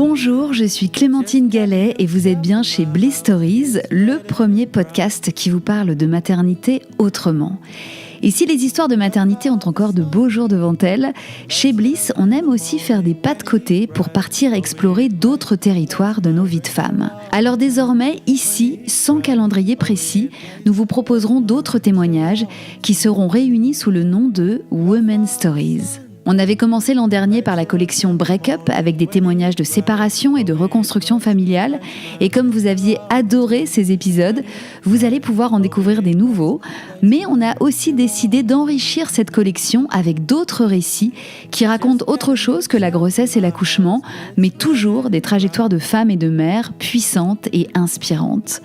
Bonjour, je suis Clémentine Gallet et vous êtes bien chez Bliss Stories, le premier podcast qui vous parle de maternité autrement. Et si les histoires de maternité ont encore de beaux jours devant elles, chez Bliss, on aime aussi faire des pas de côté pour partir explorer d'autres territoires de nos vies de femmes. Alors désormais, ici, sans calendrier précis, nous vous proposerons d'autres témoignages qui seront réunis sous le nom de Women's Stories. On avait commencé l'an dernier par la collection Break Up avec des témoignages de séparation et de reconstruction familiale. Et comme vous aviez adoré ces épisodes, vous allez pouvoir en découvrir des nouveaux. Mais on a aussi décidé d'enrichir cette collection avec d'autres récits qui racontent autre chose que la grossesse et l'accouchement, mais toujours des trajectoires de femmes et de mères puissantes et inspirantes.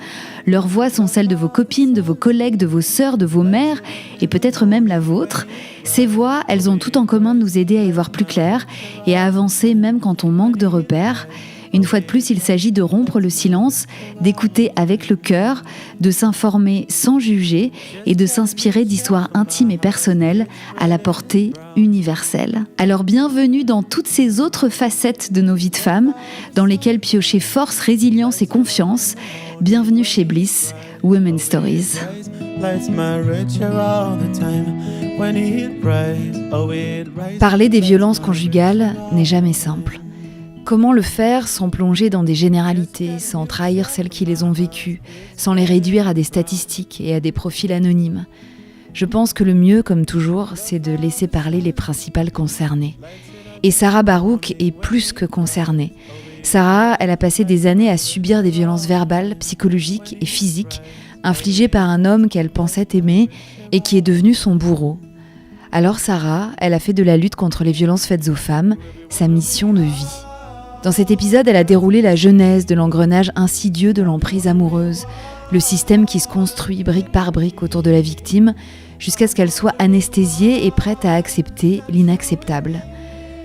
Leurs voix sont celles de vos copines, de vos collègues, de vos sœurs, de vos mères et peut-être même la vôtre. Ces voix, elles ont tout en commun de nous aider à y voir plus clair et à avancer même quand on manque de repères. Une fois de plus, il s'agit de rompre le silence, d'écouter avec le cœur, de s'informer sans juger et de s'inspirer d'histoires intimes et personnelles à la portée universelle. Alors bienvenue dans toutes ces autres facettes de nos vies de femmes, dans lesquelles piocher force, résilience et confiance. Bienvenue chez Bliss, Women's Stories. Parler des violences conjugales n'est jamais simple. Comment le faire sans plonger dans des généralités, sans trahir celles qui les ont vécues, sans les réduire à des statistiques et à des profils anonymes ? Je pense que le mieux, comme toujours, c'est de laisser parler les principales concernées. Et Sarah Barouk est plus que concernée. Sarah, elle a passé des années à subir des violences verbales, psychologiques et physiques, infligées par un homme qu'elle pensait aimer et qui est devenu son bourreau. Alors Sarah, elle a fait de la lutte contre les violences faites aux femmes sa mission de vie. Dans cet épisode, elle a déroulé la genèse de l'engrenage insidieux de l'emprise amoureuse, le système qui se construit brique par brique autour de la victime, jusqu'à ce qu'elle soit anesthésiée et prête à accepter l'inacceptable.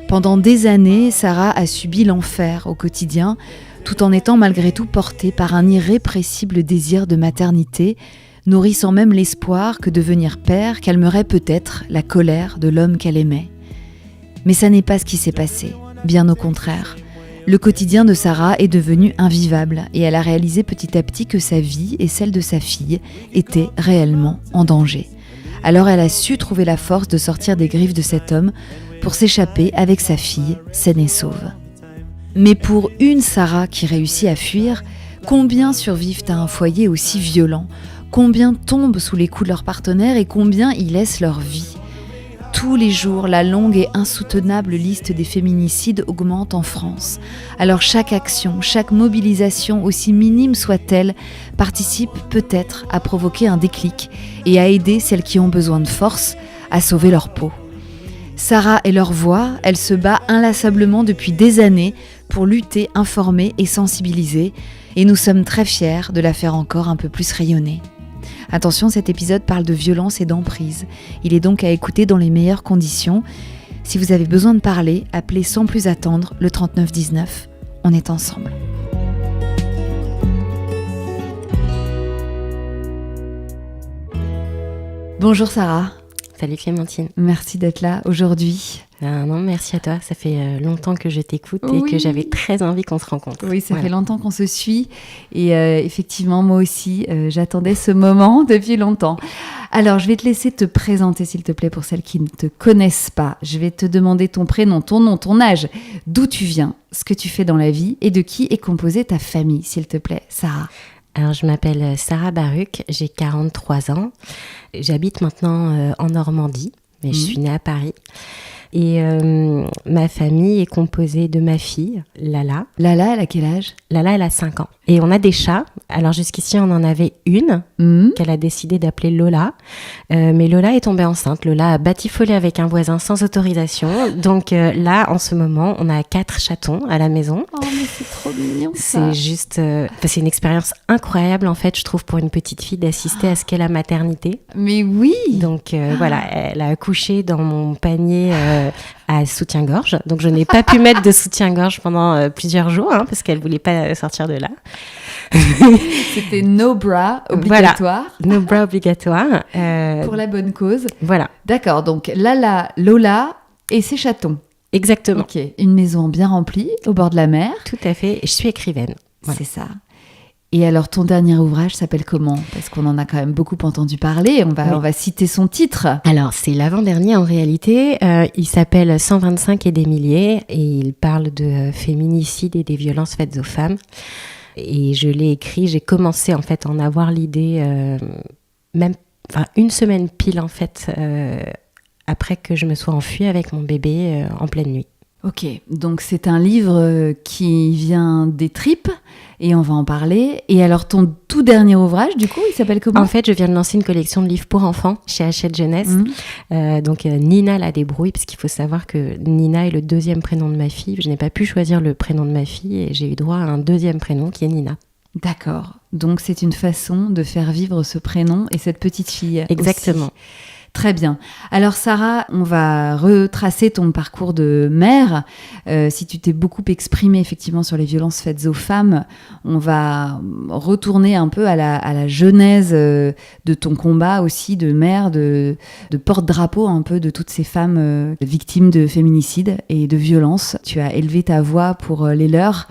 Pendant des années, Sarah a subi l'enfer au quotidien, tout en étant malgré tout portée par un irrépressible désir de maternité, nourrissant même l'espoir que devenir père calmerait peut-être la colère de l'homme qu'elle aimait. Mais ça n'est pas ce qui s'est passé, bien au contraire. Le quotidien de Sarah est devenu invivable et elle a réalisé petit à petit que sa vie et celle de sa fille étaient réellement en danger. Alors elle a su trouver la force de sortir des griffes de cet homme pour s'échapper avec sa fille, saine et sauve. Mais pour une Sarah qui réussit à fuir, combien survivent à un foyer aussi violent ? Combien tombent sous les coups de leur partenaire et combien y laissent leur vie ? Tous les jours, la longue et insoutenable liste des féminicides augmente en France. Alors chaque action, chaque mobilisation, aussi minime soit-elle, participe peut-être à provoquer un déclic et à aider celles qui ont besoin de force à sauver leur peau. Sarah et leur voix, elle se bat inlassablement depuis des années pour lutter, informer et sensibiliser. Et nous sommes très fiers de la faire encore un peu plus rayonner. Attention, cet épisode parle de violence et d'emprise. Il est donc à écouter dans les meilleures conditions. Si vous avez besoin de parler, appelez sans plus attendre le 3919. On est ensemble. Bonjour Sarah. Salut Clémentine. Merci d'être là aujourd'hui. Non, merci à toi. Ça fait longtemps que je t'écoute et que j'avais très envie qu'on se rencontre. Oui, ça fait longtemps qu'on se suit. Et effectivement, moi aussi, j'attendais ce moment depuis longtemps. Alors, je vais te laisser te présenter, s'il te plaît, pour celles qui ne te connaissent pas. Je vais te demander ton prénom, ton nom, ton âge, d'où tu viens, ce que tu fais dans la vie et de qui est composée ta famille, s'il te plaît, Sarah. Alors, je m'appelle Sarah Baruch, j'ai 43 ans. J'habite maintenant en Normandie, mais je suis née à Paris. Et ma famille est composée de ma fille, Lala. Lala, elle a quel âge ? Lala, elle a 5 ans. Et on a des chats. Alors jusqu'ici, on en avait une qu'elle a décidé d'appeler Lola. Mais Lola est tombée enceinte. Lola a batifolé avec un voisin sans autorisation. Donc là, en ce moment, on a 4 chatons à la maison. Oh, mais c'est trop mignon ça. C'est juste... c'est une expérience incroyable, en fait, je trouve, pour une petite fille d'assister à ce qu'est la maternité. Mais oui. Donc voilà, elle a accouché dans mon panier à soutien-gorge. Donc je n'ai pas pu mettre de soutien-gorge pendant plusieurs jours, parce qu'elle ne voulait pas sortir de là. C'était no bra obligatoire. Voilà, no bra obligatoire. Pour la bonne cause. Voilà. D'accord, donc Lala, Lola et ses chatons. Exactement. Ok, une maison bien remplie, au bord de la mer. Tout à fait, et je suis écrivaine. Voilà. C'est ça. Et alors, ton dernier ouvrage s'appelle comment ? Parce qu'on en a quand même beaucoup entendu parler. On va citer son titre. Alors, c'est l'avant-dernier en réalité. Il s'appelle 125 et des milliers et il parle de féminicide et des violences faites aux femmes. Et je l'ai écrit, j'ai commencé en fait à en avoir l'idée une semaine pile en fait après que je me sois enfuie avec mon bébé en pleine nuit. Ok, donc c'est un livre qui vient des tripes et on va en parler. Et alors ton tout dernier ouvrage, du coup, il s'appelle comment ? En fait, je viens de lancer une collection de livres pour enfants chez Hachette Jeunesse. Donc Nina la débrouille, parce qu'il faut savoir que Nina est le deuxième prénom de ma fille. Je n'ai pas pu choisir le prénom de ma fille et j'ai eu droit à un deuxième prénom qui est Nina. D'accord, donc c'est une façon de faire vivre ce prénom et cette petite fille. Exactement. Aussi. Très bien. Alors Sarah, on va retracer ton parcours de mère. Si tu t'es beaucoup exprimée effectivement sur les violences faites aux femmes, on va retourner un peu à la genèse de ton combat aussi de mère, de porte-drapeau un peu de toutes ces femmes victimes de féminicide et de violences. Tu as élevé ta voix pour les leurs.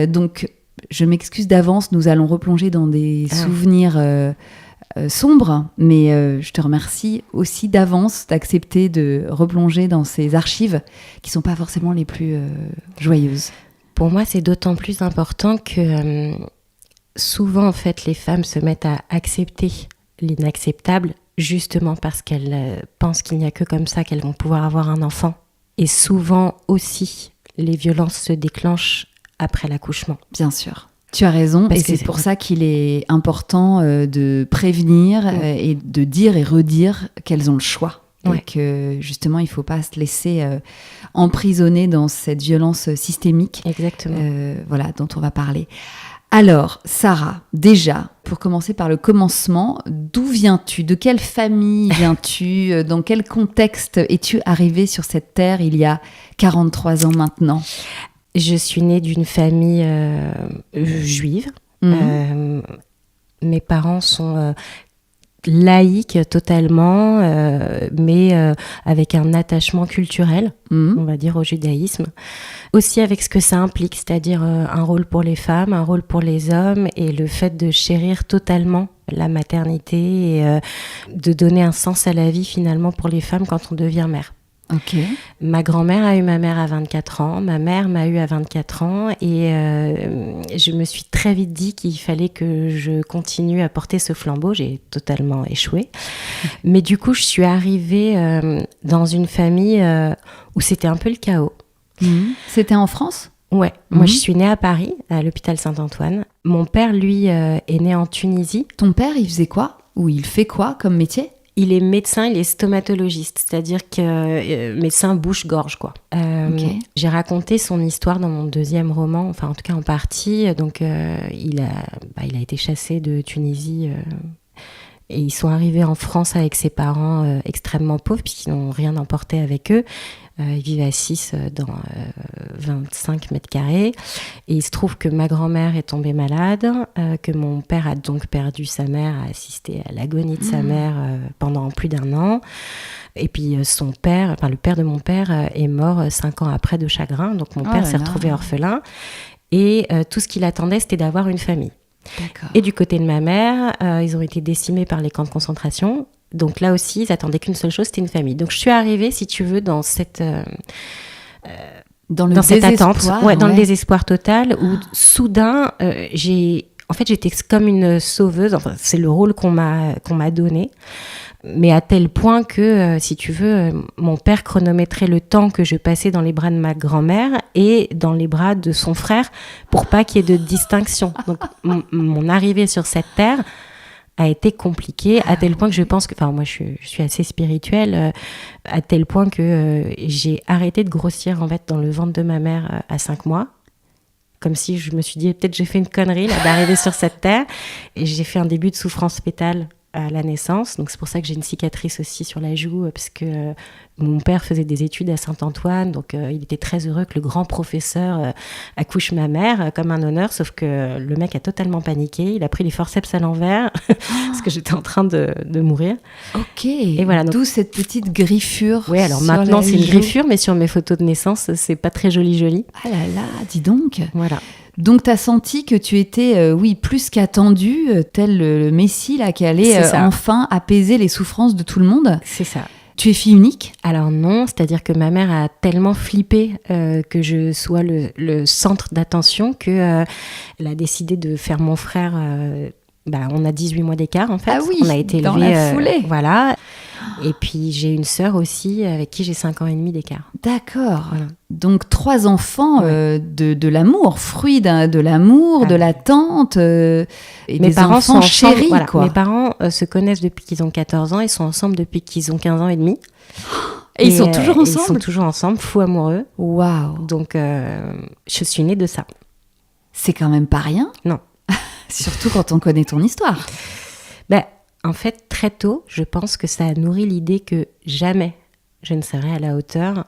Donc je m'excuse d'avance, nous allons replonger dans des souvenirs sombre, mais je te remercie aussi d'avance d'accepter de replonger dans ces archives qui sont pas forcément les plus joyeuses. Pour moi, c'est d'autant plus important que souvent, en fait, les femmes se mettent à accepter l'inacceptable justement parce qu'elles pensent qu'il n'y a que comme ça qu'elles vont pouvoir avoir un enfant. Et souvent aussi, les violences se déclenchent après l'accouchement. Bien sûr. Tu as raison, parce et c'est pour ça qu'il est important de prévenir et de dire et redire qu'elles ont le choix. Et que justement, il ne faut pas se laisser emprisonner dans cette violence systémique. Exactement. Voilà, dont on va parler. Alors, Sarah, déjà, pour commencer par le commencement, d'où viens-tu ? De quelle famille viens-tu ? Dans quel contexte es-tu arrivée sur cette terre il y a 43 ans maintenant ? Je suis née d'une famille juive. Mes parents sont laïques totalement, mais avec un attachement culturel, on va dire, au judaïsme. Aussi avec ce que ça implique, c'est-à-dire un rôle pour les femmes, un rôle pour les hommes, et le fait de chérir totalement la maternité et de donner un sens à la vie finalement pour les femmes quand on devient mère. Okay. Ma grand-mère a eu ma mère à 24 ans, ma mère m'a eu à 24 ans et je me suis très vite dit qu'il fallait que je continue à porter ce flambeau. J'ai totalement échoué. Mais du coup, je suis arrivée dans une famille où c'était un peu le chaos. C'était en France ? Ouais, moi je suis née à Paris, à l'hôpital Saint-Antoine. Mon père, lui, est né en Tunisie. Ton père, il faisait quoi ? Ou il fait quoi comme métier ? Il est médecin, il est stomatologiste, c'est-à-dire que médecin bouche-gorge, quoi. Okay. J'ai raconté son histoire dans mon deuxième roman, enfin en tout cas en partie. Donc il a été chassé de Tunisie et ils sont arrivés en France avec ses parents extrêmement pauvres puisqu'ils n'ont rien emporté avec eux. Ils vivaient à 6 dans 25 mètres carrés. Et il se trouve que ma grand-mère est tombée malade, que mon père a donc perdu sa mère, a assisté à l'agonie de sa mère pendant plus d'1 an. Et puis son père, le père de mon père est mort 5 ans après de chagrin. Donc mon père s'est retrouvé orphelin. Et tout ce qu'il attendait, c'était d'avoir une famille. D'accord. Et du côté de ma mère, ils ont été décimés par les camps de concentration. Donc là aussi, ils attendaient qu'une seule chose, c'était une famille. Donc je suis arrivée, si tu veux, dans cette cette attente, dans le désespoir total, où soudain, j'étais comme une sauveuse. Enfin, c'est le rôle qu'on m'a donné. Mais à tel point que, si tu veux, mon père chronométrait le temps que je passais dans les bras de ma grand-mère et dans les bras de son frère pour pas qu'il y ait de distinction. Donc mon arrivée sur cette terre a été compliqué à tel point que je pense que, moi je suis assez spirituelle, à tel point que j'ai arrêté de grossir en fait dans le ventre de ma mère à 5 mois, comme si je me suis dit peut-être j'ai fait une connerie là d'arriver sur cette terre, et j'ai fait un début de souffrance fétale à la naissance, donc c'est pour ça que j'ai une cicatrice aussi sur la joue, parce que mon père faisait des études à Saint-Antoine, donc il était très heureux que le grand professeur accouche ma mère comme un honneur, sauf que le mec a totalement paniqué, il a pris les forceps à l'envers, parce que j'étais en train de mourir. Ok, et voilà, donc... d'où cette petite griffure. Oui, alors maintenant c'est une griffure, mais sur mes photos de naissance, c'est pas très joli. Ah là là, dis donc. Voilà. Donc, tu as senti que tu étais, plus qu'attendu, tel le Messie là, qui allait enfin apaiser les souffrances de tout le monde. C'est ça. Tu es fille unique ? Alors non, c'est-à-dire que ma mère a tellement flippé que je sois le centre d'attention qu'elle a décidé de faire mon frère... on a 18 mois d'écart en fait. Ah oui, on a été dans élevés, la foulée. Voilà. Et puis j'ai une sœur aussi avec qui j'ai 5 ans et demi d'écart. D'accord. Voilà. Donc 3 enfants de l'amour, fruits de l'amour, de l'attente, et mes des parents enfants sont chéris. Ensemble, voilà. Quoi. Mes parents se connaissent depuis qu'ils ont 14 ans, ils sont ensemble depuis qu'ils ont 15 ans et demi. Et ils sont toujours ensemble ? Ils sont toujours ensemble, fous amoureux. Waouh. Donc je suis née de ça. C'est quand même pas rien ? Non. Surtout quand on connaît ton histoire. En fait, très tôt, je pense que ça a nourri l'idée que jamais je ne serai à la hauteur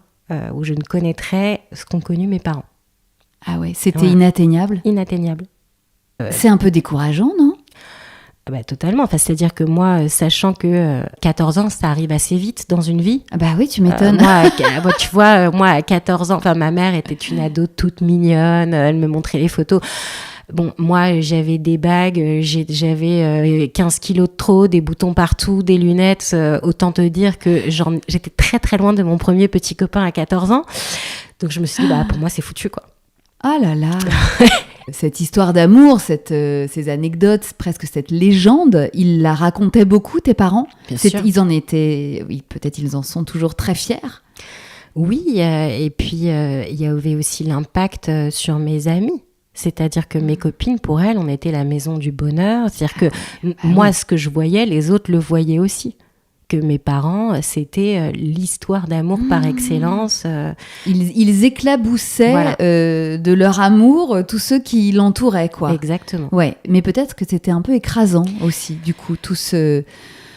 où je ne connaîtrais ce qu'ont connu mes parents. Ah ouais, c'était inatteignable ? Inatteignable. C'est un peu décourageant, non ? Totalement. Enfin, c'est-à-dire que moi, sachant que 14 ans, ça arrive assez vite dans une vie. Bah oui, tu m'étonnes. Tu vois, moi, à 14 ans, ma mère était une ado toute mignonne, elle me montrait les photos. Bon, moi, j'avais des bagues, j'avais 15 kilos de trop, des boutons partout, des lunettes. Autant te dire que j'étais très, très loin de mon premier petit copain à 14 ans. Donc, je me suis dit, pour moi, c'est foutu, quoi. Ah là là. Cette histoire d'amour, ces anecdotes, presque cette légende, ils la racontaient beaucoup, tes parents ? Bien sûr. Ils en étaient, oui, peut-être ils en sont toujours très fiers. Oui, et puis il y avait aussi l'impact sur mes amis. C'est-à-dire que mes copines, pour elles, on était la maison du bonheur. C'est-à-dire que moi, ce que je voyais, les autres le voyaient aussi. Que mes parents, c'était l'histoire d'amour par excellence. Ils éclaboussaient de leur amour tous ceux qui l'entouraient, quoi. Exactement. Ouais, mais peut-être que c'était un peu écrasant aussi, du coup, tout ce...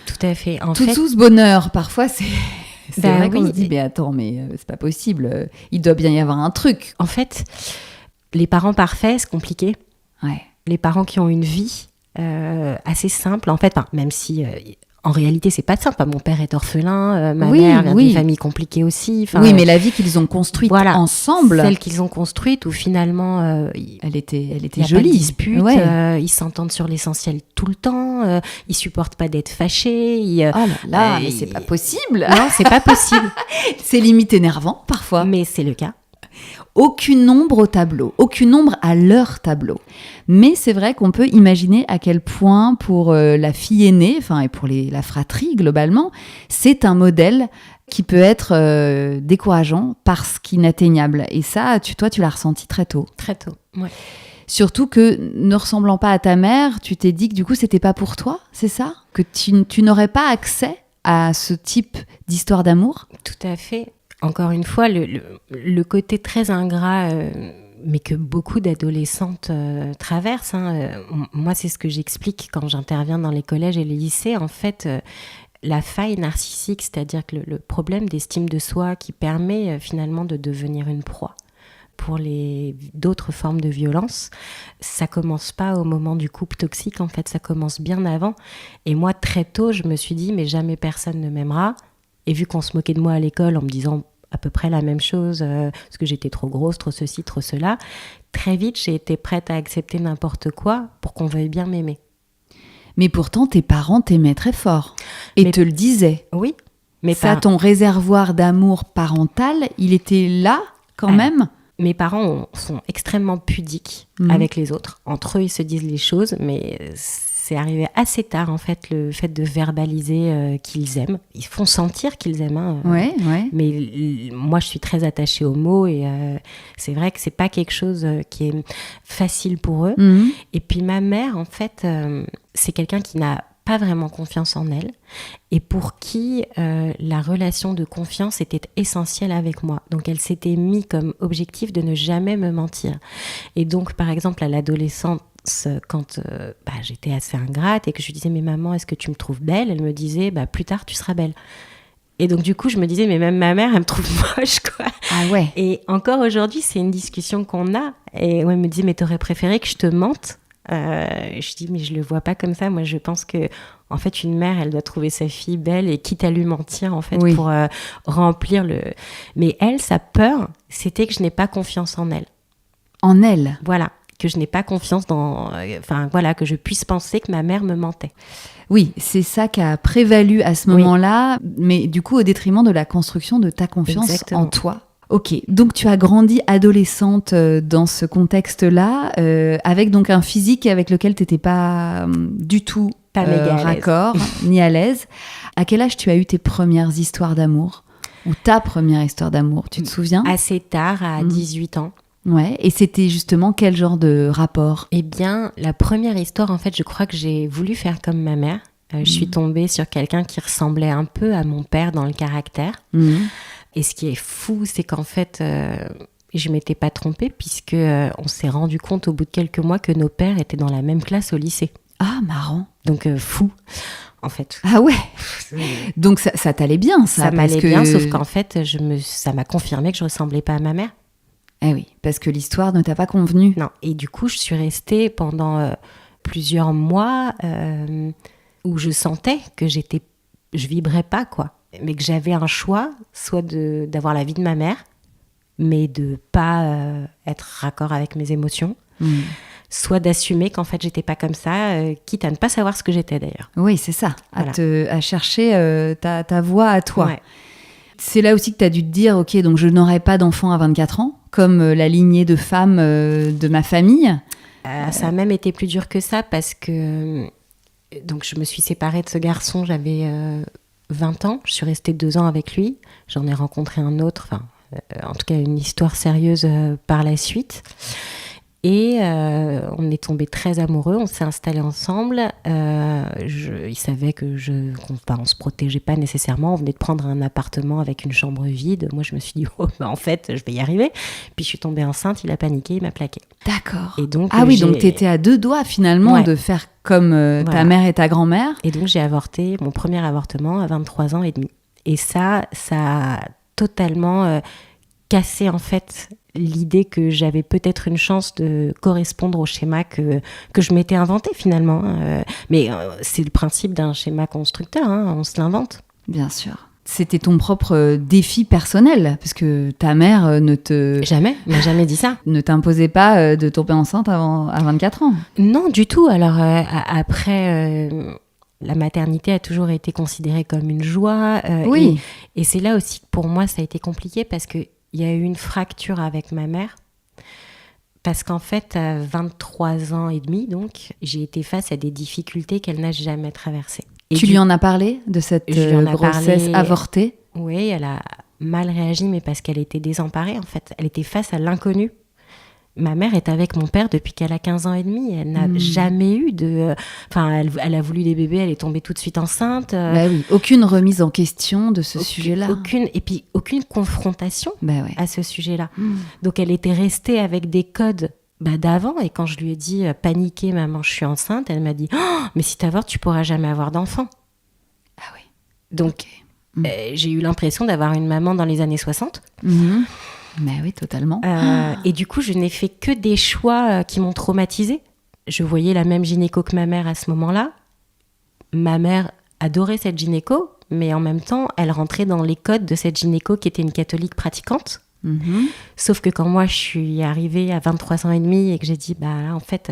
Tout à fait. Tout ce bonheur, parfois, c'est vrai qu'on se dit, mais attends, mais c'est pas possible. Il doit bien y avoir un truc. En fait... Les parents parfaits, c'est compliqué. Ouais. Les parents qui ont une vie assez simple, en fait, même si en réalité c'est pas simple. Mon père est orphelin, ma mère vient d'une famille compliquée aussi. Oui, mais la vie qu'ils ont construite ensemble, celle qu'ils ont construite, où finalement elle était y a jolie. Pas de dispute, ils s'entendent sur l'essentiel tout le temps. Ils supportent pas d'être fâchés. Oh là là, mais c'est pas possible. Non, c'est pas possible. C'est limite énervant parfois. Mais c'est le cas. Aucune ombre au tableau, aucune ombre à leur tableau. Mais c'est vrai qu'on peut imaginer à quel point pour la fille aînée, et pour la fratrie globalement, c'est un modèle qui peut être décourageant parce qu'inatteignable. Et ça, toi, tu l'as ressenti très tôt. Très tôt, ouais. Surtout que, ne ressemblant pas à ta mère, tu t'es dit que du coup, c'était pas pour toi, c'est ça ? Que tu n'aurais pas accès à ce type d'histoire d'amour ? Tout à fait. Encore une fois, le côté très ingrat, mais que beaucoup d'adolescentes traversent. Moi, c'est ce que j'explique quand j'interviens dans les collèges et les lycées. En fait, la faille narcissique, c'est-à-dire que le problème d'estime de soi qui permet finalement de devenir une proie pour d'autres formes de violence, ça commence pas au moment du couple toxique. En fait, ça commence bien avant. Et moi, très tôt, je me suis dit, mais jamais personne ne m'aimera. Et vu qu'on se moquait de moi à l'école en me disant à peu près la même chose, parce que j'étais trop grosse, trop ceci, trop cela, très vite, j'ai été prête à accepter n'importe quoi pour qu'on veuille bien m'aimer. Mais pourtant, tes parents t'aimaient très fort et te le disaient. Oui. Ton réservoir d'amour parental, il était là quand même. Mes parents sont extrêmement pudiques avec les autres. Entre eux, ils se disent les choses, mais... C'est arrivé assez tard, en fait, le fait de verbaliser qu'ils aiment. Ils font sentir qu'ils aiment. Ouais. Mais moi, je suis très attachée aux mots et c'est vrai que c'est pas quelque chose qui est facile pour eux. Mmh. Et puis ma mère, en fait, c'est quelqu'un qui n'a pas vraiment confiance en elle et pour qui la relation de confiance était essentielle avec moi. Donc elle s'était mis comme objectif de ne jamais me mentir. Et donc, par exemple, à l'adolescence, quand j'étais assez ingrate et que je lui disais « Mais maman, est-ce que tu me trouves belle ?» Elle me disait « Plus tard, tu seras belle. » Et donc, du coup, je me disais « Mais même ma mère, elle me trouve moche, quoi. » Ah ouais. Et encore aujourd'hui, c'est une discussion qu'on a. Et elle me dit « Mais t'aurais préféré que je te mente ?» Je dis « Mais je le vois pas comme ça. Moi, je pense que, en fait, une mère, elle doit trouver sa fille belle et quitte à lui mentir, en fait, pour remplir le... » Mais elle, sa peur, c'était que je n'ai pas confiance en elle. En elle ? Voilà. Que je n'ai pas confiance dans... que je puisse penser que ma mère me mentait. Oui, c'est ça qui a prévalu à ce moment-là, mais du coup au détriment de la construction de ta confiance Exactement. en toi. Ok, donc tu as grandi adolescente dans ce contexte-là, avec donc un physique avec lequel tu n'étais pas du tout raccord, ni à l'aise. À quel âge tu as eu tes premières histoires d'amour ? Ou ta première histoire d'amour, tu te souviens ? Assez tard, à 18 ans. Ouais, et c'était justement quel genre de rapport ? Eh bien, la première histoire, en fait, je crois que j'ai voulu faire comme ma mère. Je suis tombée sur quelqu'un qui ressemblait un peu à mon père dans le caractère. Et ce qui est fou, c'est qu'en fait, je m'étais pas trompée puisque on s'est rendu compte au bout de quelques mois que nos pères étaient dans la même classe au lycée. Ah, marrant. Donc, fou, en fait. Ah ouais. Donc, ça t'allait bien, ça. Ça m'allait bien, sauf qu'en fait, ça m'a confirmé que je ressemblais pas à ma mère. Eh oui, parce que l'histoire ne t'a pas convenu. Non, et du coup, je suis restée pendant plusieurs mois où je sentais que je vibrais pas, quoi. Mais que j'avais un choix, soit d'avoir la vie de ma mère, mais de pas être raccord avec mes émotions, soit d'assumer qu'en fait, j'étais pas comme ça, quitte à ne pas savoir ce que j'étais d'ailleurs. Oui, c'est ça, voilà. à chercher ta voie à toi. Ouais. C'est là aussi que tu as dû te dire, ok, donc je n'aurai pas d'enfant à 24 ans, comme la lignée de femmes de ma famille. Ça a même été plus dur que ça parce que donc je me suis séparée de ce garçon, j'avais 20 ans, je suis restée 2 ans avec lui, j'en ai rencontré un autre, en tout cas une histoire sérieuse par la suite. Et on est tombés très amoureux, on s'est installés ensemble. Il savait qu'on ne se protégeait pas nécessairement. On venait de prendre un appartement avec une chambre vide. Moi, je me suis dit, en fait, je vais y arriver. Puis je suis tombée enceinte, il a paniqué, il m'a plaqué. D'accord. Et donc, donc tu étais à 2 doigts finalement de faire comme ta mère et ta grand-mère. Et donc j'ai avorté, mon premier avortement à 23 ans et demi. Et ça a totalement cassé en fait l'idée que j'avais peut-être une chance de correspondre au schéma que je m'étais inventé finalement. Mais c'est le principe d'un schéma constructeur, on se l'invente. Bien sûr. C'était ton propre défi personnel, parce que ta mère m'a jamais dit ça. Ne t'imposait pas de tomber enceinte à 24 ans. Non, du tout. Alors après... la maternité a toujours été considérée comme une joie. Oui. Et c'est là aussi que pour moi, ça a été compliqué parce qu'il y a eu une fracture avec ma mère. Parce qu'en fait, à 23 ans et demi, donc, j'ai été face à des difficultés qu'elle n'a jamais traversées. Et tu lui en as parlé de cette grossesse avortée ? Oui, elle a mal réagi, mais parce qu'elle était désemparée, en fait. Elle était face à l'inconnu. Ma mère est avec mon père depuis qu'elle a 15 ans et demi. Elle n'a jamais eu de... elle a voulu des bébés, elle est tombée tout de suite enceinte. Bah oui, aucune remise en question de ce sujet-là. Et puis, aucune confrontation à ce sujet-là. Donc, elle était restée avec des codes d'avant. Et quand je lui ai dit « Paniquer, maman, je suis enceinte », elle m'a dit oh, « Mais si t'avortes, tu pourras jamais avoir d'enfant. » Ah oui. Donc, j'ai eu l'impression d'avoir une maman dans les années 60. Mais oui, totalement. Et du coup, je n'ai fait que des choix qui m'ont traumatisée. Je voyais la même gynéco que ma mère à ce moment-là. Ma mère adorait cette gynéco, mais en même temps, elle rentrait dans les codes de cette gynéco qui était une catholique pratiquante. Sauf que quand moi, je suis arrivée à 23 ans et demi et que j'ai dit, en fait,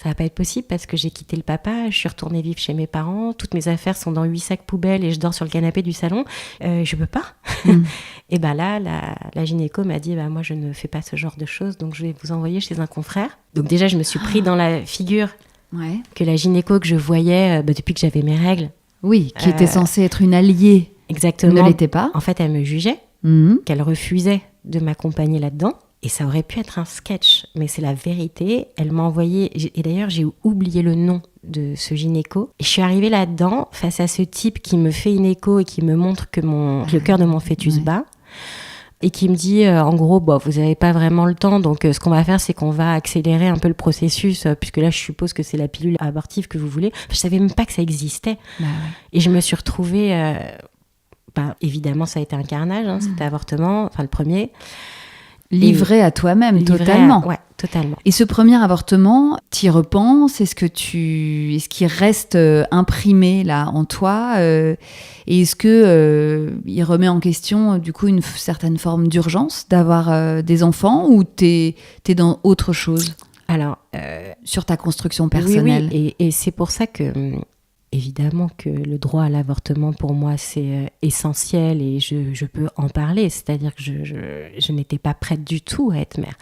ça va pas être possible parce que j'ai quitté le papa, je suis retournée vivre chez mes parents, toutes mes affaires sont dans 8 sacs poubelles et je dors sur le canapé du salon, je peux pas. Et là, la gynéco m'a dit, moi je ne fais pas ce genre de choses, donc je vais vous envoyer chez un confrère. Donc déjà, je me suis pris dans la figure que la gynéco que je voyais depuis que j'avais mes règles. Oui, qui était censée être une alliée. Exactement. Ne l'était pas. En fait, elle me jugeait, qu'elle refusait de m'accompagner là-dedans. Et ça aurait pu être un sketch, mais c'est la vérité. Elle m'a envoyé, et d'ailleurs j'ai oublié le nom de ce gynéco. Et je suis arrivée là-dedans, face à ce type qui me fait une écho et qui me montre que le cœur de mon fœtus bat. et qui me dit en gros vous n'avez pas vraiment le temps, donc ce qu'on va faire c'est qu'on va accélérer un peu le processus, puisque là je suppose que c'est la pilule abortive que vous voulez. Je savais même pas que ça existait. Et je me suis retrouvée évidemment ça a été un carnage, cet avortement, enfin le premier. Livré à toi-même, totalement. Ouais, totalement. Et ce premier avortement, t'y repenses? Est-ce qu'il reste imprimé là en toi, et est-ce que il remet en question du coup une certaine forme d'urgence d'avoir des enfants, ou t'es dans autre chose? Alors, sur ta construction personnelle. Oui, et c'est pour ça que évidemment que le droit à l'avortement pour moi c'est essentiel, et je peux en parler, c'est-à-dire que je n'étais pas prête du tout à être mère.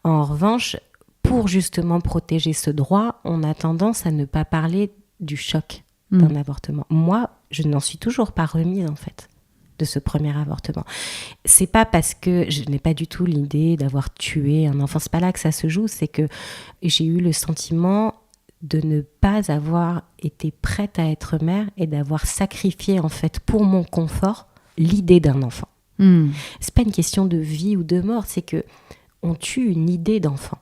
En revanche, pour justement protéger ce droit, on a tendance à ne pas parler du choc d'un avortement. Moi, je n'en suis toujours pas remise en fait de ce premier avortement. C'est pas parce que je n'ai pas du tout l'idée d'avoir tué un enfant, c'est pas là que ça se joue, c'est que j'ai eu le sentiment de ne pas avoir été prête à être mère et d'avoir sacrifié en fait pour mon confort l'idée d'un enfant. C'est pas une question de vie ou de mort, c'est que on tue une idée d'enfant,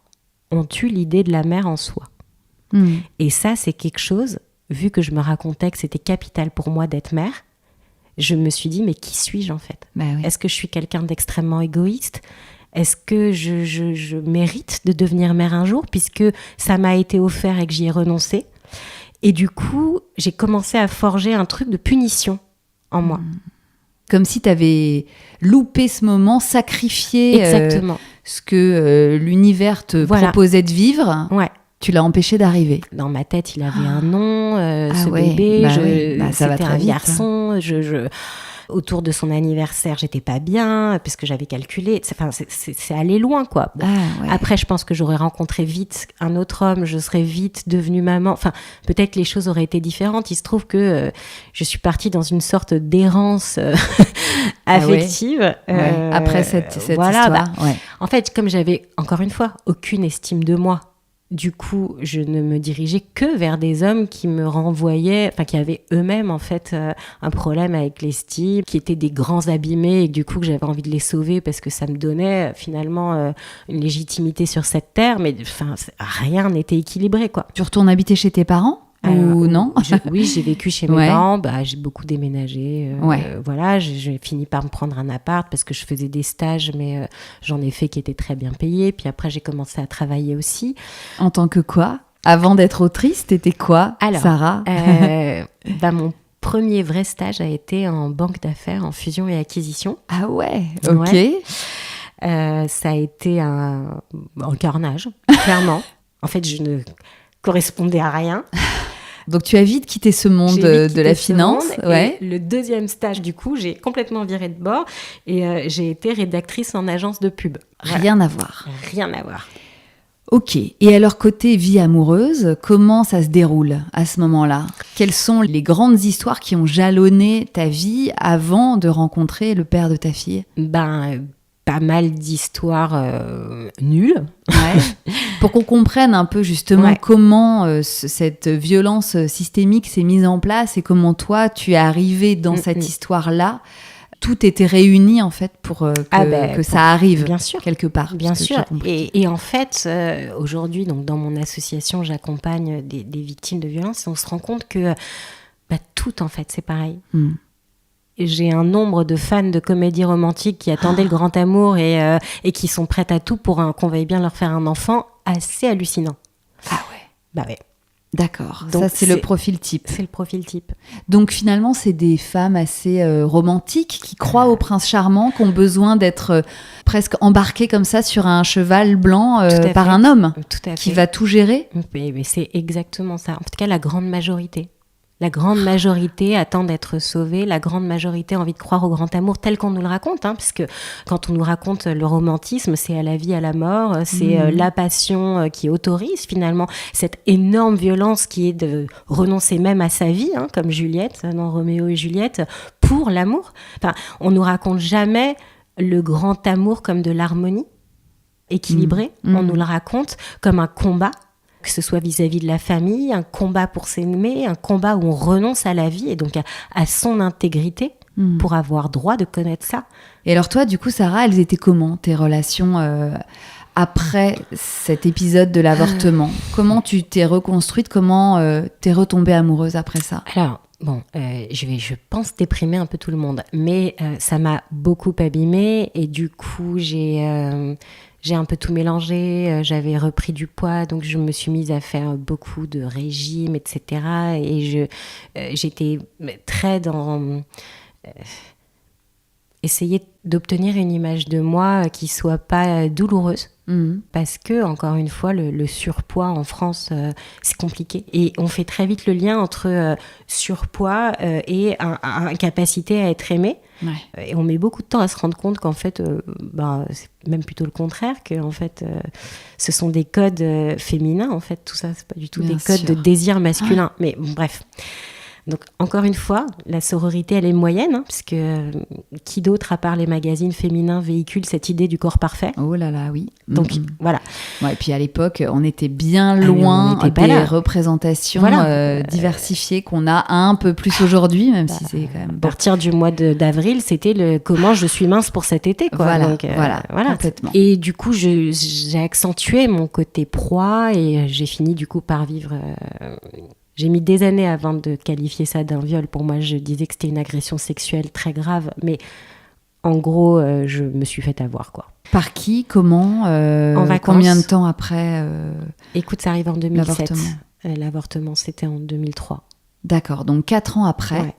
on tue l'idée de la mère en soi. Et ça c'est quelque chose, vu que je me racontais que c'était capital pour moi d'être mère, je me suis dit mais qui suis-je en fait? Est-ce que je suis quelqu'un d'extrêmement égoïste? Est-ce que je mérite de devenir mère un jour, puisque ça m'a été offert et que j'y ai renoncé? Et du coup, j'ai commencé à forger un truc de punition en moi. Comme si tu avais loupé ce moment, sacrifié ce que l'univers te proposait de vivre. Ouais. Tu l'as empêché d'arriver. Dans ma tête, il avait un nom, ce bébé. Ça va c'était très un vite, garçon. Autour de son anniversaire, j'étais pas bien parce que j'avais calculé. C'est allé loin, quoi. Bon. Après, je pense que j'aurais rencontré vite un autre homme, je serais vite devenue maman. Enfin, peut-être les choses auraient été différentes. Il se trouve que je suis partie dans une sorte d'errance affective. Après cette histoire. En fait, comme j'avais, encore une fois, aucune estime de moi, du coup, je ne me dirigeais que vers des hommes qui me renvoyaient, qui avaient eux-mêmes en fait un problème avec l'estime, qui étaient des grands abîmés, et du coup que j'avais envie de les sauver parce que ça me donnait finalement une légitimité sur cette terre, mais rien n'était équilibré, quoi. Tu retournes habiter chez tes parents? Ou non? Oui, j'ai vécu chez mes parents, j'ai beaucoup déménagé. Voilà, j'ai fini par me prendre un appart parce que je faisais des stages, mais j'en ai fait qui étaient très bien payés. Puis après, j'ai commencé à travailler aussi. En tant que quoi? Avant d'être autrice, t'étais quoi, Sarah? Mon premier vrai stage a été en banque d'affaires, en fusion et acquisition. Ah ouais, ok. Ça a été un carnage, clairement. En fait, je ne correspondais à rien. Donc tu as vite quitté ce monde de la finance. Et le deuxième stage, du coup, j'ai complètement viré de bord et j'ai été rédactrice en agence de pub. Rien à voir. Rien à voir. Ok. Et alors, côté vie amoureuse, comment ça se déroule à ce moment-là? Quelles sont les grandes histoires qui ont jalonné ta vie avant de rencontrer le père de ta fille? Pas mal d'histoires nulles. Pour qu'on comprenne un peu justement comment cette violence systémique s'est mise en place et comment toi, tu es arrivé dans cette histoire-là. Tout était réuni en fait pour que ça arrive, bien sûr, quelque part. Bien sûr. Et en fait, aujourd'hui, donc, dans mon association, j'accompagne des victimes de violences et on se rend compte que tout en fait, c'est pareil. J'ai un nombre de fans de comédies romantiques qui attendaient le grand amour et qui sont prêtes à tout pour qu'on veuille bien leur faire un enfant, assez hallucinant. Ah ouais. Ouais. D'accord. Donc ça, c'est le profil type. C'est le profil type. Donc finalement, c'est des femmes assez romantiques qui croient au prince charmant, qui ont besoin d'être presque embarquées comme ça sur un cheval blanc par un homme qui va tout gérer. Mais c'est exactement ça. En tout cas, la grande majorité. La grande majorité attend d'être sauvée, la grande majorité a envie de croire au grand amour tel qu'on nous le raconte, puisque quand on nous raconte le romantisme, c'est à la vie, à la mort, c'est la passion qui autorise finalement cette énorme violence qui est de renoncer même à sa vie, comme Juliette dans Roméo et Juliette, pour l'amour. On nous raconte jamais le grand amour comme de l'harmonie équilibrée, on nous le raconte comme un combat, que ce soit vis-à-vis de la famille, un combat pour s'aimer, un combat où on renonce à la vie et donc à son intégrité. pour avoir droit de connaître ça. Et alors toi, du coup, Sarah, elles étaient comment, tes relations après cet épisode de l'avortement? Comment tu t'es reconstruite? Comment t'es retombée amoureuse après ça? Alors, bon, je pense déprimer un peu tout le monde, mais ça m'a beaucoup abîmée et du coup, j'ai un peu tout mélangé. J'avais repris du poids, donc je me suis mise à faire beaucoup de régimes, etc. Et j'étais très dans... essayer d'obtenir une image de moi qui soit pas douloureuse. Parce que, encore une fois, le surpoids en France, c'est compliqué. Et on fait très vite le lien entre surpoids et incapacité à être aimé. Ouais. Et on met beaucoup de temps à se rendre compte qu'en fait, c'est même plutôt le contraire, que en fait, ce sont des codes féminins, en fait, tout ça, c'est pas du tout des codes de désir masculin. Mais bon, bref. Donc, encore une fois, la sororité, elle est moyenne, puisque qui d'autre, à part les magazines féminins, véhicule cette idée du corps parfait? Oh là là, oui. Donc, voilà. Ouais, et puis à l'époque, on était bien loin des représentations diversifiées qu'on a un peu plus aujourd'hui, même si c'est quand même... À partir du mois d'avril, c'était comment je suis mince pour cet été, quoi. Voilà, donc, voilà, complètement. Et du coup, j'ai accentué mon côté proie et j'ai fini du coup par vivre... J'ai mis des années avant de qualifier ça d'un viol. Pour moi, je disais que c'était une agression sexuelle très grave. Mais en gros, je me suis fait avoir, quoi. Par qui? Comment? En vacances. Combien de temps après Écoute, ça arrive en 2007. L'avortement, c'était en 2003. D'accord, donc 4 ans après. Ouais.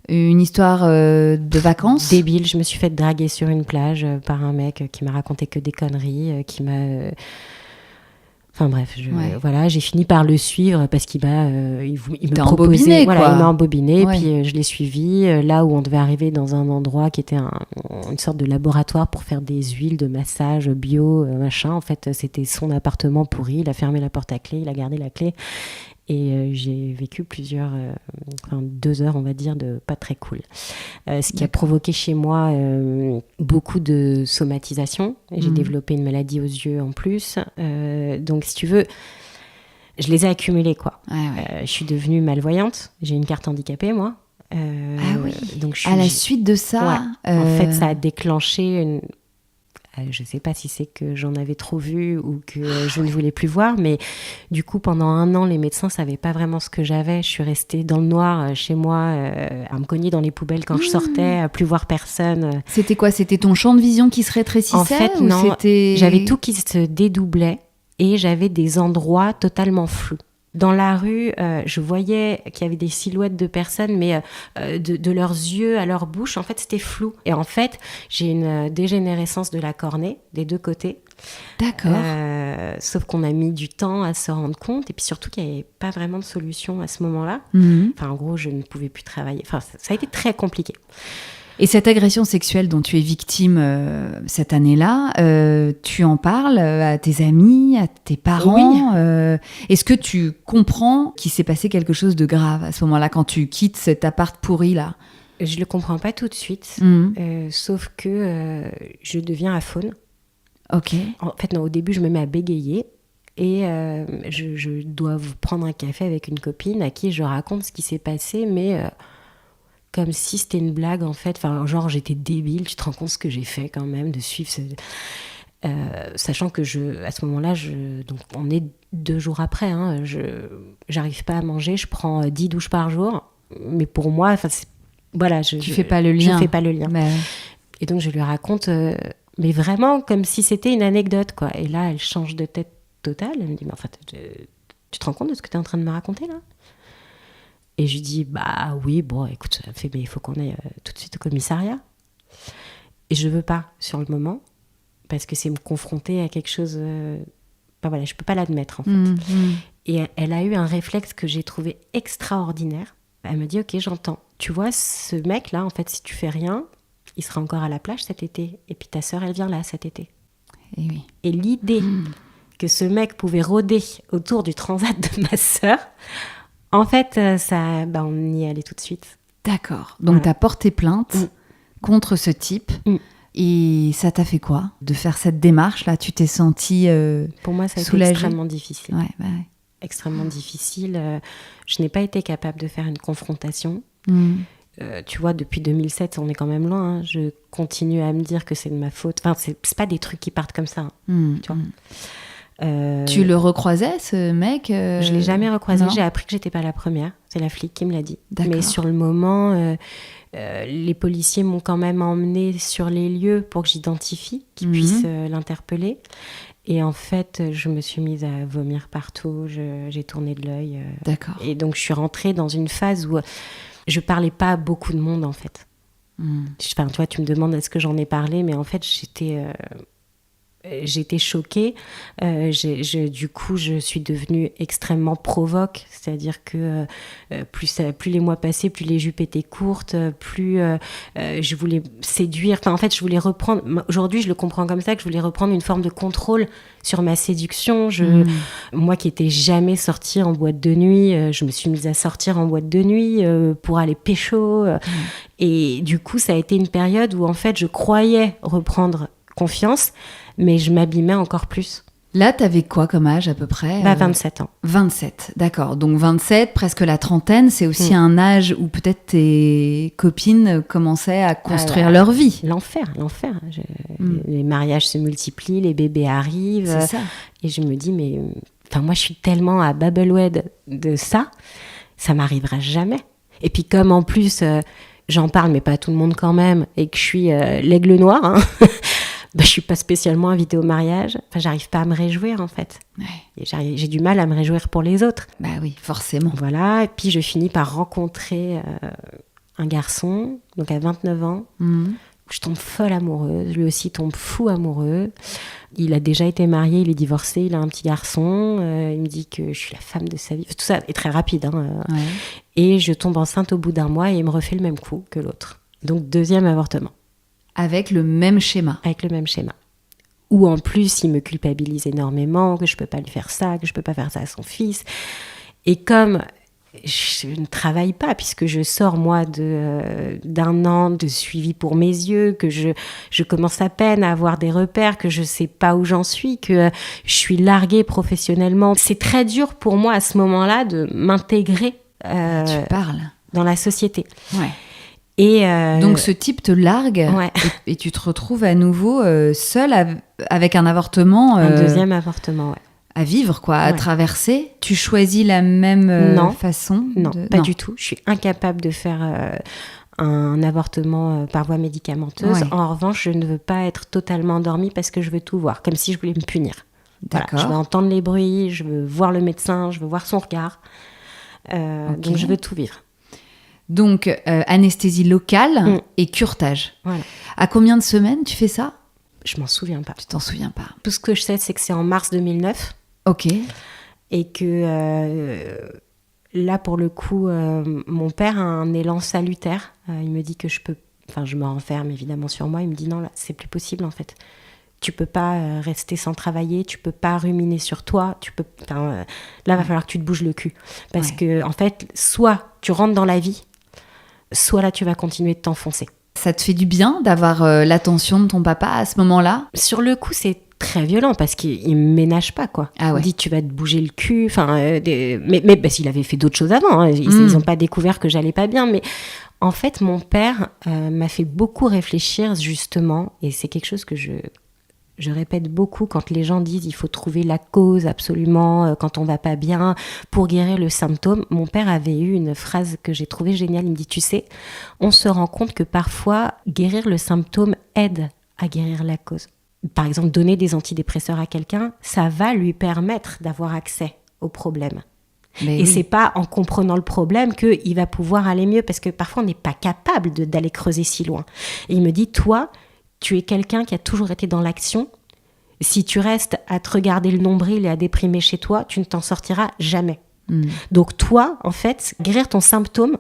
Une histoire de vacances? Débile, je me suis fait draguer sur une plage par un mec qui m'a raconté que des conneries, qui m'a... Enfin bref, voilà, j'ai fini par le suivre parce qu'il me proposait, il m'a embobiné, ouais. Puis je l'ai suivi là où on devait arriver dans un endroit qui était une sorte de laboratoire pour faire des huiles de massage bio, machin. En fait, c'était son appartement pourri, il a fermé la porte à clé, il a gardé la clé. Et j'ai vécu 2 heures, on va dire, de pas très cool. Ce qui a provoqué chez moi beaucoup de somatisation. J'ai développé une maladie aux yeux en plus. Donc, si tu veux, je les ai accumulés, quoi. Je suis devenue malvoyante. J'ai une carte handicapée, moi. Ah oui, donc à la suite de ça... En fait, ça a déclenché une... Je ne sais pas si c'est que j'en avais trop vu ou que je ne voulais plus voir, mais du coup, pendant 1 an, les médecins ne savaient pas vraiment ce que j'avais. Je suis restée dans le noir chez moi, à me cogner dans les poubelles quand je sortais, à plus voir personne. C'était quoi? C'était ton champ de vision qui se rétrécissait? En fait, non. J'avais tout qui se dédoublait et j'avais des endroits totalement flous. Dans la rue, je voyais qu'il y avait des silhouettes de personnes, mais de leurs yeux à leur bouche, en fait, c'était flou. Et en fait, j'ai une dégénérescence de la cornée, des 2 côtés. D'accord. Sauf qu'on a mis du temps à se rendre compte, et puis surtout qu'il n'y avait pas vraiment de solution à ce moment-là. Enfin, en gros, je ne pouvais plus travailler. Enfin, ça a été très compliqué. Et cette agression sexuelle dont tu es victime cette année-là, tu en parles à tes amis, à tes parents? Oui. Est-ce que tu comprends qu'il s'est passé quelque chose de grave à ce moment-là, quand tu quittes cet appart pourri-là? Je ne le comprends pas tout de suite, sauf que je deviens aphone. Ok. En fait, non, au début, je me mets à bégayer. Et je dois prendre un café avec une copine à qui je raconte ce qui s'est passé, mais... comme si c'était une blague, en fait. Enfin, genre, j'étais débile. Tu te rends compte ce que j'ai fait, quand même, de suivre... sachant que à ce moment-là, donc on est 2 jours après, hein, j'arrive pas à manger. Je prends 10 douches par jour. Mais pour moi, voilà... Tu fais pas le lien. Je fais pas le lien. Mais... Et donc, je lui raconte... mais vraiment, comme si c'était une anecdote, quoi. Et là, elle change de tête totale. Elle me dit, mais en fait, tu te rends compte de ce que tu es en train de me raconter, là? Et je lui dis, bah oui, bon, écoute, mais il faut qu'on aille tout de suite au commissariat. Et je veux pas, sur le moment, parce que c'est me confronter à quelque chose... voilà, je peux pas l'admettre, en fait. Et elle a eu un réflexe que j'ai trouvé extraordinaire. Elle me dit, ok, j'entends. Tu vois, ce mec-là, en fait, si tu fais rien, il sera encore à la plage cet été. Et puis ta sœur, elle vient là cet été. Et oui. Et l'idée que ce mec pouvait rôder autour du transat de ma sœur... En fait, on y est allé tout de suite. D'accord. Donc, tu as porté plainte contre ce type. Et ça t'a fait quoi de faire cette démarche-là? Tu t'es sentie Pour moi, ça a soulagée? été extrêmement difficile. Ouais. Extrêmement difficile. Je n'ai pas été capable de faire une confrontation. tu vois, depuis 2007, on est quand même loin. Hein. Je continue à me dire que c'est de ma faute. Enfin, c'est pas des trucs qui partent comme ça. Hein, tu vois. Tu le recroisais, ce mec Je l'ai jamais recroisé. Non. J'ai appris que j'étais pas la première. C'est la flic qui me l'a dit. D'accord. Mais sur le moment, les policiers m'ont quand même emmenée sur les lieux pour que j'identifie, qu'ils puissent l'interpeller. Et en fait, je me suis mise à vomir partout. J'ai tourné de l'œil. D'accord. Et donc, je suis rentrée dans une phase où je parlais pas à beaucoup de monde, en fait. Enfin, tu vois, tu me demandes est-ce que j'en ai parlé, mais en fait, j'étais choquée. Du coup, je suis devenue extrêmement provoque. C'est-à-dire que plus les mois passaient, plus les jupes étaient courtes, plus je voulais séduire. Enfin, en fait, je voulais reprendre... Aujourd'hui, je le comprends comme ça, que je voulais reprendre une forme de contrôle sur ma séduction. Moi qui n'étais jamais sortie en boîte de nuit, je me suis mise à sortir en boîte de nuit pour aller pécho. Et du coup, ça a été une période où, en fait, je croyais reprendre confiance, mais je m'abîmais encore plus. Là, t'avais quoi comme âge à peu près 27 ans. 27, d'accord. Donc 27, presque la trentaine, c'est aussi un âge où peut-être tes copines commençaient à construire leur vie. L'enfer. Les mariages se multiplient, les bébés arrivent. C'est ça. Et je me dis, mais... Enfin, moi, je suis tellement à Babelwed de ça m'arrivera jamais. Et puis comme en plus, j'en parle, mais pas à tout le monde quand même, et que je suis l'aigle noir, hein, je suis pas spécialement invitée au mariage. Enfin, j'arrive pas à me réjouir, en fait. Ouais. Et j'ai du mal à me réjouir pour les autres. Bah oui, forcément. Voilà, et puis je finis par rencontrer un garçon, donc à 29 ans. Je tombe folle amoureuse, lui aussi tombe fou amoureux. Il a déjà été marié, il est divorcé, il a un petit garçon. Il me dit que je suis la femme de sa vie. Tout ça est très rapide. Hein. Ouais. Et je tombe enceinte au bout d'un mois et il me refait le même coup que l'autre. Donc 2e avortement. Avec le même schéma. Avec le même schéma. Où en plus, il me culpabilise énormément, que je peux pas lui faire ça, que je peux pas faire ça à son fils. Et comme je ne travaille pas, puisque je sors, moi, d'un an de suivi pour mes yeux, que je commence à peine à avoir des repères, que je sais pas où j'en suis, que je suis larguée professionnellement. C'est très dur pour moi, à ce moment-là, de m'intégrer Tu parles. dans la société. Ouais. Et donc ce type te largue et tu te retrouves à nouveau seule avec un avortement. Un 2e avortement, ouais. À vivre, quoi, à traverser. Tu choisis la même façon Non, pas du tout. Je suis incapable de faire un avortement par voie médicamenteuse. Ouais. En revanche, je ne veux pas être totalement endormie parce que je veux tout voir, comme si je voulais me punir. D'accord. Voilà, je veux entendre les bruits, je veux voir le médecin, je veux voir son regard. Donc je veux tout vivre. Donc, anesthésie locale et curetage. Voilà. À combien de semaines tu fais ça ? Je m'en souviens pas. Tu t'en souviens pas ? Tout ce que je sais, c'est que c'est en mars 2009. Ok. Et que là, pour le coup, mon père a un élan salutaire. Il me dit que je peux... Enfin, je me renferme évidemment sur moi. Il me dit non, là, c'est plus possible en fait. Tu peux pas rester sans travailler, tu peux pas ruminer sur toi. Là, va falloir que tu te bouges le cul. Parce que, en fait, soit tu rentres dans la vie, soit là, tu vas continuer de t'enfoncer. Ça te fait du bien d'avoir l'attention de ton papa à ce moment-là ? Sur le coup, c'est très violent parce qu'il me ménage pas, quoi. Ah ouais. Il dit tu vas te bouger le cul. Mais parce qu'il avait fait d'autres choses avant. Hein. Ils ont pas découvert que j'allais pas bien. Mais en fait, mon père m'a fait beaucoup réfléchir, justement. Et c'est quelque chose que je répète beaucoup quand les gens disent il faut trouver la cause absolument quand on va pas bien pour guérir le symptôme. Mon père avait eu une phrase que j'ai trouvée géniale. Il me dit tu sais, on se rend compte que parfois guérir le symptôme aide à guérir la cause. Par exemple, donner des antidépresseurs à quelqu'un, ça va lui permettre d'avoir accès au problème. Et c'est pas en comprenant le problème qu'il va pouvoir aller mieux, parce que parfois on n'est pas capable d'aller creuser si loin. Et il me dit, toi, tu es quelqu'un qui a toujours été dans l'action. Si tu restes à te regarder le nombril et à déprimer chez toi, tu ne t'en sortiras jamais. Donc toi, en fait, guérir ton symptôme,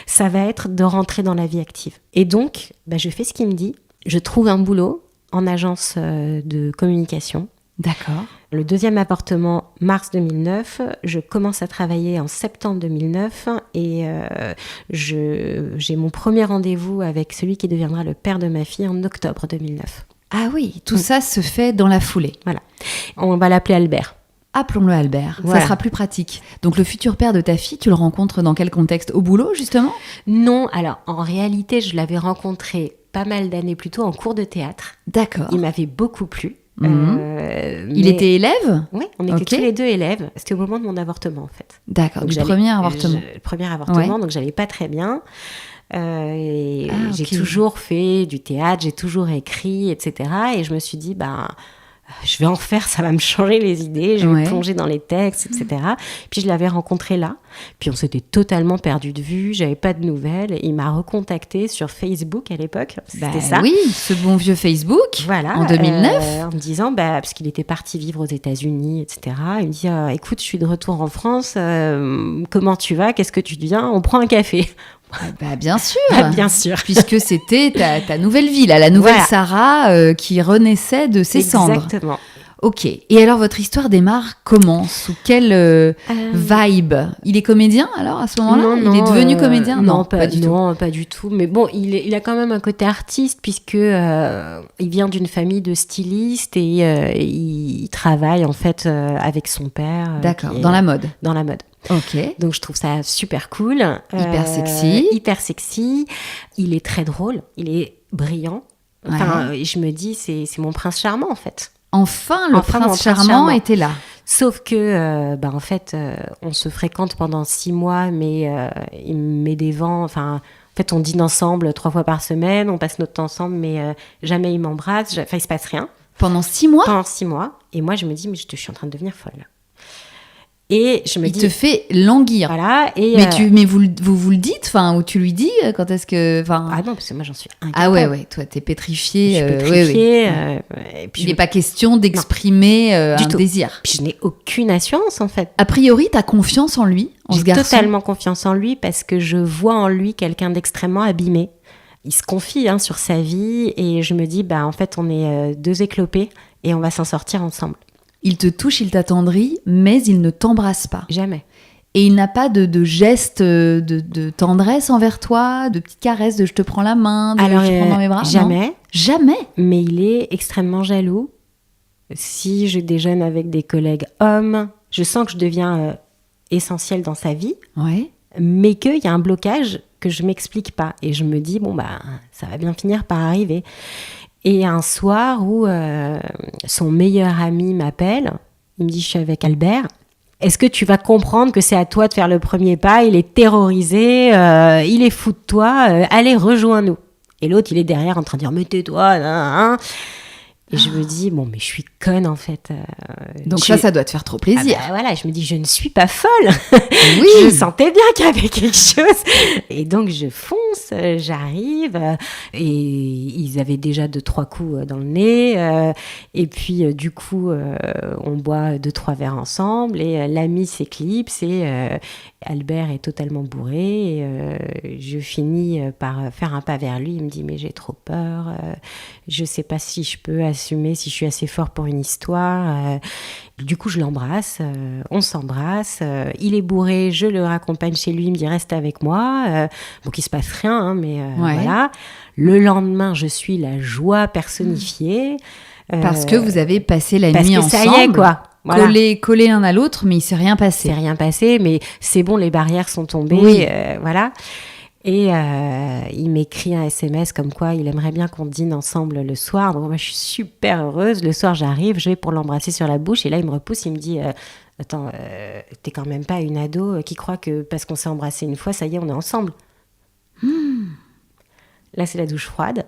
ça va être de rentrer dans la vie active. Et donc, je fais ce qu'il me dit. Je trouve un boulot en agence de communication. D'accord. Le 2e avortement, mars 2009. Je commence à travailler en septembre 2009 et j'ai mon premier rendez-vous avec celui qui deviendra le père de ma fille en octobre 2009. Ah oui, tout ça se fait dans la foulée. Voilà. On va l'appeler Albert. Appelons-le Albert, Voilà. Ça sera plus pratique. Donc le futur père de ta fille, tu le rencontres dans quel contexte? Au boulot, justement? Non, alors en réalité, je l'avais rencontré pas mal d'années plus tôt en cours de théâtre. D'accord. Il m'avait beaucoup plu. Il était élève? Oui, on était tous les deux élèves. C'était au moment de mon avortement, en fait. D'accord, du premier avortement. Le premier avortement, donc j'allais pas très bien. J'ai toujours fait du théâtre, j'ai toujours écrit, etc. Et je me suis dit, je vais en faire, ça va me changer les idées, je vais me plonger dans les textes, etc. Puis je l'avais rencontré là, puis on s'était totalement perdu de vue, j'avais pas de nouvelles. Il m'a recontacté sur Facebook à l'époque, c'était ça. Oui, ce bon vieux Facebook, voilà, en 2009. En me disant, parce qu'il était parti vivre aux États-Unis, etc. Il me dit, écoute, je suis de retour en France, comment tu vas, qu'est-ce que tu deviens, on prend un café. Bien sûr. Bien sûr. Puisque c'était ta nouvelle vie, là, la nouvelle Sarah qui renaissait de ses cendres. Exactement. Ok. Et alors, votre histoire démarre comment? Sous quelle vibe? Il est comédien, alors, à ce moment-là? Il est devenu comédien? Non, pas du tout. Non, pas du tout. Mais bon, il a quand même un côté artiste, puisque il vient d'une famille de stylistes et il travaille, en fait, avec son père. D'accord, dans la mode. Dans la mode. Ok. Donc je trouve ça super cool. Hyper sexy. Hyper sexy. Il est très drôle. Il est brillant. Enfin, je me dis, c'est mon prince charmant, en fait. Enfin, le prince charmant était là. Sauf que, en fait, on se fréquente pendant 6 mois, mais il me met des vents. Enfin, en fait, on dîne ensemble 3 fois par semaine, on passe notre temps ensemble, mais jamais il m'embrasse. Enfin, il se passe rien. Pendant 6 mois? Pendant 6 mois. Et moi, je me dis, mais je suis en train de devenir folle. Et je me dis, il te fait languir. Voilà. Et mais vous le dites, enfin, ou tu lui dis quand est-ce que, enfin. Ah non, parce que moi j'en suis incapable. Ah ouais, toi t'es pétrifiée. Je suis pétrifiée. Et puis il n'est pas question d'exprimer un désir. Puis je n'ai aucune assurance en fait. A priori, t'as confiance en lui, en ce garçon. J'ai totalement confiance en lui parce que je vois en lui quelqu'un d'extrêmement abîmé. Il se confie sur sa vie et je me dis, en fait, on est 2 éclopés et on va s'en sortir ensemble. Il te touche, il t'attendrit, mais il ne t'embrasse pas. Jamais. Et il n'a pas de gestes de tendresse envers toi, de petites caresses, de je te prends la main, de je te prends dans mes bras? Jamais. Non. Jamais. Mais il est extrêmement jaloux. Si je déjeune avec des collègues hommes, je sens que je deviens essentielle dans sa vie. Ouais. Mais qu'il y a un blocage que je m'explique pas. Et je me dis, ça va bien finir par arriver. Et un soir où son meilleur ami m'appelle, il me dit, je suis avec Albert. Est-ce que tu vas comprendre que c'est à toi de faire le premier pas? Il est terrorisé, il est fou de toi, allez, rejoins-nous. Et l'autre, il est derrière en train de dire, mais tais-toi, Et je me dis, mais je suis conne en fait. Donc ça doit te faire trop plaisir. Voilà, je me dis, je ne suis pas folle. Oui. Je sentais bien qu'il y avait quelque chose. Et donc je fonce, j'arrive. Et ils avaient déjà 2-3 coups dans le nez. Et puis du coup, on boit 2-3 verres ensemble. Et l'ami s'éclipse. Et Albert est totalement bourré. Et je finis par faire un pas vers lui. Il me dit, mais j'ai trop peur. Je ne sais pas si je peux assumer, si je suis assez fort pour une histoire. Du coup, je l'embrasse, on s'embrasse. Il est bourré, je le raccompagne chez lui, il me dit reste avec moi. Donc, il se passe rien, mais voilà. Le lendemain, je suis la joie personnifiée. Parce que vous avez passé la nuit ensemble. Parce que ça y est, quoi. Voilà. Collés l'un à l'autre, mais il s'est rien passé. Il s'est rien passé, mais c'est bon, les barrières sont tombées. Oui. Voilà. Et il m'écrit un SMS comme quoi il aimerait bien qu'on dîne ensemble le soir. Donc moi, je suis super heureuse. Le soir, j'arrive, je vais pour l'embrasser sur la bouche. Et là, il me repousse, il me dit attends, t'es quand même pas une ado qui croit que parce qu'on s'est embrassé une fois, ça y est, on est ensemble. Là, c'est la douche froide.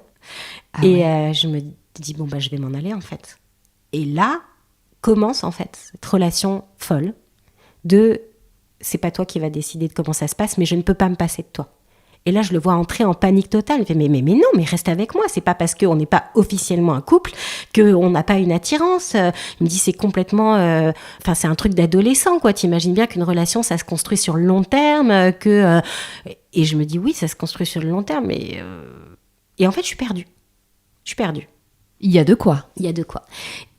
Je me dis, je vais m'en aller, en fait. Et là, commence, en fait, cette relation folle de c'est pas toi qui vas décider de comment ça se passe, mais je ne peux pas me passer de toi. Et là, je le vois entrer en panique totale. Il fait, mais non, mais reste avec moi. C'est pas parce qu'on n'est pas officiellement un couple qu'on n'a pas une attirance. Il me dit, c'est complètement... c'est un truc d'adolescent, quoi. T'imagines bien qu'une relation, ça se construit sur le long terme. Et je me dis, oui, ça se construit sur le long terme. Et en fait, je suis perdue. Il y a de quoi.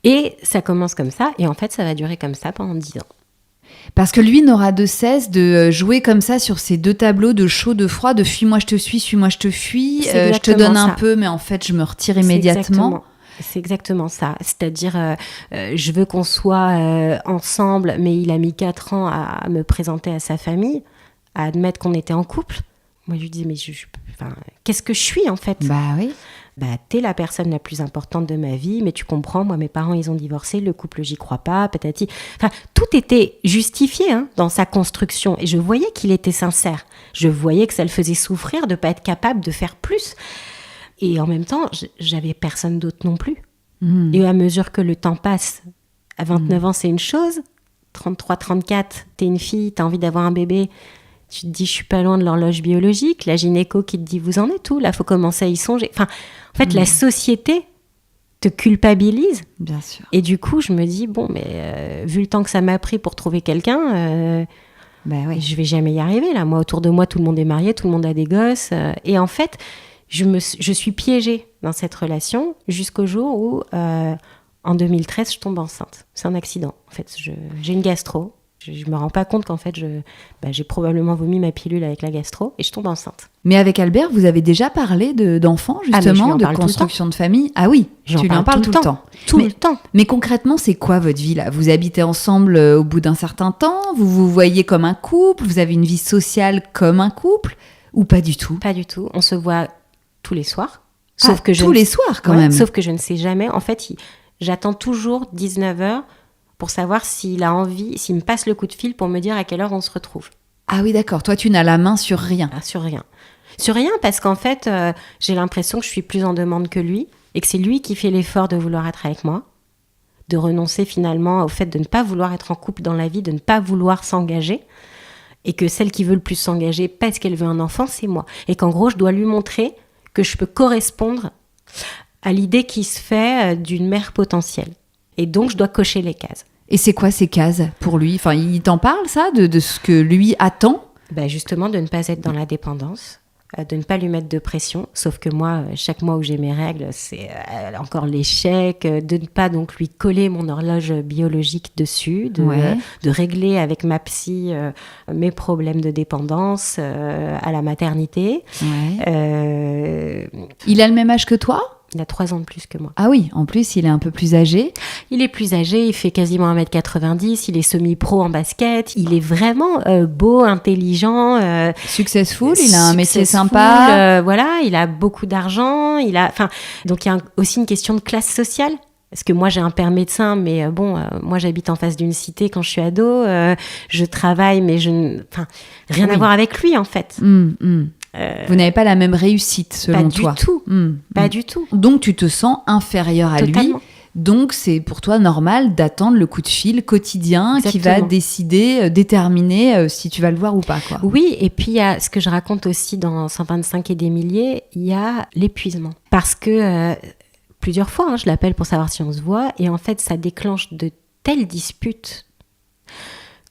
Et ça commence comme ça. Et en fait, ça va durer comme ça pendant 10 ans. Parce que lui n'aura de cesse de jouer comme ça sur ces 2 tableaux de chaud, de froid, de fuis-moi je te suis, suis-moi je te fuis, je te donne un peu, mais en fait je me retire immédiatement. C'est exactement ça. C'est-à-dire, je veux qu'on soit ensemble, mais il a mis 4 ans à me présenter à sa famille, à admettre qu'on était en couple. Moi, je lui dis, mais qu'est-ce que je suis en fait ? Bah oui. T'es la personne la plus importante de ma vie, mais tu comprends, moi, mes parents, ils ont divorcé, le couple, j'y crois pas, patati. Enfin, tout était justifié dans sa construction. Et je voyais qu'il était sincère. Je voyais que ça le faisait souffrir de pas être capable de faire plus. Et en même temps, j'avais personne d'autre non plus. Et à mesure que le temps passe, à 29 ans, c'est une chose. 33, 34, t'es une fille, t'as envie d'avoir un bébé. Tu te dis, je suis pas loin de l'horloge biologique. La gynéco qui te dit, vous en êtes où ? Là, faut commencer à y songer. Enfin, en fait, la société te culpabilise. Bien sûr. Et du coup, je me dis, bon, mais vu le temps que ça m'a pris pour trouver quelqu'un, oui. Je vais jamais y arriver. Là, moi, autour de moi, tout le monde est marié, tout le monde a des gosses. Et en fait, je suis piégée dans cette relation jusqu'au jour où, en 2013, je tombe enceinte. C'est un accident. En fait, j'ai une gastro. Je me rends pas compte qu'en fait, j'ai probablement vomi ma pilule avec la gastro et je tombe enceinte. Mais avec Albert, vous avez déjà parlé d'enfants, justement, de construction de famille. Ah oui, tu lui en parles tout le temps. Tout le temps. Mais concrètement, c'est quoi votre vie là ? Vous habitez ensemble au bout d'un certain temps ? Vous vous voyez comme un couple ? Vous avez une vie sociale comme un couple ? Ou pas du tout ? Pas du tout. On se voit tous les soirs. Sauf que tous les soirs quand même. Sauf que je ne sais jamais. En fait, j'attends toujours 19h pour savoir s'il a envie, s'il me passe le coup de fil pour me dire à quelle heure on se retrouve. Ah oui, d'accord. Toi, tu n'as la main sur rien. Ah, sur rien. Sur rien, parce qu'en fait, j'ai l'impression que je suis plus en demande que lui et que c'est lui qui fait l'effort de vouloir être avec moi, de renoncer finalement au fait de ne pas vouloir être en couple dans la vie, de ne pas vouloir s'engager, et que celle qui veut le plus s'engager parce qu'elle veut un enfant, c'est moi. Et qu'en gros, je dois lui montrer que je peux correspondre à l'idée qui se fait d'une mère potentielle. Et donc, je dois cocher les cases. Et c'est quoi ces cases pour lui ? Enfin, il t'en parle, ça, de ce que lui attend ? Justement, de ne pas être dans la dépendance, de ne pas lui mettre de pression. Sauf que moi, chaque mois où j'ai mes règles, c'est encore l'échec. De ne pas donc lui coller mon horloge biologique dessus, de régler avec ma psy mes problèmes de dépendance à la maternité. Ouais. Il a le même âge que toi ? Il a 3 ans de plus que moi. Ah oui, en plus, il est un peu plus âgé. Il est plus âgé, il fait quasiment 1m90, il est semi-pro en basket, il est vraiment beau, intelligent. Successful, il a un métier sympa. Voilà, il a beaucoup d'argent, donc il y a aussi une question de classe sociale. Parce que moi, j'ai un père médecin, mais moi, j'habite en face d'une cité quand je suis ado. Je travaille, mais rien à voir avec lui, en fait. Vous n'avez pas la même réussite, selon toi. Pas du tout. Donc, tu te sens inférieur à Totalement. lui. Donc, c'est pour toi normal d'attendre le coup de fil quotidien. Exactement. Qui va déterminer si tu vas le voir ou pas, quoi. Oui, et puis il y a ce que je raconte aussi dans 125 et des milliers, il y a l'épuisement. Parce que plusieurs fois, je l'appelle pour savoir si on se voit, et en fait, ça déclenche de telles disputes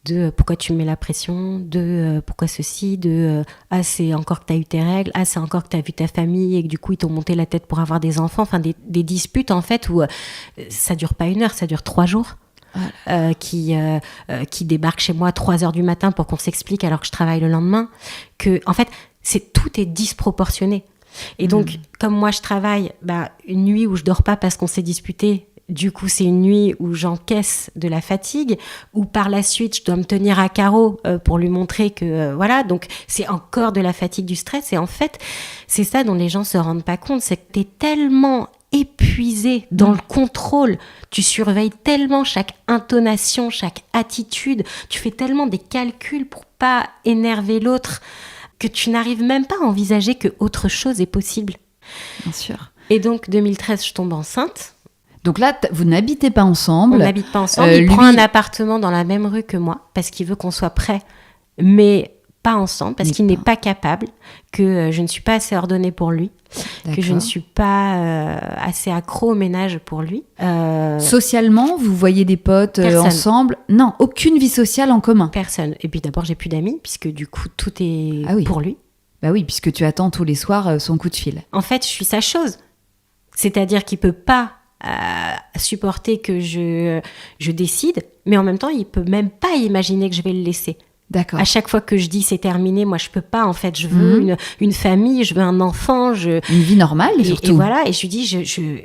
de pourquoi tu me mets la pression, de pourquoi ceci, de c'est encore que tu as eu tes règles, c'est encore que tu as vu ta famille et que du coup ils t'ont monté la tête pour avoir des enfants, enfin des disputes en fait où ça dure pas 1 heure, ça dure 3 jours. Qui débarquent chez moi à 3h du matin pour qu'on s'explique alors que je travaille le lendemain, que en fait tout est disproportionné. Et donc comme moi je travaille, une nuit où je dors pas parce qu'on s'est disputé, du coup, c'est une nuit où j'encaisse de la fatigue, où par la suite, je dois me tenir à carreau pour lui montrer que, donc c'est encore de la fatigue, du stress. Et en fait, c'est ça dont les gens se rendent pas compte, c'est que t'es tellement épuisé dans le contrôle, tu surveilles tellement chaque intonation, chaque attitude, tu fais tellement des calculs pour pas énerver l'autre, que tu n'arrives même pas à envisager que autre chose est possible. Bien sûr. Et donc, 2013, je tombe enceinte. Donc là, vous n'habitez pas ensemble. On n'habite pas ensemble. Il prend un appartement dans la même rue que moi parce qu'il veut qu'on soit prêts, mais pas ensemble, parce qu'il n'est pas capable, que je ne suis pas assez ordonnée pour lui, que je ne suis pas assez accro au ménage pour lui. Socialement, vous voyez des potes ensemble ? Non, aucune vie sociale en commun. Personne. Et puis d'abord, j'ai plus d'amis, puisque du coup, tout est pour lui. Bah oui, puisque tu attends tous les soirs son coup de fil. En fait, je suis sa chose. C'est-à-dire qu'il peut pas supporter que je décide, mais en même temps, il peut même pas imaginer que je vais le laisser. D'accord. À chaque fois que je dis c'est terminé, moi je peux pas en fait, je veux une famille, je veux un enfant, une vie normale surtout. Et voilà, et je lui dis,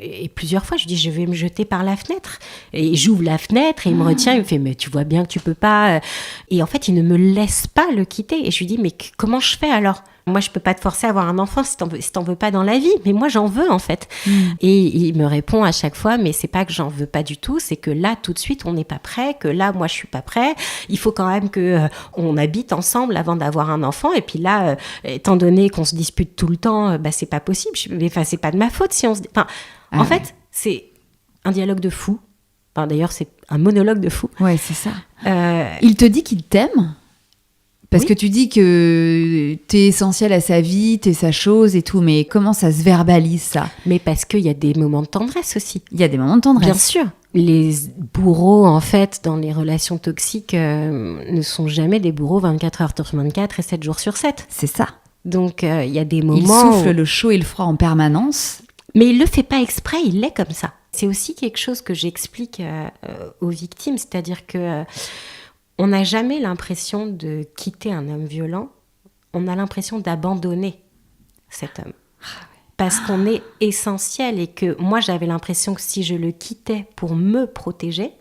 et plusieurs fois je lui dis je vais me jeter par la fenêtre, et j'ouvre la fenêtre et il me retient, il me fait mais tu vois bien que tu peux pas, et en fait il ne me laisse pas le quitter, et je lui dis mais comment je fais alors? Moi, je peux pas te forcer à avoir un enfant si t'en veux pas dans la vie. Mais moi, j'en veux, en fait. Et il me répond à chaque fois, mais c'est pas que j'en veux pas du tout, c'est que là, tout de suite, on n'est pas prêt, que là, moi, je suis pas prêt. Il faut quand même que on habite ensemble avant d'avoir un enfant. Et puis là, étant donné qu'on se dispute tout le temps, c'est pas possible. Enfin, c'est pas de ma faute si on se... Enfin, en fait, c'est un dialogue de fou. Enfin, d'ailleurs, c'est un monologue de fou. Ouais, c'est ça. Il te dit qu'il t'aime ? Parce que tu dis que t'es essentiel à sa vie, t'es sa chose et tout, mais comment ça se verbalise, ça ? Mais parce qu'il y a des moments de tendresse aussi. Il y a des moments de tendresse. Bien sûr. Les bourreaux, en fait, dans les relations toxiques, ne sont jamais des bourreaux 24 heures sur 24 et 7 jours sur 7. C'est ça. Donc, il y a des moments... Il souffle le chaud et le froid en permanence. Mais il le fait pas exprès, il l'est comme ça. C'est aussi quelque chose que j'explique aux victimes, c'est-à-dire que... on n'a jamais l'impression de quitter un homme violent, on a l'impression d'abandonner cet homme. Parce qu'on est essentiel et que moi, j'avais l'impression que si je le quittais pour me protéger,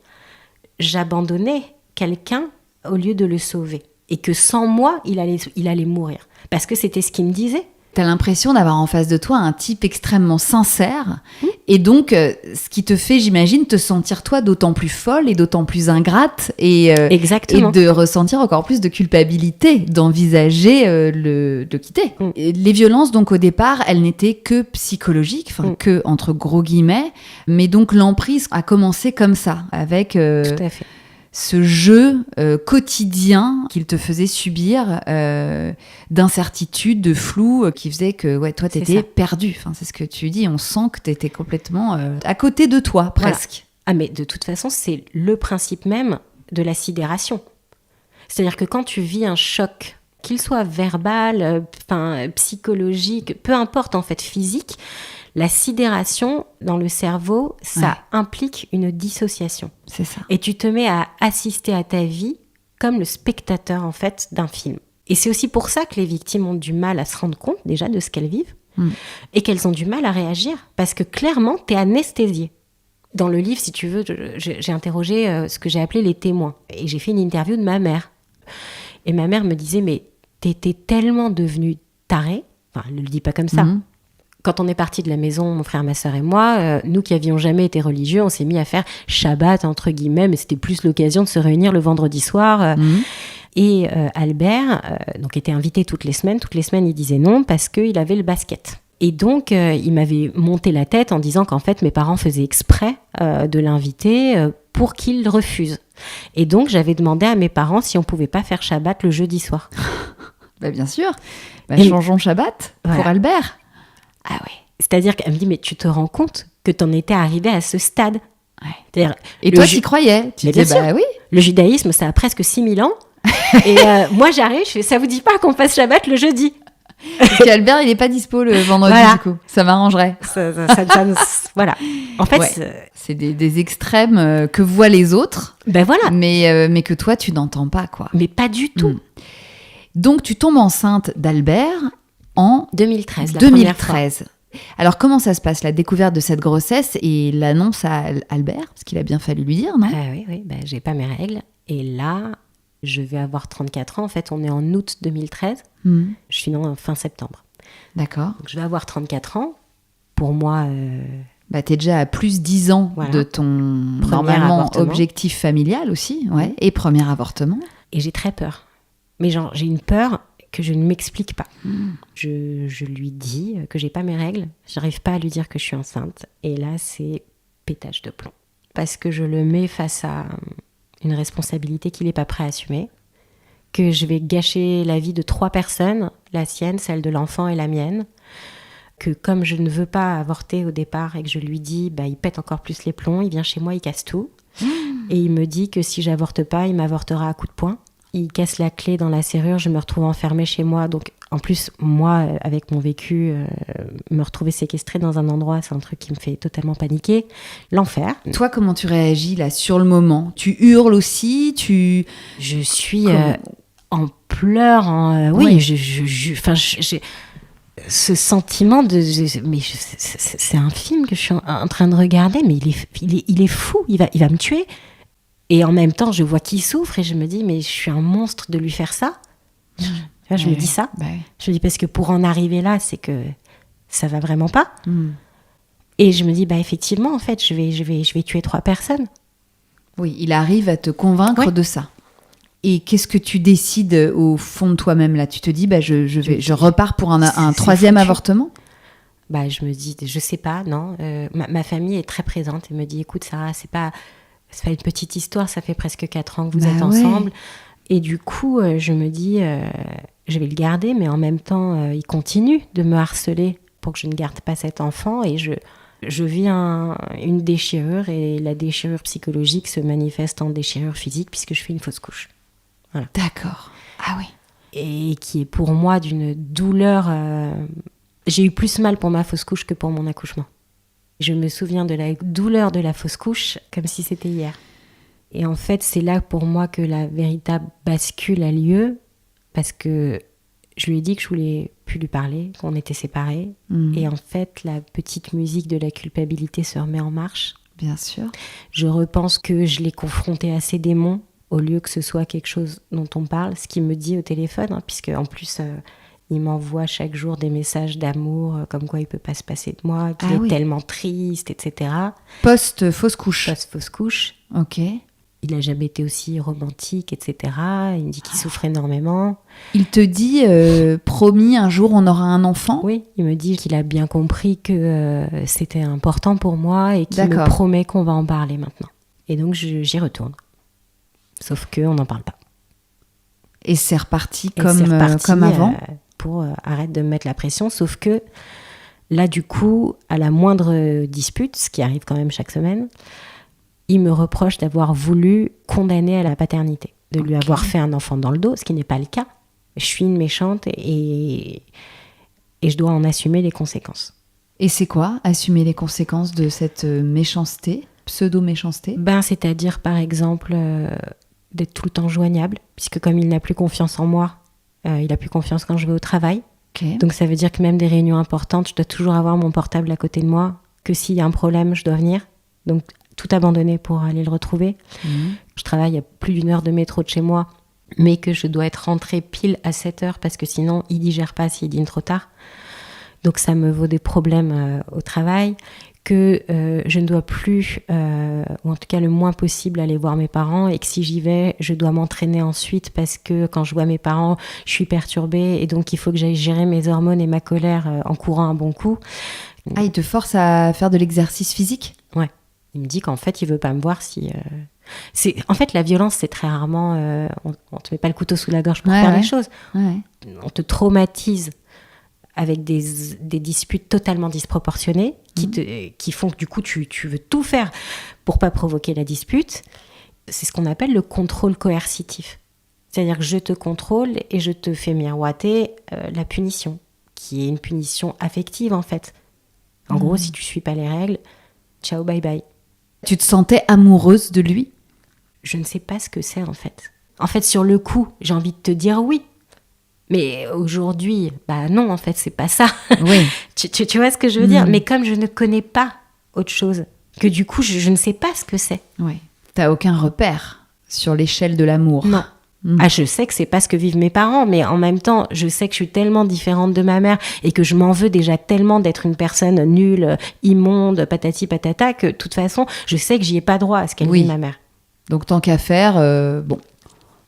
j'abandonnais quelqu'un au lieu de le sauver. Et que sans moi, il allait mourir. Parce que c'était ce qu'il me disait. T'as l'impression d'avoir en face de toi un type extrêmement sincère. Et donc, ce qui te fait, j'imagine, te sentir toi d'autant plus folle et d'autant plus ingrate et de ressentir encore plus de culpabilité d'envisager de quitter. Les violences, donc au départ, elles n'étaient que psychologiques, que entre gros guillemets, mais donc l'emprise a commencé comme ça, avec... Tout à fait. Ce jeu quotidien qu'il te faisait subir d'incertitude, de flou, qui faisait que toi, t'étais perdue. Enfin, c'est ce que tu dis, on sent que t'étais complètement à côté de toi, presque. Voilà. Ah, mais de toute façon, c'est le principe même de la sidération. C'est-à-dire que quand tu vis un choc, qu'il soit verbal, psychologique, peu importe en fait, physique, la sidération dans le cerveau, ça implique une dissociation. C'est ça. Et tu te mets à assister à ta vie comme le spectateur en fait d'un film. Et c'est aussi pour ça que les victimes ont du mal à se rendre compte déjà de ce qu'elles vivent et qu'elles ont du mal à réagir parce que clairement, t'es anesthésiée. Dans le livre, si tu veux, j'ai interrogé ce que j'ai appelé les témoins et j'ai fait une interview de ma mère. Et ma mère me disait, mais t'étais tellement devenue tarée, enfin, elle ne le dit pas comme ça. Quand on est parti de la maison, mon frère, ma sœur et moi, nous qui avions jamais été religieux, on s'est mis à faire Shabbat, entre guillemets, mais c'était plus l'occasion de se réunir le vendredi soir. Et Albert donc était invité toutes les semaines, il disait non parce qu'il avait le basket. Et donc, il m'avait monté la tête en disant qu'en fait, mes parents faisaient exprès de l'inviter pour qu'il refuse. Et donc, j'avais demandé à mes parents si on pouvait pas faire Shabbat le jeudi soir. Bien sûr. Changeons Shabbat pour Albert. Ah ouais. C'est-à-dire qu'elle me dit, mais tu te rends compte que t'en étais arrivée à ce stade. Et toi, t'y croyais. Tu disais, oui. Le judaïsme, ça a presque 6000 ans. Et moi, j'arrive, je fais, ça vous dit pas qu'on fasse Shabbat le jeudi? Parce qu'Albert, il n'est pas dispo le vendredi, du coup. Ça m'arrangerait. Voilà. En fait, c'est des extrêmes que voient les autres. Voilà. Mais que toi, tu n'entends pas, quoi. Mais pas du tout. Donc, tu tombes enceinte d'Albert en 2013. 2013. Alors, comment ça se passe, la découverte de cette grossesse et l'annonce à Albert? Parce qu'il a bien fallu lui dire, non? Oui. J'ai pas mes règles. Et là, je vais avoir 34 ans. En fait, on est en août 2013. Je suis née en fin septembre. D'accord. Donc, je vais avoir 34 ans. Pour moi... t'es déjà à plus 10 ans de ton, normalement, objectif familial aussi. Et premier avortement. Et j'ai très peur. Mais j'ai une peur que je ne m'explique pas. Je lui dis que j'ai pas mes règles. J'arrive pas à lui dire que je suis enceinte. Et là, c'est pétage de plomb. Parce que je le mets face à une responsabilité qu'il n'est pas prêt à assumer. Que je vais gâcher la vie de 3 personnes, la sienne, celle de l'enfant et la mienne. Que comme je ne veux pas avorter au départ et que je lui dis, il pète encore plus les plombs, il vient chez moi, il casse tout. Et il me dit que si j'avorte pas, il m'avortera à coups de poing. Il casse la clé dans la serrure, je me retrouve enfermée chez moi. Donc, en plus, moi, avec mon vécu, me retrouver séquestrée dans un endroit, c'est un truc qui me fait totalement paniquer. L'enfer. Toi, comment tu réagis là sur le moment? Tu hurles aussi? Je suis en pleurs, oui, j'ai ce sentiment c'est un film que je suis en train de regarder, mais il est fou, il va me tuer. Et en même temps, je vois qu'il souffre et je me dis, mais je suis un monstre de lui faire ça. Je me dis ça. Je me dis, parce que pour en arriver là, c'est que ça va vraiment pas. Et je me dis, effectivement, en fait, je vais tuer 3 personnes. Oui, il arrive à te convaincre de ça. Et qu'est-ce que tu décides au fond de toi-même là ? Tu te dis, je repars pour un 3e avortement ? Je me dis, je sais pas, non. Ma famille est très présente et me dit, écoute Sarah, c'est pas une petite histoire, ça fait presque 4 ans que vous êtes ensemble. Et du coup, je me dis, je vais le garder, mais en même temps, il continue de me harceler pour que je ne garde pas cet enfant. Et je vis une déchirure, et la déchirure psychologique se manifeste en déchirure physique puisque je fais une fausse couche. Voilà. D'accord. Ah oui. Et qui est pour moi d'une douleur... J'ai eu plus mal pour ma fausse couche que pour mon accouchement. Je me souviens de la douleur de la fausse couche comme si c'était hier. Et en fait, c'est là pour moi que la véritable bascule a lieu, parce que je lui ai dit que je voulais plus lui parler, qu'on était séparés. Et en fait, la petite musique de la culpabilité se remet en marche. Bien sûr. Je repense que je l'ai confronté à ses démons, au lieu que ce soit quelque chose dont on parle, ce qu'il me dit au téléphone, puisque en plus, il m'envoie chaque jour des messages d'amour, comme quoi il peut pas se passer de moi, qu'il est tellement triste, etc. Post-fausse couche. Post-fausse couche. Ok. Il n'a jamais été aussi romantique, etc. Il me dit qu'il souffre énormément. Il te dit, promis, un jour on aura un enfant ? Oui, il me dit qu'il a bien compris que c'était important pour moi et qu'il me promet qu'on va en parler maintenant. Et donc j'y retourne. Sauf qu'on n'en parle pas. Et c'est reparti comme avant pour arrête de me mettre la pression. Sauf que là, du coup, à la moindre dispute, ce qui arrive quand même chaque semaine, il me reproche d'avoir voulu condamner à la paternité, de lui avoir fait un enfant dans le dos, ce qui n'est pas le cas. Je suis une méchante et je dois en assumer les conséquences. Et c'est quoi, assumer les conséquences de cette méchanceté, pseudo-méchanceté ? C'est-à-dire, par exemple, d'être tout le temps joignable, puisque comme il n'a plus confiance en moi, il n'a plus confiance quand je vais au travail. Donc ça veut dire que même des réunions importantes, je dois toujours avoir mon portable à côté de moi, que s'il y a un problème, je dois venir. Donc tout abandonner pour aller le retrouver. Je travaille à plus d'1 heure de métro de chez moi, mais que je dois être rentrée pile à 7 heures parce que sinon il digère pas s'il dîne trop tard. Donc ça me vaut des problèmes au travail, que je ne dois plus, ou en tout cas le moins possible, aller voir mes parents, et que si j'y vais, je dois m'entraîner ensuite parce que quand je vois mes parents, je suis perturbée et donc il faut que j'aille gérer mes hormones et ma colère en courant un bon coup. Ah, il te force à faire de l'exercice physique ? Ouais. Il me dit qu'en fait, il veut pas me voir si... En fait, la violence, c'est très rarement... on te met pas le couteau sous la gorge pour faire les choses. Ouais. On te traumatise avec des disputes totalement disproportionnées qui font que du coup, tu veux tout faire pour pas provoquer la dispute. C'est ce qu'on appelle le contrôle coercitif. C'est-à-dire que je te contrôle et je te fais miroiter la punition, qui est une punition affective, en fait. En gros, si tu suis pas les règles, ciao, bye bye. Tu te sentais amoureuse de lui ? Je ne sais pas ce que c'est, en fait. En fait, sur le coup, j'ai envie de te dire oui. Mais aujourd'hui, non, en fait, c'est pas ça. Oui. tu vois ce que je veux dire ? Mais comme je ne connais pas autre chose, que du coup, je ne sais pas ce que c'est. Oui. T'as aucun repère sur l'échelle de l'amour. Non. Je sais que c'est pas ce que vivent mes parents, mais en même temps, je sais que je suis tellement différente de ma mère et que je m'en veux déjà tellement d'être une personne nulle, immonde, patati patata, que de toute façon, je sais que j'y ai pas droit à ce qu'elle vit ma mère. Donc tant qu'à faire,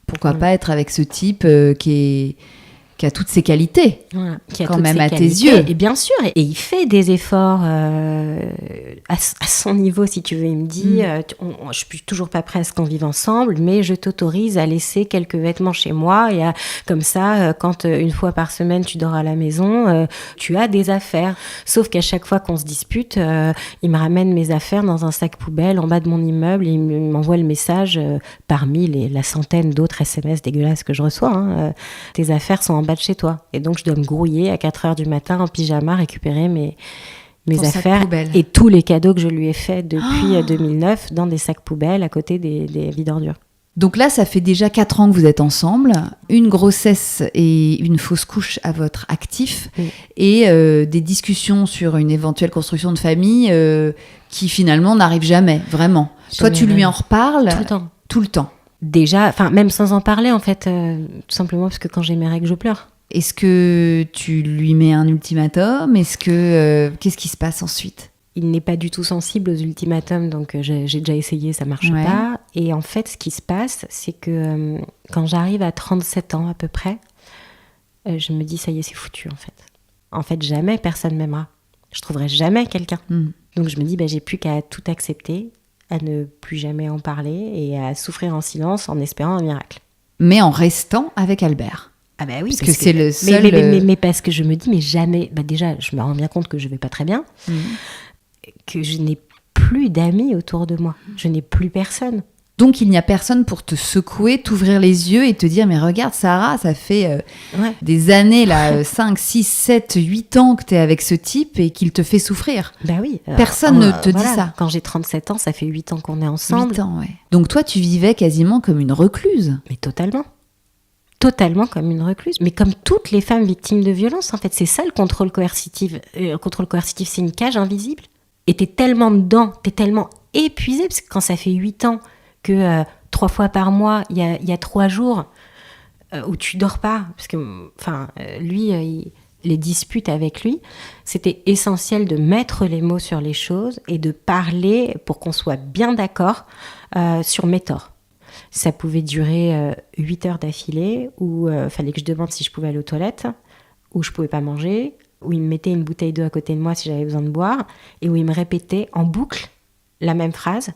pourquoi pas être avec ce type qui a toutes ses qualités, qui a quand toutes même ses à qualités, tes yeux. Et bien sûr, et il fait des efforts à son niveau, si tu veux. Il me dit, je suis toujours pas prête à ce qu'on vive ensemble, mais je t'autorise à laisser quelques vêtements chez moi, et comme ça, quand une fois par semaine tu dors à la maison, tu as des affaires. Sauf qu'à chaque fois qu'on se dispute, il me ramène mes affaires dans un sac poubelle en bas de mon immeuble, et il m'envoie le message parmi la centaine d'autres SMS dégueulasses que je reçois. Tes affaires sont en bas de chez toi. Et donc, je dois me grouiller à 4h du matin en pyjama, récupérer mes affaires et tous les cadeaux que je lui ai faits depuis 2009 dans des sacs poubelles à côté des vides ordures. Donc là, ça fait déjà 4 ans que vous êtes ensemble, une grossesse et une fausse couche à votre actif, et des discussions sur une éventuelle construction de famille qui finalement n'arrivent jamais, vraiment. Toi, tu lui en reparles tout le temps. Déjà, enfin même sans en parler en fait, tout simplement parce que quand j'ai mes règles, je pleure. Est-ce que tu lui mets un ultimatum ? Qu'est-ce qui se passe ensuite ? Il n'est pas du tout sensible aux ultimatums, donc j'ai déjà essayé, ça marche pas. Et en fait, ce qui se passe, c'est que quand j'arrive à 37 ans à peu près, je me dis, ça y est, c'est foutu en fait. En fait, jamais personne m'aimera. Je trouverai jamais quelqu'un. Donc je me dis, j'ai plus qu'à tout accepter, à ne plus jamais en parler et à souffrir en silence en espérant un miracle. Mais en restant avec Albert. Ah bah oui, parce que c'est le seul... Mais parce que je me dis, mais jamais... déjà, je me rends bien compte que je vais pas très bien. Que je n'ai plus d'amis autour de moi. Je n'ai plus personne. Donc, il n'y a personne pour te secouer, t'ouvrir les yeux et te dire « Mais regarde, Sarah, ça fait des années, là, 5, 6, 7, 8 ans que tu es avec ce type et qu'il te fait souffrir. » Bah oui. Personne ne te dit ça. Quand j'ai 37 ans, ça fait 8 ans qu'on est ensemble. 8 ans, ouais. Donc, toi, tu vivais quasiment comme une recluse. Mais totalement. Totalement comme une recluse, mais comme toutes les femmes victimes de violences, en fait. C'est ça le contrôle coercitif. Le contrôle coercitif, c'est une cage invisible. Et t'es tellement dedans, t'es tellement épuisée, parce que quand ça fait 8 ans que 3 fois par mois, il y a 3 jours où tu dors pas, parce que lui, les disputes avec lui, c'était essentiel de mettre les mots sur les choses et de parler pour qu'on soit bien d'accord sur mes torts. Ça pouvait durer 8 heures d'affilée, où fallait que je demande si je pouvais aller aux toilettes, où je pouvais pas manger, où il me mettait une bouteille d'eau à côté de moi si j'avais besoin de boire, et où il me répétait en boucle la même phrase,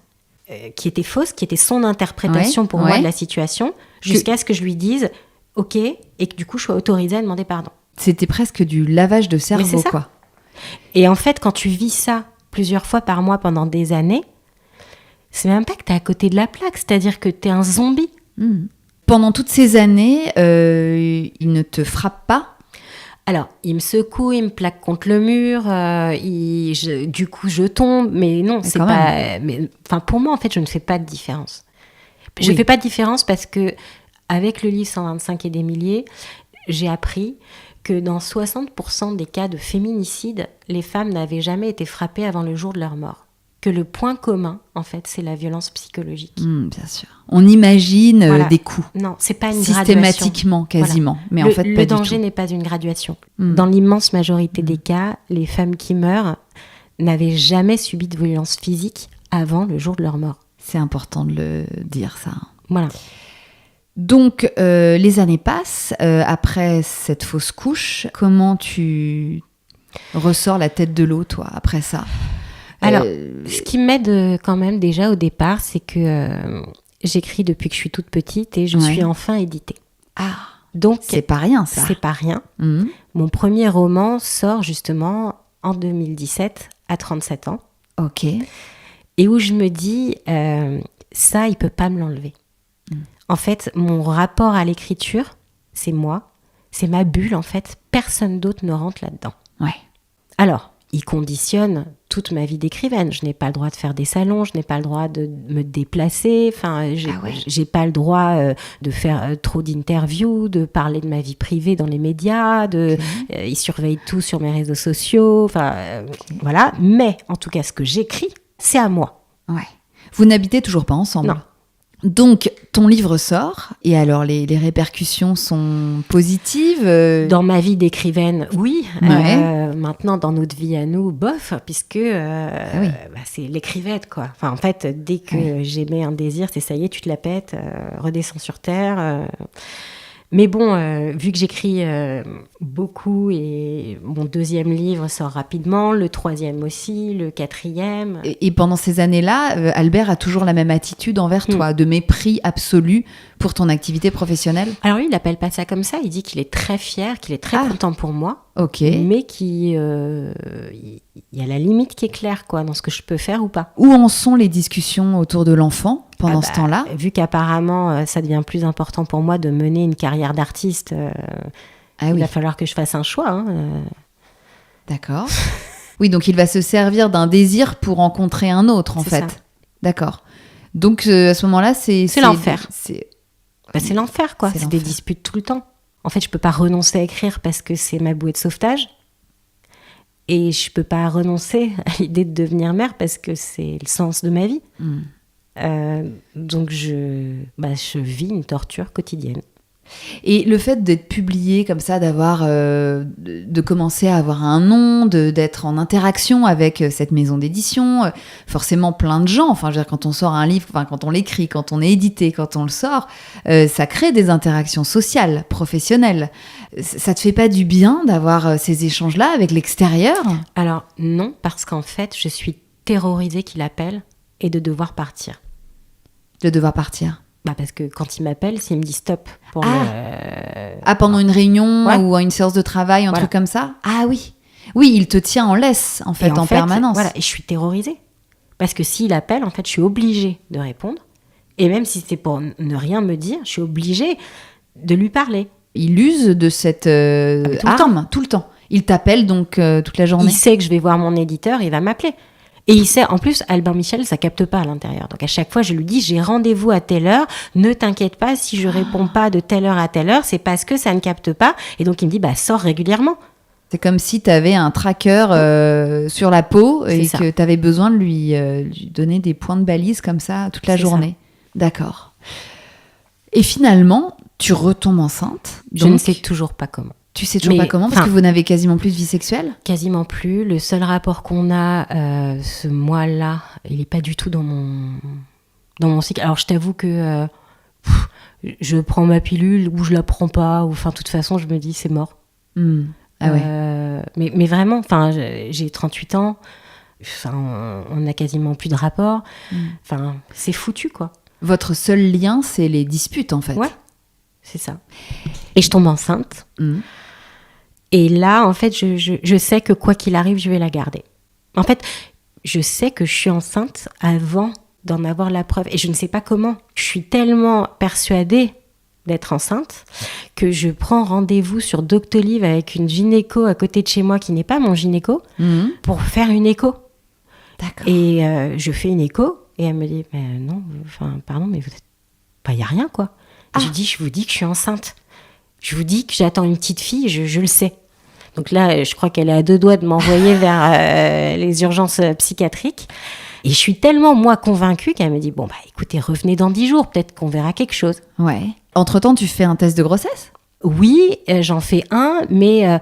qui était fausse, qui était son interprétation pour moi de la situation, jusqu'à ce que je lui dise « ok », et que du coup je sois autorisée à demander pardon. C'était presque du lavage de cerveau, quoi. Et en fait, quand tu vis ça plusieurs fois par mois pendant des années, c'est même pas que t'es à côté de la plaque, c'est-à-dire que t'es un zombie. Pendant toutes ces années, il ne te frappe pas ? Alors, il me secoue, il me plaque contre le mur, du coup je tombe, mais non, c'est pas... pour moi, en fait, je ne fais pas de différence. Je ne fais pas de différence parce que, avec le livre 125 et des milliers, j'ai appris que dans 60% des cas de féminicide, les femmes n'avaient jamais été frappées avant le jour de leur mort. Que le point commun, en fait, c'est la violence psychologique. Bien sûr. On imagine des coups. Non, c'est pas une systématiquement, quasiment. Mais en fait, pas du tout. Le danger n'est pas une graduation. Dans l'immense majorité des cas, les femmes qui meurent n'avaient jamais subi de violence physique avant le jour de leur mort. C'est important de le dire, ça. Voilà. Donc, les années passent. Après cette fausse couche, comment tu ressors la tête de l'eau, toi, après ça ? Alors, ce qui m'aide quand même déjà au départ, c'est que j'écris depuis que je suis toute petite et je suis enfin éditée. Ah, donc c'est pas rien, ça. C'est pas rien. Mon premier roman sort justement en 2017 à 37 ans. Ok. Et où je me dis, ça, il peut pas me l'enlever. En fait, mon rapport à l'écriture, c'est moi, c'est ma bulle en fait. Personne d'autre ne rentre là-dedans. Ouais. Alors, il conditionne toute ma vie d'écrivaine. Je n'ai pas le droit de faire des salons, je n'ai pas le droit de me déplacer, j'ai pas le droit de faire trop d'interviews, de parler de ma vie privée dans les médias, ils surveillent tout sur mes réseaux sociaux, voilà. Mais en tout cas, ce que j'écris, c'est à moi. Ouais. Vous n'habitez toujours pas ensemble ? Non. Donc, ton livre sort, et alors les répercussions sont positives Dans ma vie d'écrivaine, oui. Maintenant, dans notre vie à nous, bof, puisque c'est l'écrivaine, quoi. Enfin, en fait, dès que j'émets un désir, c'est ça y est, tu te la pètes, redescends sur terre. Mais bon, vu que j'écris beaucoup, et mon 2e livre sort rapidement, le 3e aussi, le 4e... Et pendant ces années-là, Albert a toujours la même attitude envers toi, de mépris absolu pour ton activité professionnelle ? Alors lui, il n'appelle pas ça comme ça, il dit qu'il est très fier, qu'il est très content pour moi, mais qu'il y a la limite qui est claire, quoi, dans ce que je peux faire ou pas. Où en sont les discussions autour de l'enfant pendant ce temps-là ? Vu qu'apparemment, ça devient plus important pour moi de mener une carrière d'artiste, il va falloir que je fasse un choix. D'accord. Oui, donc il va se servir d'un désir pour rencontrer un autre, en fait. Ça. D'accord. Donc à ce moment-là, c'est l'enfer. C'est l'enfer, quoi. C'est des disputes tout le temps. En fait, je peux pas renoncer à écrire parce que c'est ma bouée de sauvetage. Et je peux pas renoncer à l'idée de devenir mère parce que c'est le sens de ma vie. Donc je vis une torture quotidienne. Et le fait d'être publié comme ça, d'avoir, de commencer à avoir un nom, d'être en interaction avec cette maison d'édition, forcément plein de gens, enfin je veux dire, quand on sort un livre, enfin quand on l'écrit, quand on est édité, quand on le sort, ça crée des interactions sociales, professionnelles. Ça te fait pas du bien d'avoir ces échanges-là avec l'extérieur ? Alors non, parce qu'en fait je suis terrorisée qu'il appelle et de devoir partir. De devoir partir ? Parce que quand il m'appelle, s'il me dit stop pour pendant une réunion ou une séance de travail, un truc comme ça. Ah oui. Oui, il te tient en laisse, en fait, en permanence. Voilà, et je suis terrorisée. Parce que s'il appelle, en fait, je suis obligée de répondre. Et même si c'est pour ne rien me dire, je suis obligée de lui parler. Il use de cette arme tout le temps. Il t'appelle donc toute la journée. Il sait que je vais voir mon éditeur, il va m'appeler. Et il sait, en plus, Albin Michel, ça capte pas à l'intérieur. Donc à chaque fois, je lui dis, j'ai rendez-vous à telle heure, ne t'inquiète pas, si je réponds pas de telle heure à telle heure, c'est parce que ça ne capte pas. Et donc il me dit, sors régulièrement. C'est comme si tu avais un tracker sur la peau et que tu avais besoin de lui donner des points de balise comme ça toute la journée. D'accord. Et finalement, tu retombes enceinte. Je ne sais toujours pas comment. Tu sais toujours pas comment, parce que vous n'avez quasiment plus de vie sexuelle ? Quasiment plus. Le seul rapport qu'on a ce mois-là, il n'est pas du tout dans mon cycle. Alors je t'avoue que je prends ma pilule ou je la prends pas, ou de toute façon je me dis c'est mort. Ah ouais. Mais vraiment, j'ai 38 ans, on n'a quasiment plus de rapport. C'est foutu, quoi. Votre seul lien, c'est les disputes, en fait. Ouais, c'est ça. Et je tombe enceinte. Et là, en fait, je sais que quoi qu'il arrive, je vais la garder. En fait, je sais que je suis enceinte avant d'en avoir la preuve. Et je ne sais pas comment. Je suis tellement persuadée d'être enceinte que je prends rendez-vous sur Doctolib avec une gynéco à côté de chez moi qui n'est pas mon gynéco pour faire une écho. D'accord. Et je fais une écho et elle me dit non, pardon, mais vous êtes... il n'y a rien, quoi. Je dis, je vous dis que je suis enceinte. Je vous dis que j'attends une petite fille, je le sais. Donc là, je crois qu'elle est à 2 doigts de m'envoyer vers les urgences psychiatriques. Et je suis tellement, moi, convaincue qu'elle me dit, écoutez, revenez dans 10 jours, peut-être qu'on verra quelque chose. Ouais. Entre-temps, tu fais un test de grossesse ? Oui, j'en fais un, mais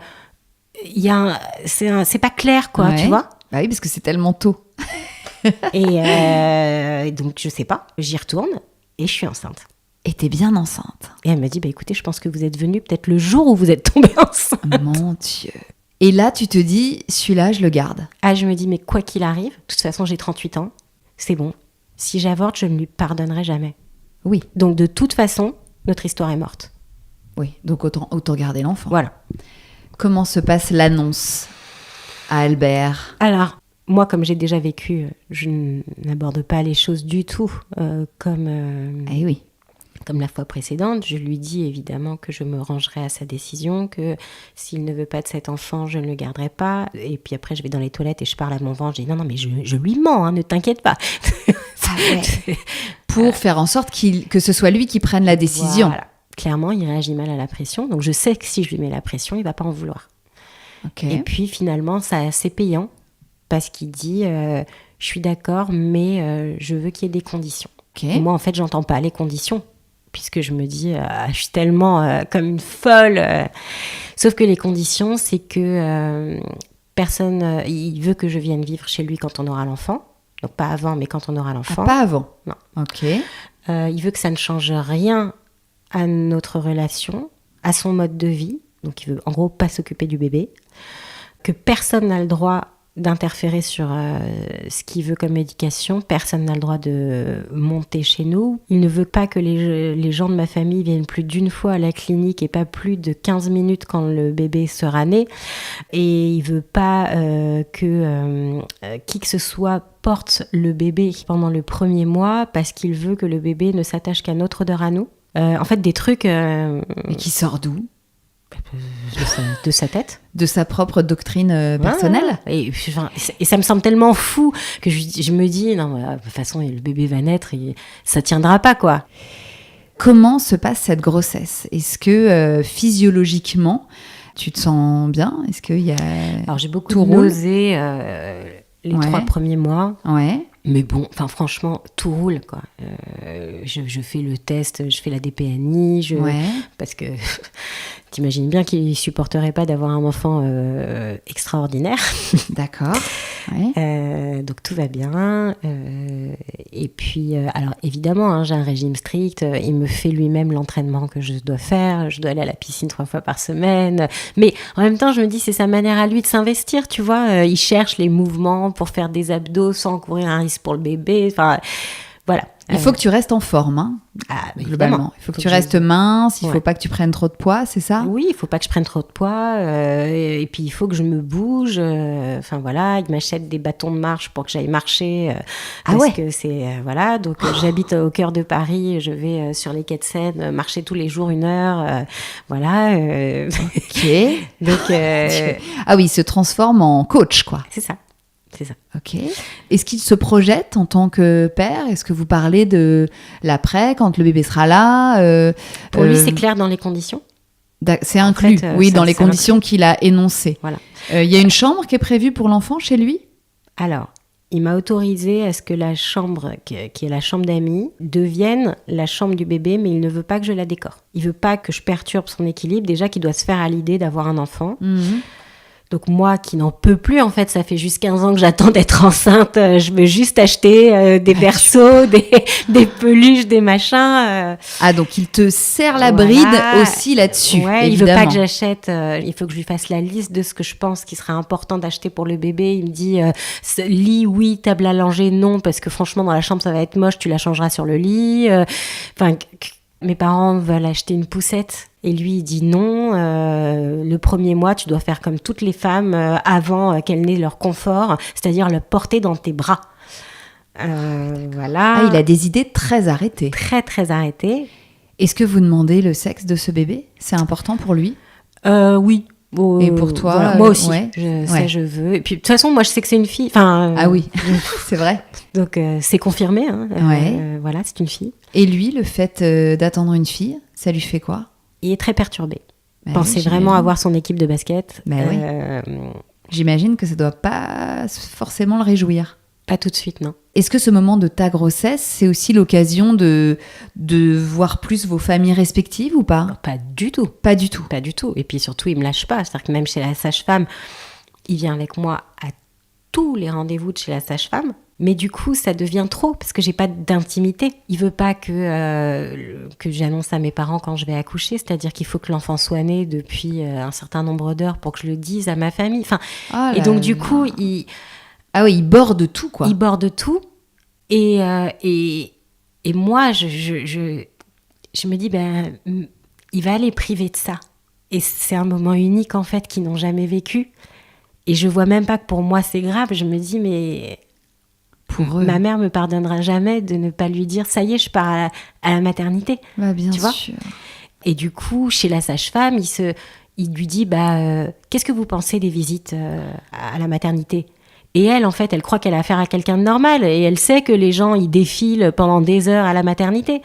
c'est pas clair, quoi, tu vois ? Bah oui, parce que c'est tellement tôt. Et donc, je sais pas, j'y retourne et je suis enceinte. Et t'es bien enceinte. Et elle m'a dit, écoutez, je pense que vous êtes venue peut-être le jour où vous êtes tombée enceinte. Mon Dieu. Et là, tu te dis, celui-là, je le garde. Je me dis, mais quoi qu'il arrive, de toute façon, j'ai 38 ans, c'est bon. Si j'avorte, je ne lui pardonnerai jamais. Oui. Donc, de toute façon, notre histoire est morte. Oui, donc autant garder l'enfant. Voilà. Comment se passe l'annonce à Albert ? Alors, moi, comme j'ai déjà vécu, je n'aborde pas les choses du tout comme la fois précédente. Je lui dis évidemment que je me rangerai à sa décision, que s'il ne veut pas de cet enfant, je ne le garderai pas. Et puis après, je vais dans les toilettes et je parle à mon ventre. Je dis non, mais je lui mens, ne t'inquiète pas. Pour faire en sorte que ce soit lui qui prenne la décision. Voilà. Clairement, il réagit mal à la pression. Donc je sais que si je lui mets la pression, il ne va pas en vouloir. Okay. Et puis finalement, c'est payant parce qu'il dit je suis d'accord, mais je veux qu'il y ait des conditions. Okay. Et moi, en fait, j'entends pas les conditions. Puisque je me dis, je suis tellement comme une folle. Sauf que les conditions, c'est que personne, il veut que je vienne vivre chez lui quand on aura l'enfant. Donc pas avant, mais quand on aura l'enfant. Pas avant ? Non. Ok. Il veut que ça ne change rien à notre relation, à son mode de vie. Donc il veut en gros pas s'occuper du bébé. Que personne n'a le droit d'interférer sur ce qu'il veut comme éducation. Personne n'a le droit de monter chez nous. Il ne veut pas que les gens de ma famille viennent plus d'une fois à la clinique et pas plus de 15 minutes quand le bébé sera né. Et il veut pas que qui que ce soit porte le bébé pendant le 1er mois parce qu'il veut que le bébé ne s'attache qu'à notre odeur à nous. En fait, des trucs... Et qui sort d'où ? De sa tête. De sa propre doctrine personnelle. Et ça me semble tellement fou que je me dis, non, de toute façon, le bébé va naître et ça tiendra pas, quoi. Comment se passe cette grossesse ? Est-ce que physiologiquement, tu te sens bien ? Est-ce qu'il y a... Alors, j'ai beaucoup de nausées les 3 premiers mois. Ouais. Mais bon, franchement, tout roule, quoi. Je fais le test, je fais la DPNI, parce que t'imagines bien qu'il ne supporterait pas d'avoir un enfant extraordinaire. D'accord. Ouais. Donc tout va bien. Et puis, alors évidemment, j'ai un régime strict. Il me fait lui-même l'entraînement que je dois faire. Je dois aller à la piscine 3 fois par semaine. Mais en même temps, je me dis, c'est sa manière à lui de s'investir, tu vois. Il cherche les mouvements pour faire des abdos sans courir un risque pour le bébé. Enfin, voilà. Il faut que tu restes en forme, hein, globalement. Il faut que tu restes mince, il ne faut pas que tu prennes trop de poids, c'est ça ? Oui, il ne faut pas que je prenne trop de poids. Et puis, il faut que je me bouge. Il m'achète des bâtons de marche pour que j'aille marcher. Parce que c'est... donc, j'habite au cœur de Paris. Je vais sur les quais de Seine marcher tous les jours 1 heure. Ok. Donc, ah oui, il se transforme en coach, quoi. C'est ça. C'est ça. Ok. Est-ce qu'il se projette en tant que père ? Est-ce que vous parlez de l'après, quand le bébé sera là ? Pour lui, c'est clair dans les conditions. C'est inclus, dans les conditions qu'il a énoncées. Voilà. Y a une chambre qui est prévue pour l'enfant chez lui ? Alors, il m'a autorisé à ce que la chambre, qui est la chambre d'amis, devienne la chambre du bébé, mais il ne veut pas que je la décore. Il veut pas que je perturbe son équilibre, déjà qu'il doit se faire à l'idée d'avoir un enfant. Mm-hmm. Donc moi qui n'en peux plus, en fait, ça fait juste 15 ans que j'attends d'être enceinte. Je veux juste acheter des berceaux, des peluches, des machins. Donc il te serre la bride aussi là-dessus. Ouais, il veut pas que j'achète. Il faut que je lui fasse la liste de ce que je pense qui serait important d'acheter pour le bébé. Il me dit lit, oui, table à langer, non, parce que franchement dans la chambre ça va être moche. Tu la changeras sur le lit. Mes parents veulent acheter une poussette. Et lui, il dit non, le 1er mois, tu dois faire comme toutes les femmes avant qu'elles n'aient leur confort, c'est-à-dire le porter dans tes bras. Voilà. Il a des idées très arrêtées. Très, très arrêtées. Est-ce que vous demandez le sexe de ce bébé ? C'est important pour lui ? Oui. Et pour toi voilà, moi aussi, je veux. Et puis, de toute façon, moi, je sais que c'est une fille. Ah oui, c'est vrai. Donc, c'est confirmé. C'est une fille. Et lui, le fait d'attendre une fille, ça lui fait quoi ? Il est très perturbé. Il pensait vraiment avoir son équipe de basket. J'imagine que ça ne doit pas forcément le réjouir. Pas tout de suite, non. Est-ce que ce moment de ta grossesse, c'est aussi l'occasion de voir plus vos familles respectives ou pas ? Non, pas du tout. Pas du tout. Pas du tout. Et puis surtout, il ne me lâche pas. C'est-à-dire que même chez la sage-femme, il vient avec moi à tous les rendez-vous de chez la sage-femme. Mais du coup, ça devient trop parce que j'ai pas d'intimité. Il veut pas que j'annonce à mes parents quand je vais accoucher, c'est-à-dire qu'il faut que l'enfant soit né depuis un certain nombre d'heures pour que je le dise à ma famille. Et donc du coup, il borde tout, quoi. Il borde tout. Et moi, je me dis, il va les priver de ça. Et c'est un moment unique, en fait, qu'ils n'ont jamais vécu. Et je vois même pas que pour moi, c'est grave. Je me dis, mais... Pour eux. Ma mère me pardonnera jamais de ne pas lui dire ça y est, je pars à la maternité. Bien tu vois. sûr. Et du coup, chez la sage-femme, il lui dit qu'est-ce que vous pensez des visites à la maternité ? Et elle, en fait, elle croit qu'elle a affaire à quelqu'un de normal et elle sait que les gens ils défilent pendant des heures à la maternité.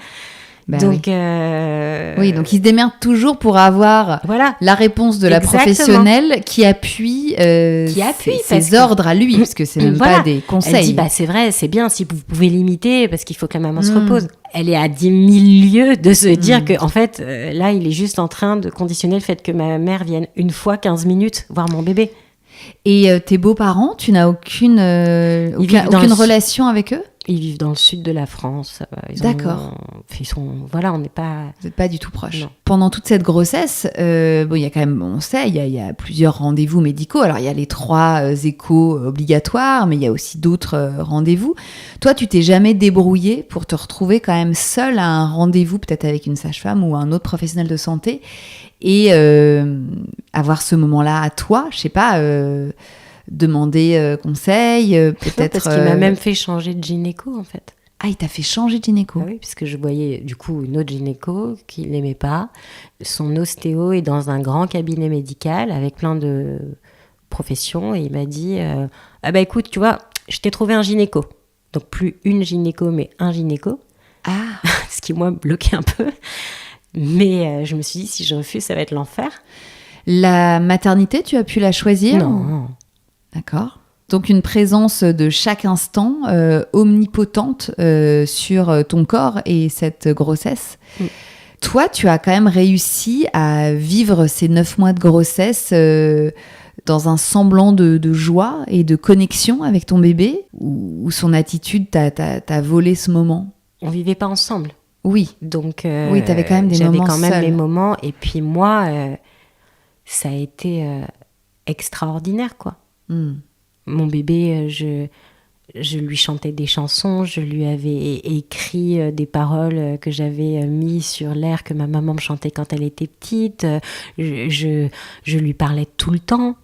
Donc, donc il se démerde toujours pour avoir la réponse de la professionnelle qui appuie ses ordres à lui, parce que c'est même pas des conseils. Elle dit, c'est vrai, c'est bien si vous pouvez l'imiter, parce qu'il faut que la maman se repose. Elle est à 10 000 lieues de se dire que, en fait, là, il est juste en train de conditionner le fait que ma mère vienne une fois 15 minutes voir mon bébé. Et tes beaux-parents, tu n'as aucune relation avec eux ? Ils vivent dans le sud de la France. D'accord. On n'est pas... Vous n'êtes pas du tout proches. Non. Pendant toute cette grossesse, il y a quand même, on sait, il y a plusieurs rendez-vous médicaux. Alors, il y a les 3 échos obligatoires, mais il y a aussi d'autres rendez-vous. Toi, tu t'es jamais débrouillée pour te retrouver quand même seule à un rendez-vous, peut-être avec une sage-femme ou un autre professionnel de santé, et avoir ce moment-là à toi, je sais pas... demander conseil, peut-être... Parce qu'il m'a même fait changer de gynéco, en fait. Ah, il t'a fait changer de gynéco. Ah oui, puisque je voyais du coup une autre gynéco qui ne l'aimait pas. Son ostéo est dans un grand cabinet médical avec plein de professions et il m'a dit ah bah écoute, tu vois, je t'ai trouvé un gynéco. Donc plus une gynéco, mais un gynéco. Ah. Ce qui, moi, me bloquait un peu. Mais je me suis dit, si je refuse, ça va être l'enfer. La maternité, tu as pu la choisir? Non. D'accord. Donc une présence de chaque instant omnipotente sur ton corps et cette grossesse. Toi, tu as quand même réussi à vivre ces 9 mois de grossesse dans un semblant de joie et de connexion avec ton bébé, ou son attitude t'a volé ce moment? On vivait pas ensemble. Oui. Donc oui, t'avais quand même des moments j'avais quand même seuls. des moments. Et puis moi, ça a été extraordinaire, quoi. Mon bébé, je lui chantais des chansons, je lui avais écrit des paroles que j'avais mises sur l'air que ma maman me chantait quand elle était petite. Je lui parlais tout le temps.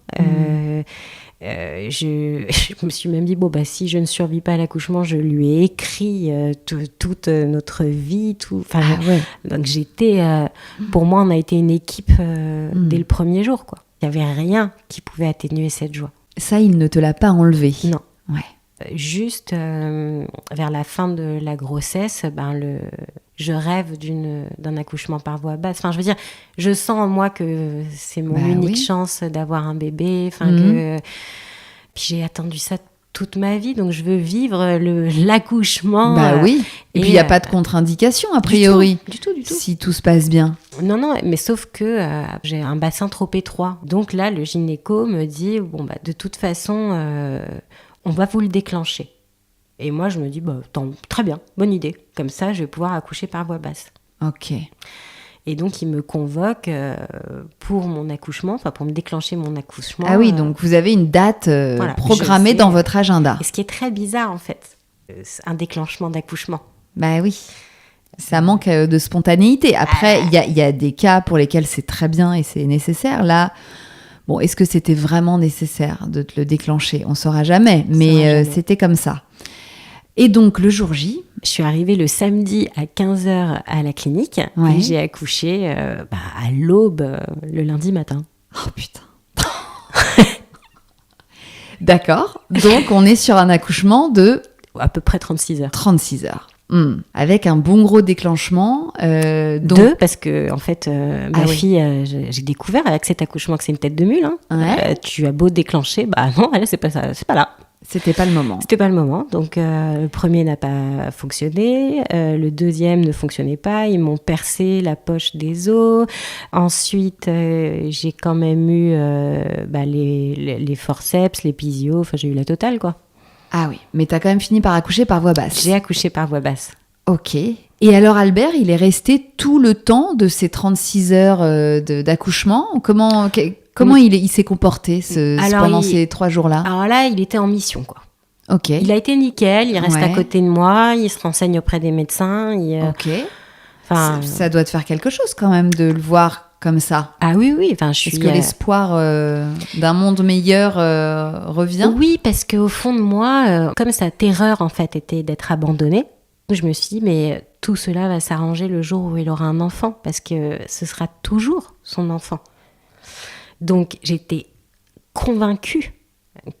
Je me suis même dit, bon, bah, si je ne survis pas à l'accouchement, je lui ai écrit toute notre vie. Donc j'étais, pour moi, on a été une équipe dès le premier jour, quoi. Il n'y avait rien qui pouvait atténuer cette joie. Ça, il ne te l'a pas enlevé? Non. Ouais. Juste vers la fin de la grossesse, je rêve d'un accouchement par voie basse. Enfin, je veux dire, je sens en moi que c'est mon unique chance d'avoir un bébé. Puis j'ai attendu ça toute ma vie, donc je veux vivre l'accouchement. Bah oui. Et puis il n'y a pas de contre-indication a priori. Du tout. Si tout se passe bien. Non, mais sauf que j'ai un bassin trop étroit. Donc là, le gynéco me dit, bon, bah, de toute façon, on va vous le déclencher. Et moi, je me dis, bah, très bien, bonne idée. Comme ça, je vais pouvoir accoucher par voie basse. Ok. Et donc, il me convoque pour mon accouchement, enfin pour me déclencher mon accouchement. Ah oui, donc vous avez une date programmée dans votre agenda. Et ce qui est très bizarre, en fait, un déclenchement d'accouchement. Bah oui, ça manque de spontanéité. Après, il y a des cas pour lesquels c'est très bien et c'est nécessaire. Là, bon, est-ce que c'était vraiment nécessaire de te le déclencher? On ne saura jamais, mais c'était comme ça. Et donc, le jour J... Je suis arrivée le samedi à 15h à la clinique et j'ai accouché à l'aube le lundi matin. Oh putain. D'accord. Donc, on est sur un accouchement de... à peu près 36 heures. 36 heures. Avec un bon gros déclenchement. Donc... 2, parce que en fait, ma fille, j'ai découvert avec cet accouchement que c'est une tête de mule. Tu as beau déclencher, bah non, elle, c'est pas ça, c'est pas là. C'était pas le moment. C'était pas le moment. Donc, le premier n'a pas fonctionné. Le deuxième ne fonctionnait pas. Ils m'ont percé la poche des os. Ensuite, j'ai quand même eu les forceps, l'épisio. Enfin, j'ai eu la totale, quoi. Ah oui, mais t'as quand même fini par accoucher par voie basse. J'ai accouché par voie basse. Ok. Et alors, Albert, il est resté tout le temps de ces 36 heures d'accouchement. Comment il s'est comporté pendant ces 3 jours-là? Alors là, il était en mission, quoi. Ok. Il a été nickel, il reste à côté de moi, il se renseigne auprès des médecins. Ok. Ça doit te faire quelque chose quand même de le voir comme ça. Ah oui. Est-ce que l'espoir d'un monde meilleur revient? Oui, parce qu'au fond de moi, comme sa terreur en fait était d'être abandonnée, je me suis dit, mais tout cela va s'arranger le jour où il aura un enfant, parce que ce sera toujours son enfant. Donc, j'étais convaincue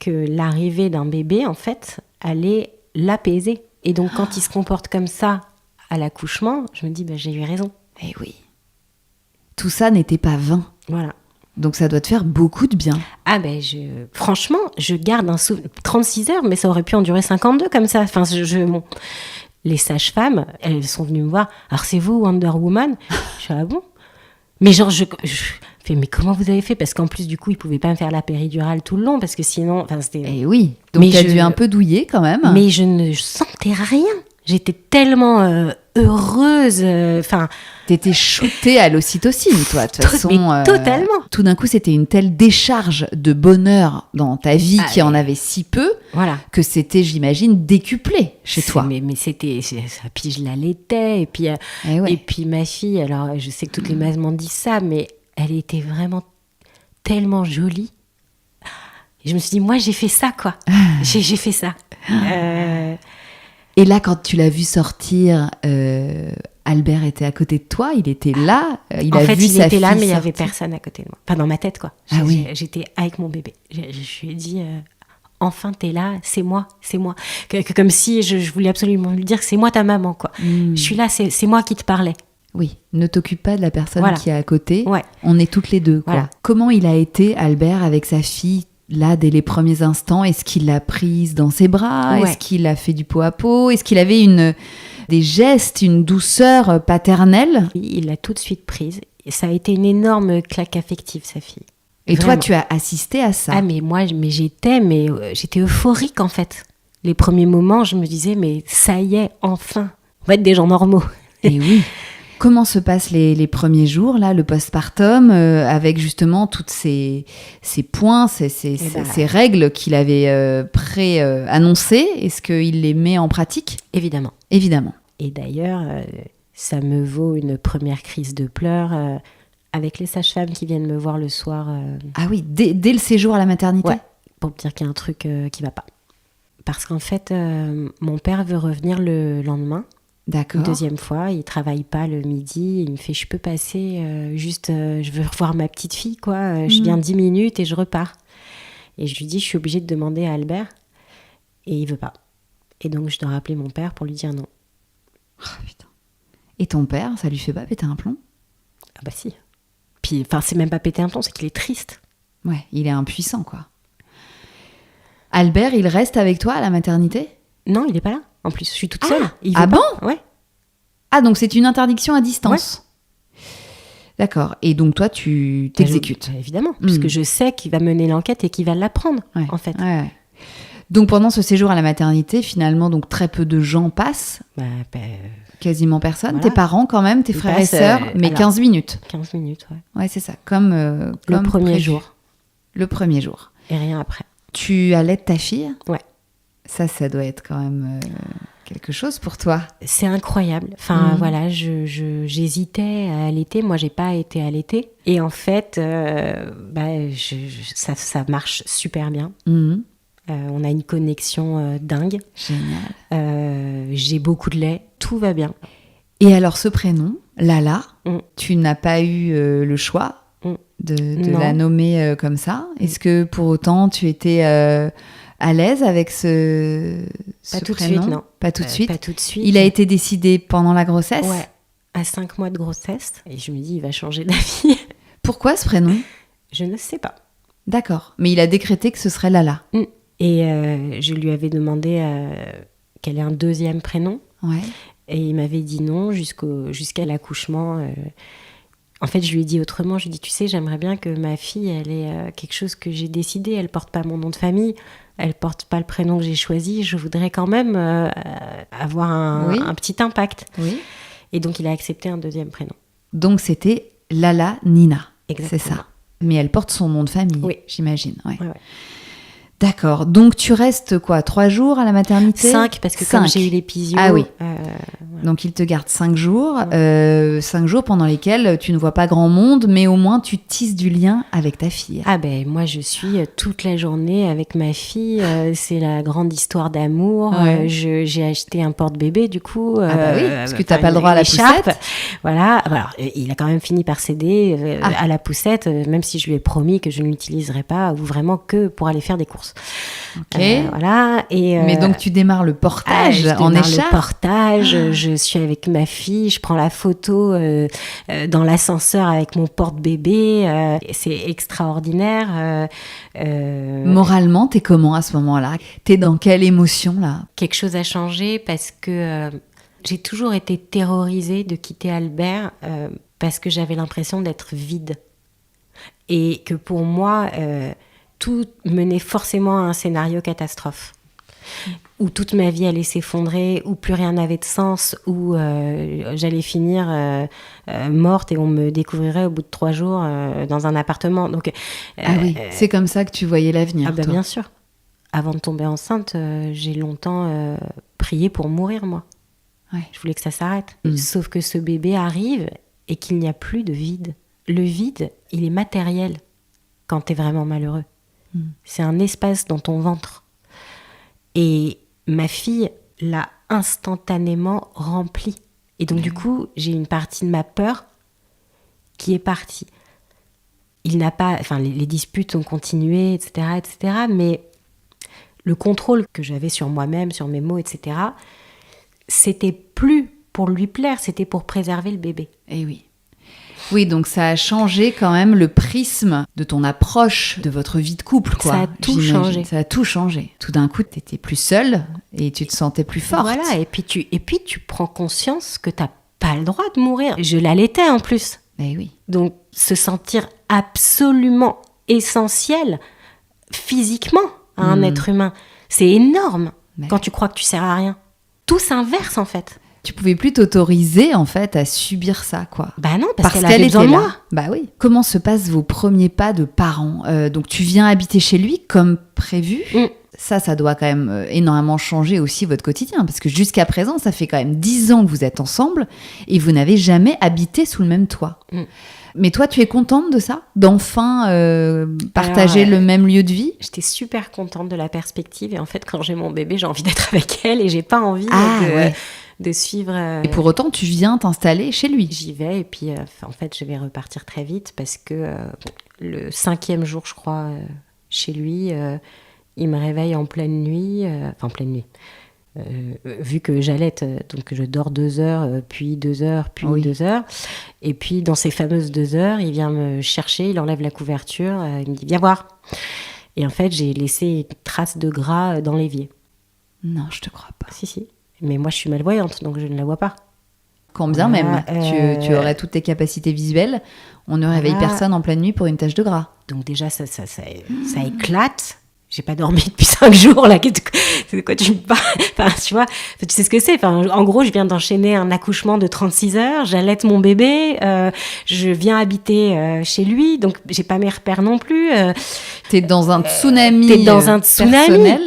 que l'arrivée d'un bébé, en fait, allait l'apaiser. Et donc, quand il se comporte comme ça à l'accouchement, je me dis, j'ai eu raison. Eh oui. Tout ça n'était pas vain. Voilà. Donc, ça doit te faire beaucoup de bien. Ah franchement, je garde un souvenir. 36 heures, mais ça aurait pu en durer 52 comme ça. Enfin, les sages-femmes, elles sont venues me voir. Alors, c'est vous, Wonder Woman? Je suis bon. Mais genre, je fais, mais comment vous avez fait? Parce qu'en plus, du coup, ils pouvaient pas me faire la péridurale tout le long, parce que sinon, c'était... Eh oui, donc t'as dû un peu douiller quand même. Mais je ne sentais rien. J'étais tellement heureuse. T'étais shootée à l'ocytocine, toi, de toute façon. Mais totalement. Tout d'un coup, c'était une telle décharge de bonheur dans ta vie qui en avait si peu, que c'était, j'imagine, décuplé chez toi. Mais c'était... Puis je l'allaitais. Et puis ma fille, alors je sais que toutes les mamans disent ça, mais elle était vraiment tellement jolie. Et je me suis dit, moi, j'ai fait ça, quoi. J'ai fait ça. Et là, quand tu l'as vu sortir, Albert était à côté de toi, il était là, il en a fait, vu il sa était là, fille mais il n'y avait sortir. personne à côté de moi. Pas dans ma tête, quoi. J'étais avec mon bébé. Je lui ai dit, enfin, t'es là, c'est moi. Comme si je voulais absolument lui dire que c'est moi ta maman, quoi. Je suis là, c'est moi qui te parlais. Oui, ne t'occupe pas de la personne qui est à côté. Ouais. On est toutes les deux, quoi. Voilà. Comment il a été, Albert, avec sa fille, là, dès les premiers instants? Est-ce qu'il l'a prise dans ses bras? Est-ce qu'il a fait du pot à pot? Est-ce qu'il avait des gestes, une douceur paternelle? Il l'a tout de suite prise. Et ça a été une énorme claque affective, sa fille. Et Vraiment. toi, tu as assisté à ça? Ah, mais moi, j'étais euphorique, en fait. Les premiers moments, je me disais, mais ça y est, enfin, on va être des gens normaux. Et oui. Comment se passent les premiers jours, là, le postpartum, avec justement toutes ces points, ces règles qu'il avait pré-annoncées? Est-ce qu'il les met en pratique? Évidemment. Évidemment. Et d'ailleurs, ça me vaut une première crise de pleurs avec les sages-femmes qui viennent me voir le soir. Ah oui, dès le séjour à la maternité? Ouais, pour me dire qu'il y a un truc qui va pas. Parce qu'en fait, mon père veut revenir le lendemain. D'accord. Une deuxième fois, il travaille pas le midi, il me fait je peux passer, je veux revoir ma petite fille, quoi. Je viens 10 minutes et je repars. Et je lui dis je suis obligée de demander à Albert et il veut pas. Et donc je dois rappeler mon père pour lui dire non. Oh, putain. Et ton père, ça lui fait pas péter un plomb? Ah bah si. Puis enfin c'est même pas péter un plomb, c'est qu'il est triste. Ouais, il est impuissant, quoi. Albert, il reste avec toi à la maternité? Non, il est pas là. En plus, je suis toute seule. Il veut ah pas. Bon? Ouais. Ah, donc c'est une interdiction à distance. Ouais. D'accord. Et donc toi, tu t'exécutes? Évidemment, puisque je sais qu'il va mener l'enquête et qu'il va l'apprendre, en fait. Ouais. Donc pendant ce séjour à la maternité, finalement, donc très peu de gens passent. Quasiment personne. Voilà. Tes parents quand même, tes frères et sœurs, mais alors, 15 minutes. 15 minutes, ouais. Ouais, c'est ça. Comme le premier jour. Le premier jour. Et rien après. Tu allaites ta fille? Ouais. Ça doit être quand même quelque chose pour toi. C'est incroyable. Enfin, voilà, j'hésitais à allaiter. Moi, j'ai pas été allaitée. Et en fait, ça marche super bien. On a une connexion dingue. Génial. J'ai beaucoup de lait. Tout va bien. Et alors, ce prénom, Lala, tu n'as pas eu le choix de la nommer comme ça? Est-ce que pour autant, tu étais... à l'aise avec ce tout prénom? De suite, non. Pas tout de suite. Pas tout de suite. Il a été décidé pendant la grossesse? Ouais, à 5 mois de grossesse. Et je me dis, il va changer d'avis. Pourquoi ce prénom? Je ne sais pas. D'accord. Mais il a décrété que ce serait Lala. Et je lui avais demandé quel est un deuxième prénom. Ouais. Et il m'avait dit non jusqu'à l'accouchement. En fait, je lui ai dit autrement. Je lui ai dit, tu sais, j'aimerais bien que ma fille, elle ait quelque chose que j'ai décidé. Elle porte pas mon nom de famille. Elle porte pas le prénom que j'ai choisi. Je voudrais quand même avoir un petit impact. Oui. Et donc, il a accepté un deuxième prénom. Donc, c'était Lala Nina. Exactement. C'est ça. Mais elle porte son nom de famille, j'imagine. Ouais. Ouais. D'accord. Donc, tu restes 3 jours à la maternité? 5, parce que comme j'ai eu l'épisio... Ah oui. Voilà. Donc, il te garde 5 jours. 5 jours pendant lesquels tu ne vois pas grand monde, mais au moins, tu tisses du lien avec ta fille. Ah ben, moi, je suis toute la journée avec ma fille. C'est la grande histoire d'amour. Ouais. J'ai acheté un porte-bébé, du coup. Ah bah oui, parce que tu n'as pas le droit à la poussette. Voilà. Alors, il a quand même fini par céder à la poussette, même si je lui ai promis que je ne l'utiliserais pas, ou vraiment que pour aller faire des courses. Ok. Voilà. Et, mais donc, tu démarres le portage en écharpe? Le portage, je suis avec ma fille, je prends la photo dans l'ascenseur avec mon porte-bébé. C'est extraordinaire. Moralement, t'es comment à ce moment-là? T'es dans quelle émotion, là? Quelque chose a changé parce que j'ai toujours été terrorisée de quitter Albert parce que j'avais l'impression d'être vide. Et que pour moi... tout menait forcément à un scénario catastrophe, où toute ma vie allait s'effondrer, où plus rien n'avait de sens, où j'allais finir morte et on me découvrirait au bout de 3 jours dans un appartement. Donc, oui, c'est comme ça que tu voyais l'avenir, toi. Bien sûr. Avant de tomber enceinte, j'ai longtemps prié pour mourir, moi. Ouais. Je voulais que ça s'arrête. Sauf que ce bébé arrive et qu'il n'y a plus de vide. Le vide, il est matériel quand t'es vraiment malheureux. C'est un espace dans ton ventre. Et ma fille l'a instantanément rempli. Et donc, du coup, j'ai une partie de ma peur qui est partie. Les disputes ont continué, etc., mais le contrôle que j'avais sur moi-même, sur mes mots, etc., c'était plus pour lui plaire, c'était pour préserver le bébé. Et oui. Oui, donc ça a changé quand même le prisme de ton approche de votre vie de couple, quoi. Ça a tout changé. Ça a tout changé. Tout d'un coup, tu étais plus seule et tu te sentais plus forte. Voilà, et puis tu prends conscience que t'as pas le droit de mourir. Je l'allaitais en plus. Eh oui. Donc, se sentir absolument essentiel physiquement à un être humain, c'est énorme quand tu crois que tu sers à rien. Tout s'inverse, en fait. Tu pouvais plus t'autoriser, en fait, à subir ça, quoi. Bah non, parce qu'elle avait besoin de moi. Bah oui. Comment se passent vos premiers pas de parents ? Donc, tu viens habiter chez lui comme prévu. Ça doit quand même énormément changer aussi votre quotidien, parce que jusqu'à présent, ça fait quand même 10 ans que vous êtes ensemble et vous n'avez jamais habité sous le même toit. Mais toi, tu es contente de ça ? D'enfin partager le même lieu de vie ? J'étais super contente de la perspective, et en fait, quand j'ai mon bébé, j'ai envie d'être avec elle et j'ai pas envie de suivre... Et pour autant, tu viens t'installer chez lui ? J'y vais, et puis en fait, je vais repartir très vite, parce que le 5e jour, je crois, chez lui... il me réveille en pleine nuit, vu que j'allaite, donc je dors 2 heures, puis 2 heures, puis 2 heures. Et puis, dans ces fameuses 2 heures, il vient me chercher, il enlève la couverture, il me dit « Viens voir ». Et en fait, j'ai laissé une trace de gras dans l'évier. Non, je te crois pas. Si. Mais moi, je suis malvoyante, donc je ne la vois pas. Quand bien même, tu aurais toutes tes capacités visuelles, on ne réveille personne en pleine nuit pour une tache de gras. Donc déjà, ça éclate. J'ai pas dormi depuis 5 jours, là. C'est de quoi tu me parles ? Enfin, tu vois, tu sais ce que c'est. Enfin, en gros, je viens d'enchaîner un accouchement de 36 heures, j'allaite mon bébé, je viens habiter chez lui, donc j'ai pas mes repères non plus. T'es dans un tsunami. Personnel.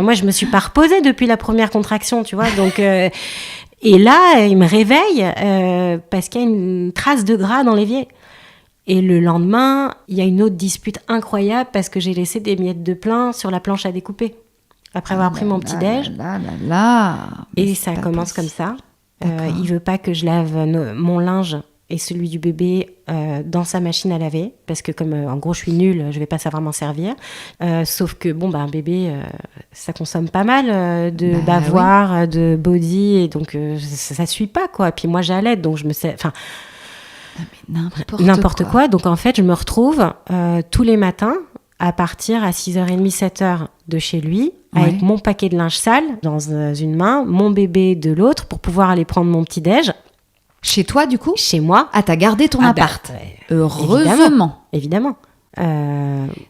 Moi, je me suis pas reposée depuis la première contraction, tu vois, donc... et là, il me réveille parce qu'il y a une trace de gras dans l'évier. Et le lendemain, il y a une autre dispute incroyable parce que j'ai laissé des miettes de pain sur la planche à découper. Après avoir pris mon petit-déj. Et ça commence comme ça. Il veut pas que je lave mon linge et celui du bébé dans sa machine à laver. Parce que comme en gros je suis nulle, je vais pas savoir m'en servir. Sauf que un bébé, ça consomme pas mal de bavoir, de body. Et donc ça suit pas, quoi. Et puis moi j'allaite, donc je me sais... N'importe quoi. Donc en fait, je me retrouve tous les matins à partir à 6h30, 7h de chez lui, avec mon paquet de linge sale dans une main, mon bébé de l'autre, pour pouvoir aller prendre mon petit-déj. Chez toi, du coup ? Chez moi. Ah, t'as gardé ton appart. Heureusement. Évidemment.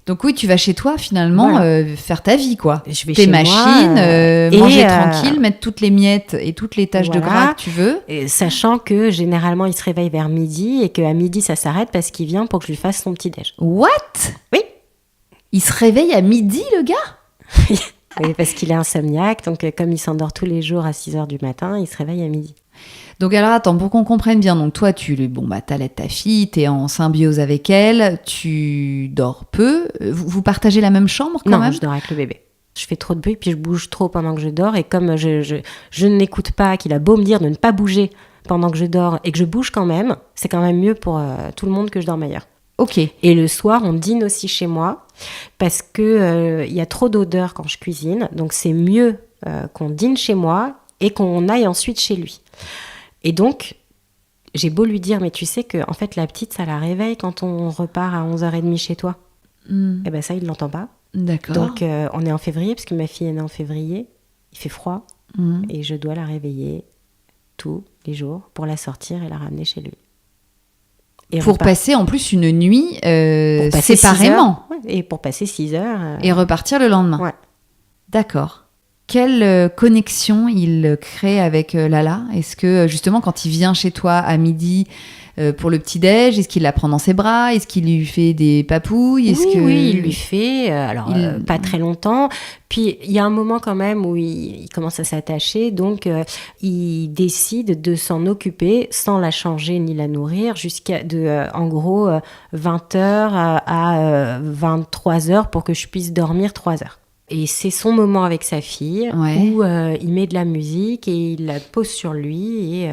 Donc oui, tu vas chez toi finalement faire ta vie, quoi. Je vais tes chez machines, moi, manger tranquille, mettre toutes les miettes et toutes les taches de gras que tu veux. Et sachant que généralement il se réveille vers midi et qu'à midi ça s'arrête parce qu'il vient pour que je lui fasse son petit déj. What ? Oui. Il se réveille à midi, le gars ? Oui, parce qu'il est insomniaque, donc comme il s'endort tous les jours à 6h du matin, il se réveille à midi. Donc alors attends, pour qu'on comprenne bien, donc toi t'allaites ta fille, t'es en symbiose avec elle, tu dors peu, vous partagez la même chambre quand même ? Non, je dors avec le bébé. Je fais trop de bruit, puis je bouge trop pendant que je dors, et comme je n'écoute pas, qu'il a beau me dire de ne pas bouger pendant que je dors, et que je bouge quand même, c'est quand même mieux pour tout le monde que je dorme ailleurs. Ok. Et le soir, on dîne aussi chez moi, parce que y a trop d'odeur quand je cuisine, donc c'est mieux qu'on dîne chez moi, et qu'on aille ensuite chez lui. Et donc, j'ai beau lui dire, mais tu sais que en fait, la petite, ça la réveille quand on repart à 11h30 chez toi. Et ben ça, il ne l'entend pas. D'accord. Donc, on est en février, parce que ma fille est née en février. Il fait froid. Et je dois la réveiller tous les jours pour la sortir et la ramener chez lui. Et pour passer en plus une nuit séparément. Et pour passer 6 heures. Et repartir le lendemain. Ouais. D'accord. Quelle connexion il crée avec Lala ? Est-ce que justement quand il vient chez toi à midi pour le petit-déj, est-ce qu'il la prend dans ses bras ? Est-ce qu'il lui fait des papouilles ? Oui, il lui fait, pas très longtemps. Puis il y a un moment quand même où il commence à s'attacher, donc il décide de s'en occuper sans la changer ni la nourrir jusqu'à en gros 20h à 23h pour que je puisse dormir 3 heures. Et c'est son moment avec sa fille, où il met de la musique et il la pose sur lui,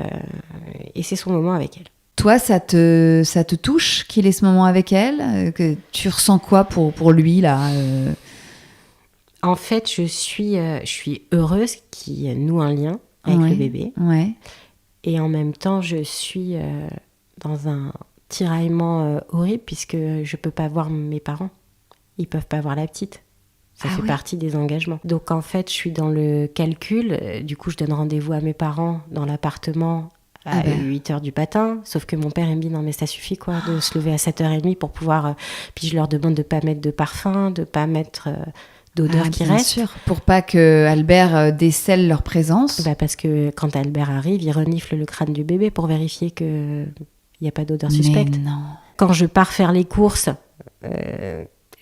et c'est son moment avec elle. Toi, ça te touche qu'il ait ce moment avec elle, que tu ressens quoi pour lui, là En fait, je suis heureuse qu'il noue un lien avec le bébé. Ouais. Et en même temps, je suis dans un tiraillement horrible, puisque je peux pas voir mes parents. Ils peuvent pas voir la petite. Ça fait partie des engagements. Donc en fait, je suis dans le calcul. Du coup, je donne rendez-vous à mes parents dans l'appartement à 8h du matin. Sauf que mon père, il me dit, non mais ça suffit quoi, de se lever à 7h30 pour pouvoir... Puis je leur demande de pas mettre de parfum, de pas mettre d'odeur qui reste. Bien sûr, pour pas que Albert décèle leur présence. Parce que quand Albert arrive, il renifle le crâne du bébé pour vérifier qu'il n'y a pas d'odeur suspecte. Mais non. Quand je pars faire les courses...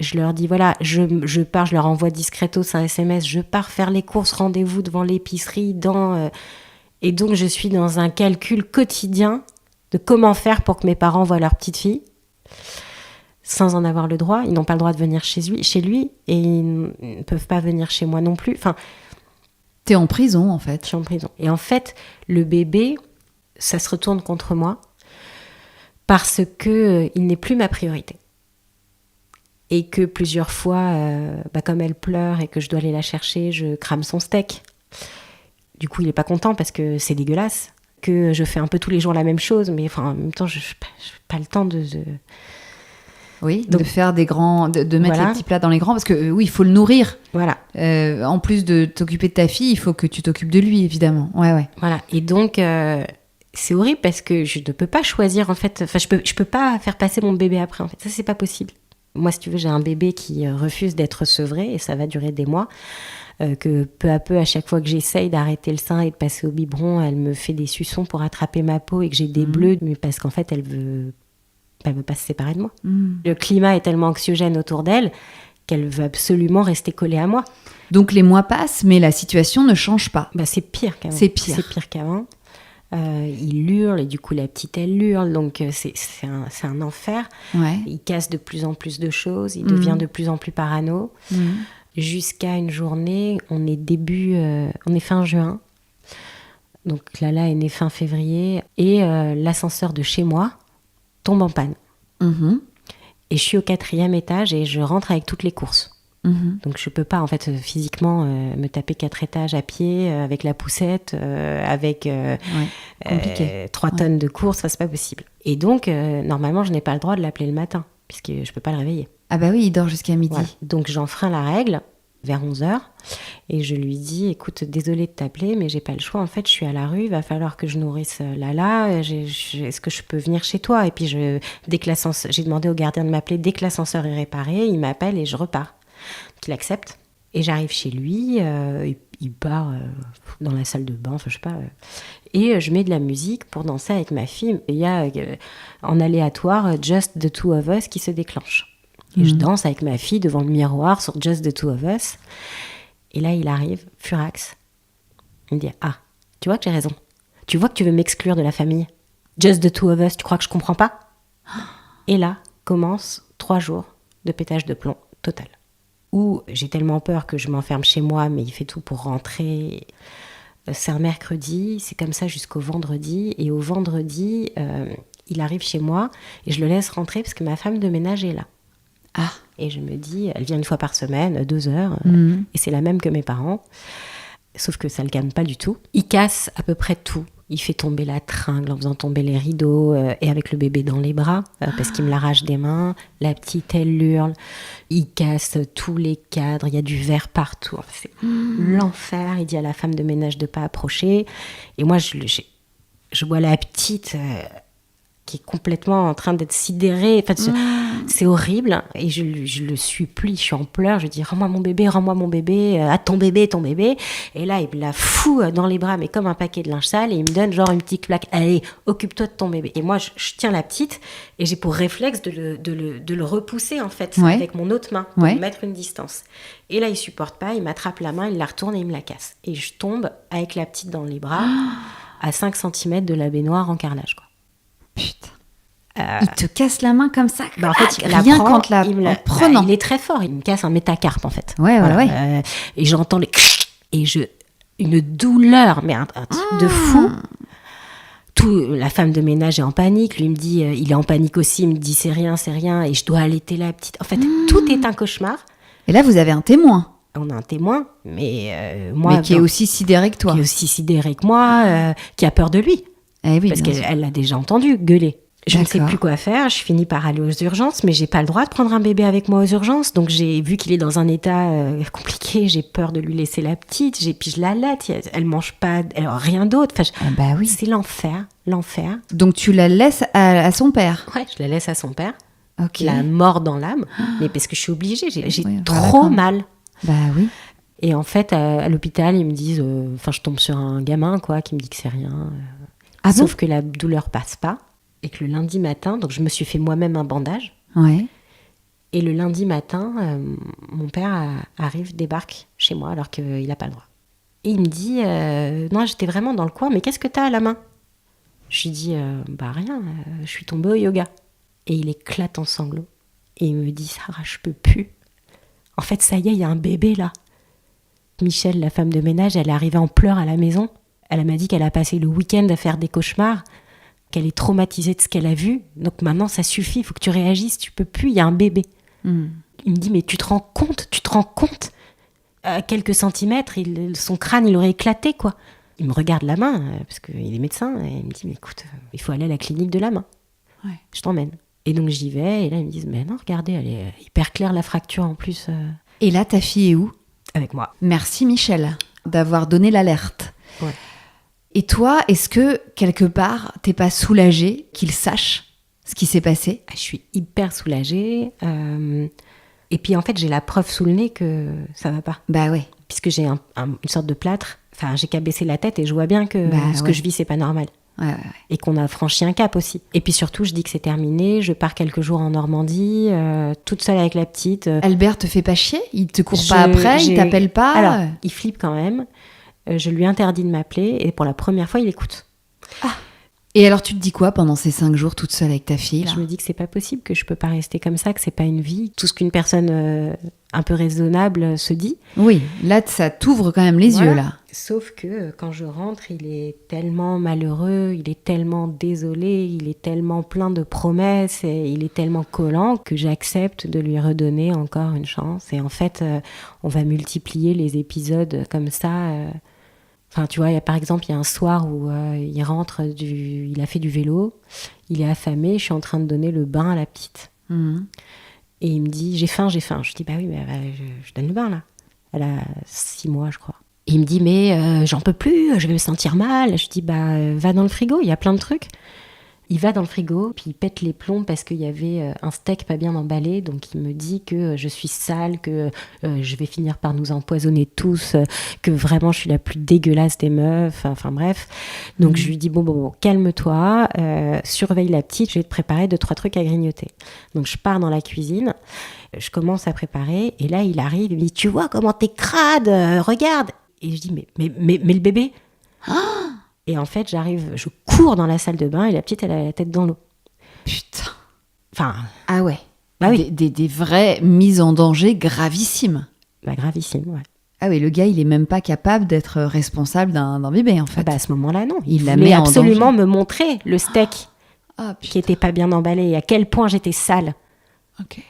je leur dis, voilà, je pars, je leur envoie discretos un SMS, je pars faire les courses, rendez-vous devant l'épicerie, et donc je suis dans un calcul quotidien de comment faire pour que mes parents voient leur petite fille, sans en avoir le droit. Ils n'ont pas le droit de venir chez lui, et ils ne peuvent pas venir chez moi non plus. Enfin, t'es en prison, en fait. Je suis en prison. Et en fait, le bébé, ça se retourne contre moi, parce que il n'est plus ma priorité. Et que plusieurs fois, comme elle pleure et que je dois aller la chercher, je crame son steak. Du coup, il n'est pas content parce que c'est dégueulasse. Que je fais un peu tous les jours la même chose, mais en même temps, je n'ai pas le temps de... Oui, donc, de faire des grands... De mettre les petits plats dans les grands, parce que oui, il faut le nourrir. Voilà. En plus de t'occuper de ta fille, il faut que tu t'occupes de lui, évidemment. Ouais. Voilà, et donc... c'est horrible parce que je ne peux pas choisir, en fait... Enfin, je peux pas faire passer mon bébé après, en fait. Ça, c'est pas possible. Moi, si tu veux, j'ai un bébé qui refuse d'être sevré, et ça va durer des mois, que peu à peu, à chaque fois que j'essaye d'arrêter le sein et de passer au biberon, elle me fait des suçons pour attraper ma peau et que j'ai des bleus, mais parce qu'en fait, elle veut pas se séparer de moi. Le climat est tellement anxiogène autour d'elle qu'elle veut absolument rester collée à moi. Donc les mois passent, mais la situation ne change pas. C'est pire qu'avant. C'est pire qu'avant. Il hurle et du coup la petite elle hurle, donc c'est un enfer. Il casse de plus en plus de choses, il devient de plus en plus parano, jusqu'à une journée, on est fin juin, donc Lala est née fin février, et l'ascenseur de chez moi tombe en panne, et je suis au 4e étage et je rentre avec toutes les courses. Donc je peux pas en fait physiquement me taper 4 étages à pied avec la poussette, avec 3 tonnes de courses, c'est pas possible. Et donc normalement je n'ai pas le droit de l'appeler le matin puisque je peux pas le réveiller. Ah bah oui, il dort jusqu'à midi. Voilà. Donc j'enfreins la règle vers 11h et je lui dis, écoute, désolée de t'appeler mais j'ai pas le choix, en fait je suis à la rue, il va falloir que je nourrisse Lala, est-ce que je peux venir chez toi? Et puis j'ai demandé au gardien de m'appeler dès que l'ascenseur est réparé, il m'appelle et je repars. Qu'il accepte. Et j'arrive chez lui, il part dans la salle de bain, enfin je sais pas. Et je mets de la musique pour danser avec ma fille. Et il y a en aléatoire Just the Two of Us qui se déclenche. Et je danse avec ma fille devant le miroir sur Just the Two of Us. Et là, il arrive, furax. Il me dit, ah, tu vois que j'ai raison. Tu vois que tu veux m'exclure de la famille. Just the Two of Us, tu crois que je comprends pas? Et là, commence 3 jours de pétage de plomb total. Où j'ai tellement peur que je m'enferme chez moi, mais il fait tout pour rentrer. C'est un mercredi, c'est comme ça jusqu'au vendredi. Et au vendredi, il arrive chez moi et je le laisse rentrer parce que ma femme de ménage est là. Ah. Et je me dis, elle vient une fois par semaine, 2 heures, et c'est la même que mes parents. Sauf que ça le calme pas du tout. Il casse à peu près tout. Il fait tomber la tringle en faisant tomber les rideaux et avec le bébé dans les bras parce qu'il me l'arrache des mains. La petite, elle hurle. Il casse tous les cadres. Il y a du verre partout. Enfin, c'est l'enfer. Il dit à la femme de ménage de pas approcher. Et moi, je vois la petite qui est complètement en train d'être sidérée. Enfin, c'est horrible. Et je le supplie, je suis en pleurs. Je dis, rends-moi mon bébé, à ton bébé. Et là, il me la fout dans les bras, mais comme un paquet de linge sale. Et il me donne genre une petite claque. Allez, occupe-toi de ton bébé. Et moi, je tiens la petite et j'ai pour réflexe de le repousser, en fait, avec mon autre main, pour mettre une distance. Et là, il supporte pas. Il m'attrape la main, il la retourne et il me la casse. Et je tombe avec la petite dans les bras, à 5 cm de la baignoire en carrelage, quoi. Putain. Il te casse la main comme ça. En fait, rien qu'en prenant. Il est très fort. Il me casse un métacarpe en fait. Ouais. Et j'entends les une douleur, mais un truc de fou. La femme de ménage est en panique. Lui me dit, il est en panique aussi. Il me dit, c'est rien. Et je dois allaiter la petite. En fait, tout est un cauchemar. Et là, vous avez un témoin. On a un témoin, mais moi... Mais qui est aussi sidéré que toi. Qui est aussi sidéré que moi, qui a peur de lui. Eh oui, parce qu'elle l'a déjà entendu gueuler. Je ne sais plus quoi faire, je finis par aller aux urgences, mais j'ai pas le droit de prendre un bébé avec moi aux urgences. Donc j'ai vu qu'il est dans un état compliqué, j'ai peur de lui laisser la petite, puis je l'allaite, elle mange pas, rien d'autre. Enfin, oui. C'est l'enfer. Donc tu la laisses à son père. Ouais, je la laisse à son père. Ok. La mort dans l'âme, mais parce que je suis obligée, j'ai trop mal. Bah oui. Et en fait, à l'hôpital, ils me disent, je tombe sur un gamin qui me dit que c'est rien. Sauf que la douleur passe pas. Et que le lundi matin, donc je me suis fait moi-même un bandage. Ouais. Et le lundi matin, mon père débarque chez moi alors qu'il n'a pas le droit. Et il me dit, non, j'étais vraiment dans le coin, mais qu'est-ce que t'as à la main ? Je lui dis, rien, je suis tombée au yoga. Et il éclate en sanglots. Et il me dit, Sarah, je peux plus. En fait, ça y est, il y a un bébé là. Michel, la femme de ménage, elle est arrivée en pleurs à la maison. Elle m'a dit qu'elle a passé le week-end à faire des cauchemars, qu'elle est traumatisée de ce qu'elle a vu. Donc maintenant, ça suffit, il faut que tu réagisses, tu peux plus, il y a un bébé. Il me dit, mais tu te rends compte à quelques centimètres, son crâne, il aurait éclaté, quoi. Il me regarde la main, parce qu'il est médecin, et il me dit, mais écoute, il faut aller à la clinique de la main. Ouais. Je t'emmène. Et donc j'y vais, et là, ils me disent, mais non, regardez, elle est hyper claire, la fracture, en plus. Et là, ta fille est où ? Avec moi. Merci, Michel, d'avoir donné l'alerte. Ouais. Et toi, est-ce que, quelque part, t'es pas soulagée qu'il sache ce qui s'est passé ? Je suis hyper soulagée. Et puis, en fait, j'ai la preuve sous le nez que ça va pas. Bah ouais. Puisque j'ai une sorte de plâtre. Enfin, j'ai qu'à baisser la tête et je vois bien que ce que je vis, c'est pas normal. Ouais. Et qu'on a franchi un cap aussi. Et puis surtout, je dis que c'est terminé. Je pars quelques jours en Normandie, toute seule avec la petite. Albert te fait pas chier ? Il te court pas après ? Il t'appelle pas ? Alors, il flippe quand même. Je lui interdis de m'appeler et pour la première fois, il écoute. Ah. Et alors, tu te dis quoi pendant ces 5 jours toute seule avec ta fille là ? Je me dis que c'est pas possible, que je peux pas rester comme ça, que c'est pas une vie. Tout ce qu'une personne un peu raisonnable se dit. Oui, là, ça t'ouvre quand même les yeux, là. Sauf que quand je rentre, il est tellement malheureux, il est tellement désolé, il est tellement plein de promesses, et il est tellement collant que j'accepte de lui redonner encore une chance. Et en fait, on va multiplier les épisodes comme ça. Enfin, tu vois, par exemple, il y a un soir où il rentre, il a fait du vélo, il est affamé, je suis en train de donner le bain à la petite. Et il me dit, j'ai faim. Je dis, bah oui, mais je donne le bain, là. Elle a 6 mois, je crois. Et il me dit, mais j'en peux plus, je vais me sentir mal. Je dis, va dans le frigo, il y a plein de trucs. Il va dans le frigo, puis il pète les plombs parce qu'il y avait un steak pas bien emballé. Donc il me dit que je suis sale, que je vais finir par nous empoisonner tous, que vraiment je suis la plus dégueulasse des meufs. Enfin bref. Donc je lui dis, bon, calme-toi, surveille la petite, je vais te préparer 2-3 trucs à grignoter. Donc je pars dans la cuisine, je commence à préparer, et là il arrive, il me dit, tu vois comment t'es crade, regarde. Et je dis, mais le bébé Et en fait, je cours dans la salle de bain et la petite, elle a la tête dans l'eau. Putain. Enfin. Ah ouais. Bah oui. Des vraies mises en danger gravissimes. Gravissime, ouais. Ah oui, le gars, il est même pas capable d'être responsable d'un bébé, en fait. À ce moment-là, non. Il voulait absolument me montrer le steak qui était pas bien emballé et à quel point j'étais sale. Ok.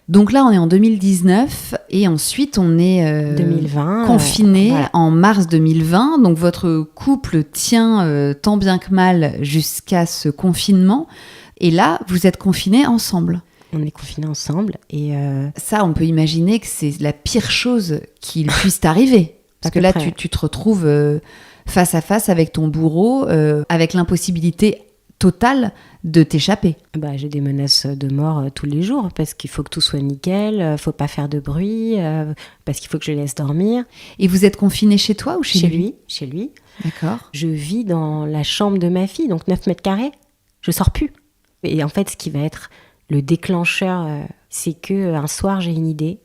Donc là, on est en 2019 et ensuite on est 2020, confiné voilà. En mars 2020. Donc votre couple tient tant bien que mal jusqu'à ce confinement. Et là, vous êtes confinés ensemble. On est confinés ensemble et ça, on peut imaginer que c'est la pire chose qu'il puisse t'arriver. Parce que là, tu te retrouves face à face avec ton bourreau, avec l'impossibilité totale de t'échapper. J'ai des menaces de mort tous les jours parce qu'il faut que tout soit nickel, faut pas faire de bruit, parce qu'il faut que je le laisse dormir. Et vous êtes confiné chez toi ou chez lui ? Chez lui. D'accord. Je vis dans la chambre de ma fille, donc 9 mètres carrés. Je sors plus. Et en fait, ce qui va être le déclencheur, c'est qu'un soir, j'ai une idée.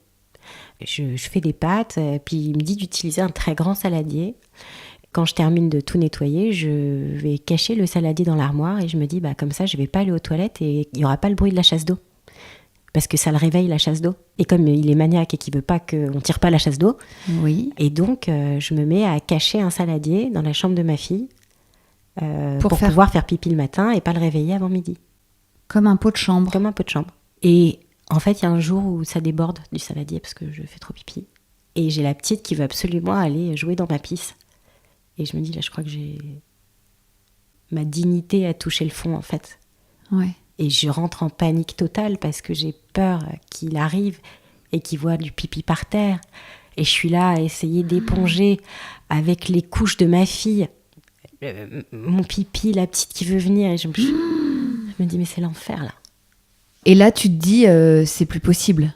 Je fais des pâtes, puis il me dit d'utiliser un très grand saladier. Quand je termine de tout nettoyer, je vais cacher le saladier dans l'armoire et je me dis, comme ça, je vais pas aller aux toilettes et il n'y aura pas le bruit de la chasse d'eau. Parce que ça le réveille, la chasse d'eau. Et comme il est maniaque et qu'il veut pas qu'on tire pas la chasse d'eau, oui. Et donc je me mets à cacher un saladier dans la chambre de ma fille pour pouvoir faire pipi le matin et pas le réveiller avant midi. Comme un pot de chambre. Comme un pot de chambre. Et en fait, il y a un jour où ça déborde du saladier parce que je fais trop pipi. Et j'ai la petite qui veut absolument aller jouer dans ma pisse. Et je me dis, là, je crois que ma dignité a touché le fond, en fait. Ouais. Et je rentre en panique totale parce que j'ai peur qu'il arrive et qu'il voit du pipi par terre. Et je suis là à essayer d'éponger avec les couches de ma fille mon pipi, la petite qui veut venir. Et je me dis, mais c'est l'enfer, là. Et là, tu te dis, c'est plus possible.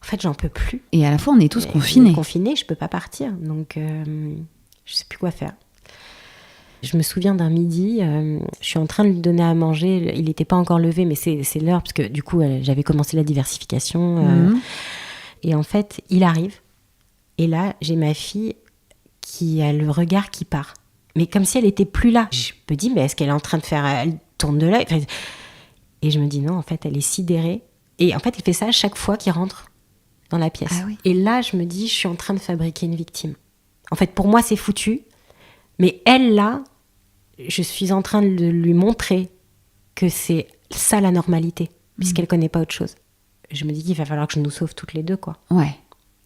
En fait, j'en peux plus. Et à la fois, on est tous confinés. Confinés, je peux pas partir. Donc, je sais plus quoi faire. Je me souviens d'un midi, je suis en train de lui donner à manger. Il n'était pas encore levé, mais c'est l'heure, parce que du coup, j'avais commencé la diversification. Et en fait, il arrive. Et là, j'ai ma fille qui a le regard qui part. Mais comme si elle n'était plus là. Je me dis, mais est-ce qu'elle est en train de faire... Elle tourne de l'œil. Et je me dis, non, en fait, elle est sidérée. Et en fait, il fait ça à chaque fois qu'il rentre dans la pièce. Ah oui. Et là, je me dis, je suis en train de fabriquer une victime. En fait, pour moi, c'est foutu. Mais elle, là... je suis en train de lui montrer que c'est ça la normalité, puisqu'elle connaît pas autre chose. Je me dis qu'il va falloir que je nous sauve toutes les deux, quoi. Ouais.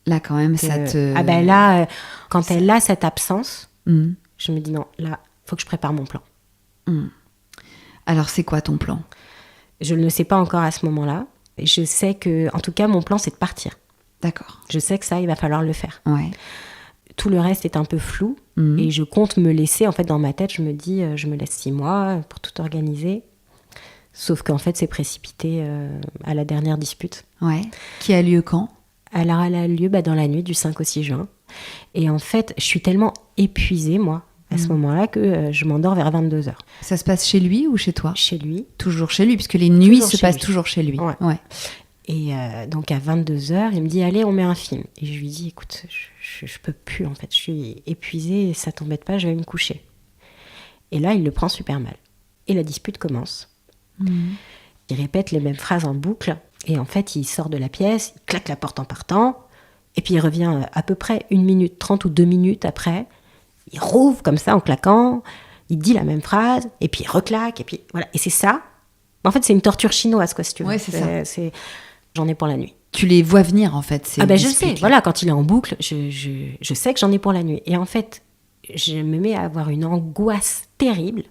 Là, quand même, ça te... Ah ben là, quand elle a cette absence, je me dis non, là, faut que je prépare mon plan. Alors, c'est quoi ton plan ? Je ne le sais pas encore à ce moment-là. Je sais que, en tout cas, mon plan, c'est de partir. D'accord. Je sais que ça, il va falloir le faire. Ouais. Tout le reste est un peu flou et je compte me laisser, en fait, dans ma tête, je me dis, je me laisse 6 mois pour tout organiser. Sauf qu'en fait, c'est précipité à la dernière dispute. Ouais. Qui a lieu quand ? Alors, elle a lieu dans la nuit du 5 au 6 juin. Et en fait, je suis tellement épuisée, moi, à ce moment-là, que je m'endors vers 22h. Ça se passe chez lui ou chez toi ? Chez lui. Toujours chez lui, puisque les nuits se passent toujours chez lui. Ouais. Et donc, à 22h, il me dit, allez, on met un film. Et je lui dis, écoute, je peux plus, en fait. Je suis épuisée, ça t'embête pas, je vais me coucher. Et là, il le prend super mal. Et la dispute commence. Il répète les mêmes phrases en boucle. Et en fait, il sort de la pièce, il claque la porte en partant. Et puis, il revient à peu près 1 minute 30 ou 2 minutes après. Il rouvre comme ça, en claquant. Il dit la même phrase. Et puis, il reclaque. Et puis, voilà. Et c'est ça. En fait, c'est une torture chinoise, quoi, si tu veux. Ouais, c'est ça. J'en ai pour la nuit. Tu les vois venir, en fait. Je sais. Voilà, quand il est en boucle, je sais que j'en ai pour la nuit. Et en fait, je me mets à avoir une angoisse terrible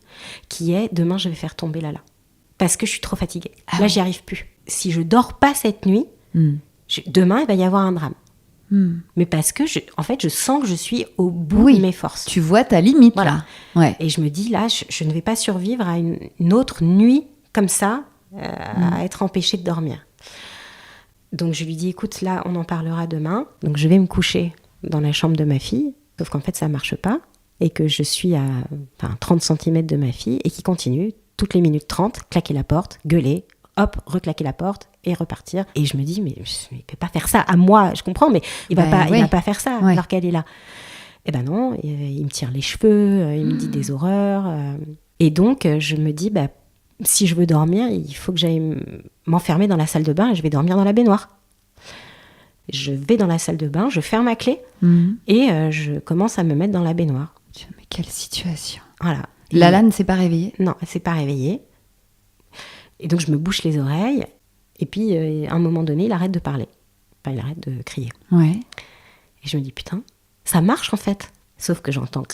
qui est, demain, je vais faire tomber Lala. Parce que je suis trop fatiguée. Là, j'y arrive plus. Si je dors pas cette nuit, demain, il va y avoir un drame. Mais parce que, en fait, je sens que je suis au bout de mes forces. Tu vois ta limite, voilà. Là. Ouais. Et je me dis, là, je ne vais pas survivre à une autre nuit comme ça, à être empêchée de dormir. Donc, je lui dis, écoute, là, on en parlera demain. Donc, je vais me coucher dans la chambre de ma fille. Sauf qu'en fait, ça ne marche pas. Et que je suis à 30 cm de ma fille et qui continue, toutes les minutes 30, claquer la porte, gueuler, hop, reclaquer la porte et repartir. Et je me dis, mais il ne peut pas faire ça à moi, je comprends, mais il va pas faire ça alors qu'elle est là. Eh ben non, il me tire les cheveux, il me dit des horreurs. Et donc, je me dis, si je veux dormir, il faut que j'aille m'enfermer dans la salle de bain et je vais dormir dans la baignoire. Je vais dans la salle de bain, je ferme ma clé et je commence à me mettre dans la baignoire. Mais quelle situation. Voilà. Lala ne s'est pas réveillée ? Non, elle ne s'est pas réveillée. Et donc, je me bouche les oreilles. Et puis, à un moment donné, il arrête de parler. Enfin, il arrête de crier. Ouais. Et je me dis, putain, ça marche en fait. Sauf que j'entends...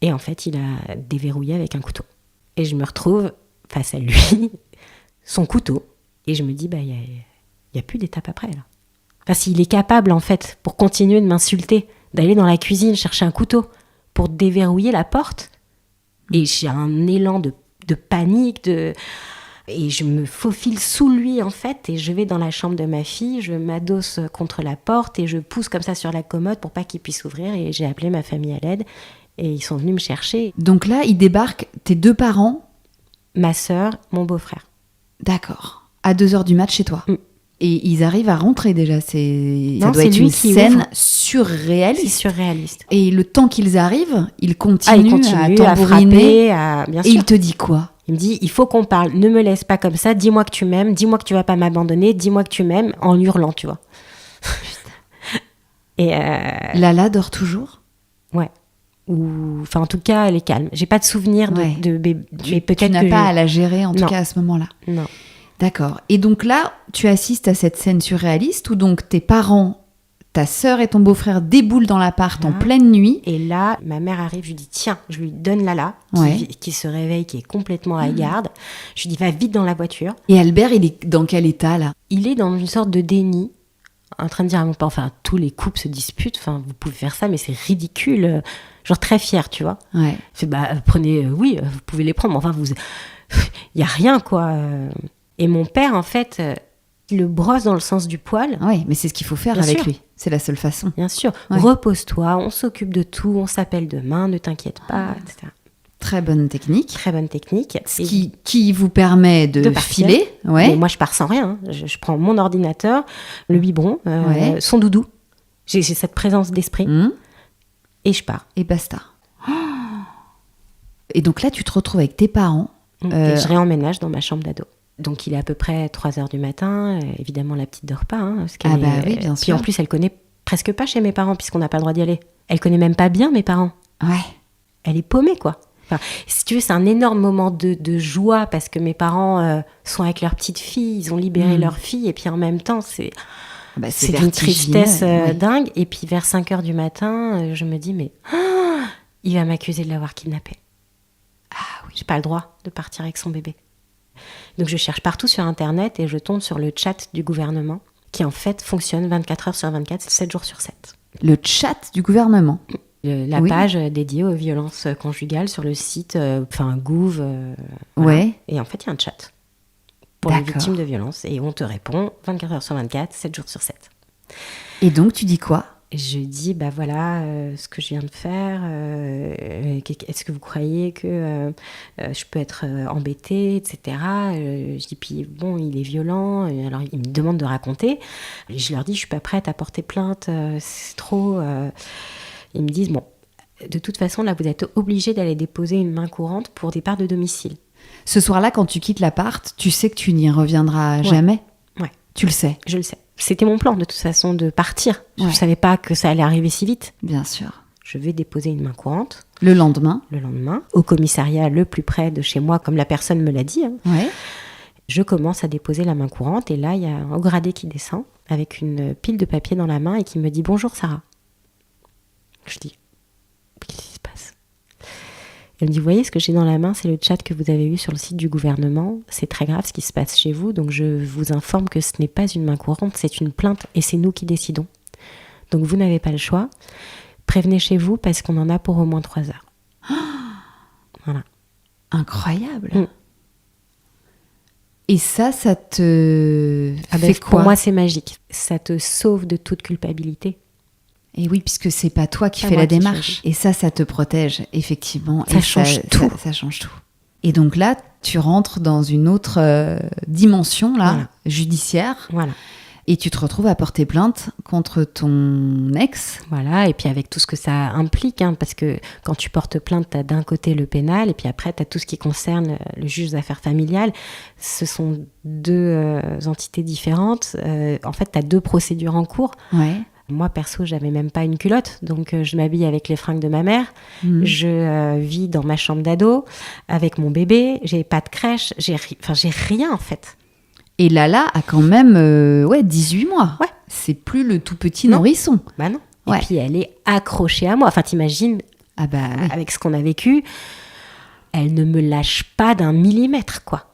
Et en fait, il a déverrouillé avec un couteau. Et je me retrouve face à lui, son couteau. Et je me dis, il n'y a plus d'étape après, là. Enfin, s'il est capable, en fait, pour continuer de m'insulter, d'aller dans la cuisine chercher un couteau pour déverrouiller la porte. Et j'ai un élan de panique, et je me faufile sous lui, en fait, et je vais dans la chambre de ma fille, je m'adosse contre la porte, et je pousse comme ça sur la commode pour pas qu'il puisse ouvrir, et j'ai appelé ma famille à l'aide, et ils sont venus me chercher. Donc là, ils débarquent, tes 2 parents ? Ma sœur, mon beau-frère. D'accord. À 2h du mat chez toi ? Et ils arrivent à rentrer déjà. Ça doit être lui une qui scène ouvre. surréaliste. C'est surréaliste. Et le temps qu'ils arrivent, ils continuent à à tambouriner. frapper, bien et sûr. il te dit quoi? Il me dit, il faut qu'on parle, ne me laisse pas comme ça, dis-moi que tu m'aimes, dis-moi que tu vas pas m'abandonner, dis-moi que tu m'aimes, en hurlant, tu vois. Et Lala dort toujours? Ouais. Enfin, en tout cas, elle est calme. J'ai pas de souvenir de bébé. Mais peut-être tu n'as pas à la gérer, en tout cas, à ce moment-là. Non. D'accord. Et donc là, tu assistes à cette scène surréaliste où donc tes parents, ta sœur et ton beau-frère déboulent dans l'appart en pleine nuit. Et là, ma mère arrive, je lui dis, tiens, je lui donne Lala, qui se réveille, qui est complètement hagarde. Je lui dis, va vite dans la voiture. Et Albert, il est dans quel état, là? Il est dans une sorte de déni, en train de dire à mon père, enfin, tous les couples se disputent, enfin, vous pouvez faire ça, mais c'est ridicule. Genre très fier, tu vois. Ouais. Fait, prenez, oui, vous pouvez les prendre, mais enfin, il y a rien, quoi. Et mon père, en fait, il le brosse dans le sens du poil. Oui, mais c'est ce qu'il faut faire Bien avec sûr. lui. C'est la seule façon. Bien sûr. Ouais. Repose-toi, on s'occupe de tout, on s'appelle demain, ne t'inquiète pas, etc. Très bonne technique. Très bonne technique. Ce qui vous permet de partir. filer. Ouais. Mais moi, je pars sans rien. Je prends mon ordinateur, le biberon, son doudou. J'ai cette présence d'esprit. Et je pars. Et basta. Et donc là, tu te retrouves avec tes parents. Et je réemménage dans ma chambre d'ado. Donc il est à peu près 3h du matin. Évidemment, la petite dort pas. Parce qu'elle oui, bien sûr. Puis en plus, elle connaît presque pas chez mes parents, puisqu'on n'a pas le droit d'y aller. Elle connaît même pas bien mes parents. Ouais. Elle est paumée, quoi. Enfin, si tu veux, c'est un énorme moment de joie, parce que mes parents sont avec leur petite fille, ils ont libéré leur fille, et puis en même temps, c'est d'une tristesse dingue. Et puis vers 5h du matin, je me dis, mais il va m'accuser de l'avoir kidnappée. Ah oui, j'ai pas le droit de partir avec son bébé. Donc je cherche partout sur Internet et je tombe sur le chat du gouvernement qui en fait fonctionne 24h sur 24, 7 jours sur 7. Le chat du gouvernement? La page dédiée aux violences conjugales sur le site Gouv. Ouais. Et en fait, il y a un chat pour les victimes de violences et on te répond 24h sur 24, 7 jours sur 7. Et donc tu dis quoi? Je dis, voilà ce que je viens de faire. Est-ce que vous croyez que je peux être embêtée, etc. Je dis, puis bon, il est violent. Alors, ils me demandent de raconter. Et je leur dis, je suis pas prête à porter plainte. C'est trop. Ils me disent, bon, de toute façon, là, vous êtes obligé d'aller déposer une main courante pour départ de domicile. Ce soir-là, quand tu quittes l'appart, tu sais que tu n'y reviendras jamais? Ouais. Tu le sais? Je le sais. C'était mon plan, de toute façon, de partir. Je ne savais pas que ça allait arriver si vite. Bien sûr. Je vais déposer une main courante. Le lendemain, au commissariat le plus près de chez moi, comme la personne me l'a dit. Ouais. Je commence à déposer la main courante et là, il y a un haut gradé qui descend avec une pile de papier dans la main et qui me dit « Bonjour Sarah ». Je dis « Qu'est-ce qui se passe ?» Elle me dit « Vous voyez, ce que j'ai dans la main, c'est le chat que vous avez eu sur le site du gouvernement. C'est très grave ce qui se passe chez vous, donc je vous informe que ce n'est pas une main courante, c'est une plainte et c'est nous qui décidons. Donc vous n'avez pas le choix. Prévenez chez vous parce qu'on en a pour au moins 3 heures. » Voilà. Incroyable. Et ça te fait quoi? Pour moi, c'est magique. Ça te sauve de toute culpabilité. Et oui, puisque c'est pas toi qui fais la démarche. Et ça te protège, effectivement. Ça change tout. Ça change tout. Et donc là, tu rentres dans une autre dimension judiciaire. Voilà. Et tu te retrouves à porter plainte contre ton ex. Voilà, et puis avec tout ce que ça implique, parce que quand tu portes plainte, tu as d'un côté le pénal, et puis après, tu as tout ce qui concerne le juge des affaires familiales. Ce sont 2 entités différentes. En fait, tu as 2 procédures en cours. Ouais. Moi, perso, j'avais même pas une culotte, donc je m'habille avec les fringues de ma mère. Je vis dans ma chambre d'ado avec mon bébé. J'ai pas de crèche, j'ai rien en fait. Et Lala a quand même 18 mois. Ouais. C'est plus le tout petit nourrisson. Bah non. Ouais. Et puis elle est accrochée à moi. Enfin, t'imagines, avec ce qu'on a vécu, elle ne me lâche pas d'un millimètre, quoi.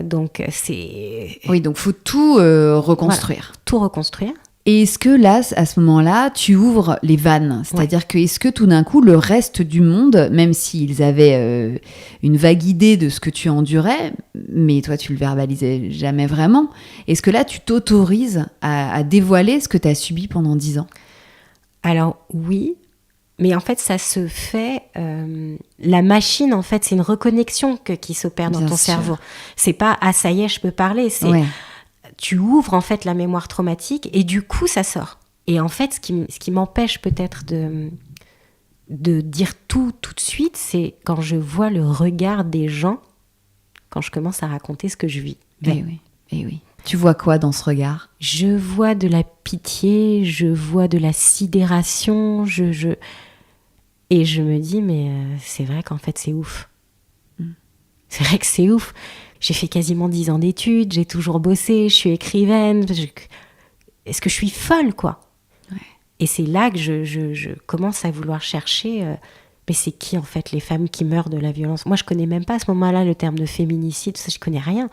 Donc c'est... Oui, donc faut tout reconstruire. Voilà, tout reconstruire. Et est-ce que là, à ce moment-là, tu ouvres les vannes? C'est-à-dire que est-ce que tout d'un coup, le reste du monde, même s'ils avaient une vague idée de ce que tu endurais, mais toi, tu le verbalisais jamais vraiment, est-ce que là, tu t'autorises à dévoiler ce que tu as subi pendant 10 ans? Alors oui, mais en fait, ça se fait... la machine, en fait, c'est une reconnexion qui s'opère dans ton cerveau. C'est pas « Ah, ça y est, je peux parler ». C'est... tu ouvres en fait la mémoire traumatique et du coup ça sort. Et en fait, ce qui m'empêche peut-être de dire tout de suite, c'est quand je vois le regard des gens, quand je commence à raconter ce que je vis. Eh oui. Tu vois quoi dans ce regard ? Je vois de la pitié, je vois de la sidération, et je me dis, mais c'est vrai qu'en fait, c'est ouf. C'est vrai que c'est ouf. J'ai fait quasiment 10 ans d'études, j'ai toujours bossé, je suis écrivaine. Est-ce que je suis folle, quoi ? Ouais. Et c'est là que je commence à vouloir chercher... mais c'est qui, en fait, les femmes qui meurent de la violence ? Moi, je connais même pas à ce moment-là le terme de féminicide, ça, je connais rien.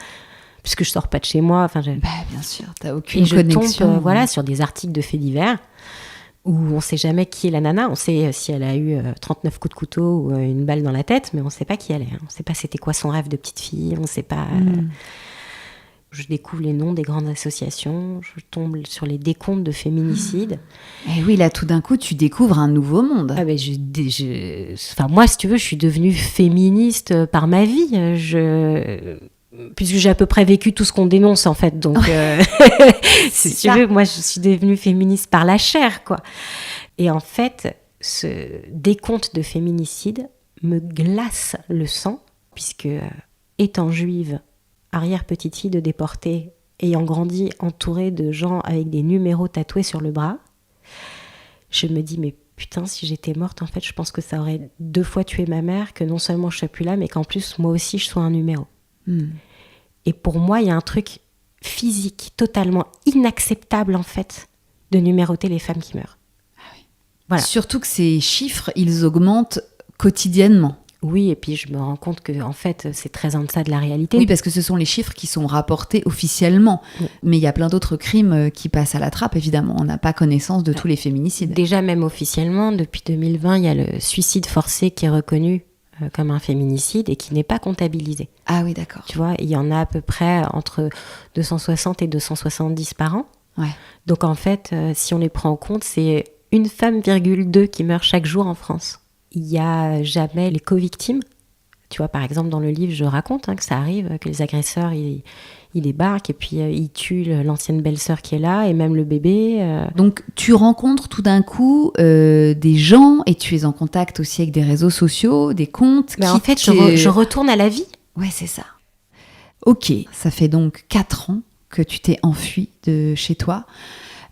Puisque je sors pas de chez moi. Bien sûr, t'as aucune connexion. Je tombe sur des articles de faits divers où on sait jamais qui est la nana. On sait si elle a eu 39 coups de couteau ou une balle dans la tête, mais on sait pas qui elle est. On sait pas c'était quoi son rêve de petite fille. On sait pas... Je découvre les noms des grandes associations. Je tombe sur les décomptes de féminicides. Et oui, là, tout d'un coup, tu découvres un nouveau monde. Ah ben, moi, si tu veux, je suis devenue féministe par ma vie. Puisque j'ai à peu près vécu tout ce qu'on dénonce, en fait. Donc, si tu veux, moi, je suis devenue féministe par la chair, quoi. Et en fait, ce décompte de féminicide me glace le sang, puisque, étant juive, arrière-petite-fille de déportés, ayant grandi entourée de gens avec des numéros tatoués sur le bras, je me dis, mais putain, si j'étais morte, en fait, je pense que ça aurait 2 fois tué ma mère, que non seulement je ne sois plus là, mais qu'en plus, moi aussi, je sois un numéro. Et pour moi, il y a un truc physique totalement inacceptable, en fait, de numéroter les femmes qui meurent. Ah oui. Voilà. Surtout que ces chiffres, ils augmentent quotidiennement. Oui, et puis je me rends compte que, en fait, c'est très en deçà de la réalité. Oui, parce que ce sont les chiffres qui sont rapportés officiellement. Oui. Mais il y a plein d'autres crimes qui passent à la trappe, évidemment. On n'a pas connaissance de tous les féminicides. Déjà, même officiellement, depuis 2020, il y a le suicide forcé qui est reconnu comme un féminicide et qui n'est pas comptabilisé. Ah oui, d'accord. Tu vois, il y en a à peu près entre 260 et 270 par an. Ouais. Donc en fait, si on les prend en compte, c'est 1,2 femme qui meurt chaque jour en France. Il n'y a jamais les co-victimes. Tu vois, par exemple, dans le livre, je raconte que ça arrive, que les agresseurs, ils débarquent et puis ils tuent l'ancienne belle-sœur qui est là et même le bébé. Donc, tu rencontres tout d'un coup des gens et tu es en contact aussi avec des réseaux sociaux, des comptes. Mais en fait, je retourne à la vie. Ouais, c'est ça. Ok, ça fait donc 4 ans que tu t'es enfui de chez toi.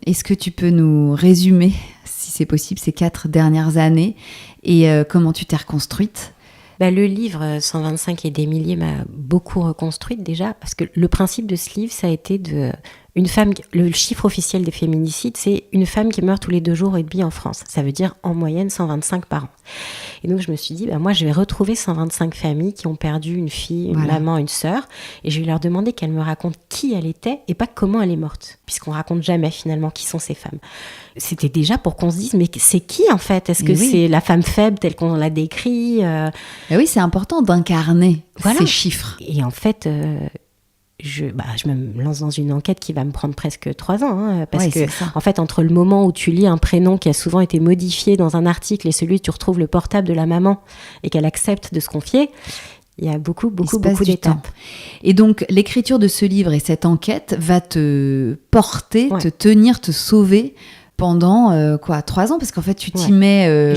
Est-ce que tu peux nous résumer, si c'est possible, ces 4 dernières années et comment tu t'es reconstruite ? Le livre 125 et des milliers m'a beaucoup reconstruite déjà, parce que le principe de ce livre, ça a été une femme, le chiffre officiel des féminicides, c'est une femme qui meurt tous les 2 jours et demi en France. Ça veut dire en moyenne 125 par an. Et donc je me suis dit, moi je vais retrouver 125 familles qui ont perdu une fille, une maman, une sœur, et je vais leur demander qu'elles me racontent qui elle était et pas comment elle est morte, puisqu'on raconte jamais finalement qui sont ces femmes. C'était déjà pour qu'on se dise, mais c'est qui en fait ? Est-ce que c'est la femme faible telle qu'on l'a décrit ? Oui, c'est important d'incarner ces chiffres. Et en fait, je me lance dans une enquête qui va me prendre presque 3 ans. Parce que, en fait, entre le moment où tu lis un prénom qui a souvent été modifié dans un article et celui où tu retrouves le portable de la maman et qu'elle accepte de se confier, il y a beaucoup d'étapes. Et donc, l'écriture de ce livre et cette enquête va te porter, te tenir, te sauver pendant 3 ans, parce qu'en fait tu t'y mets,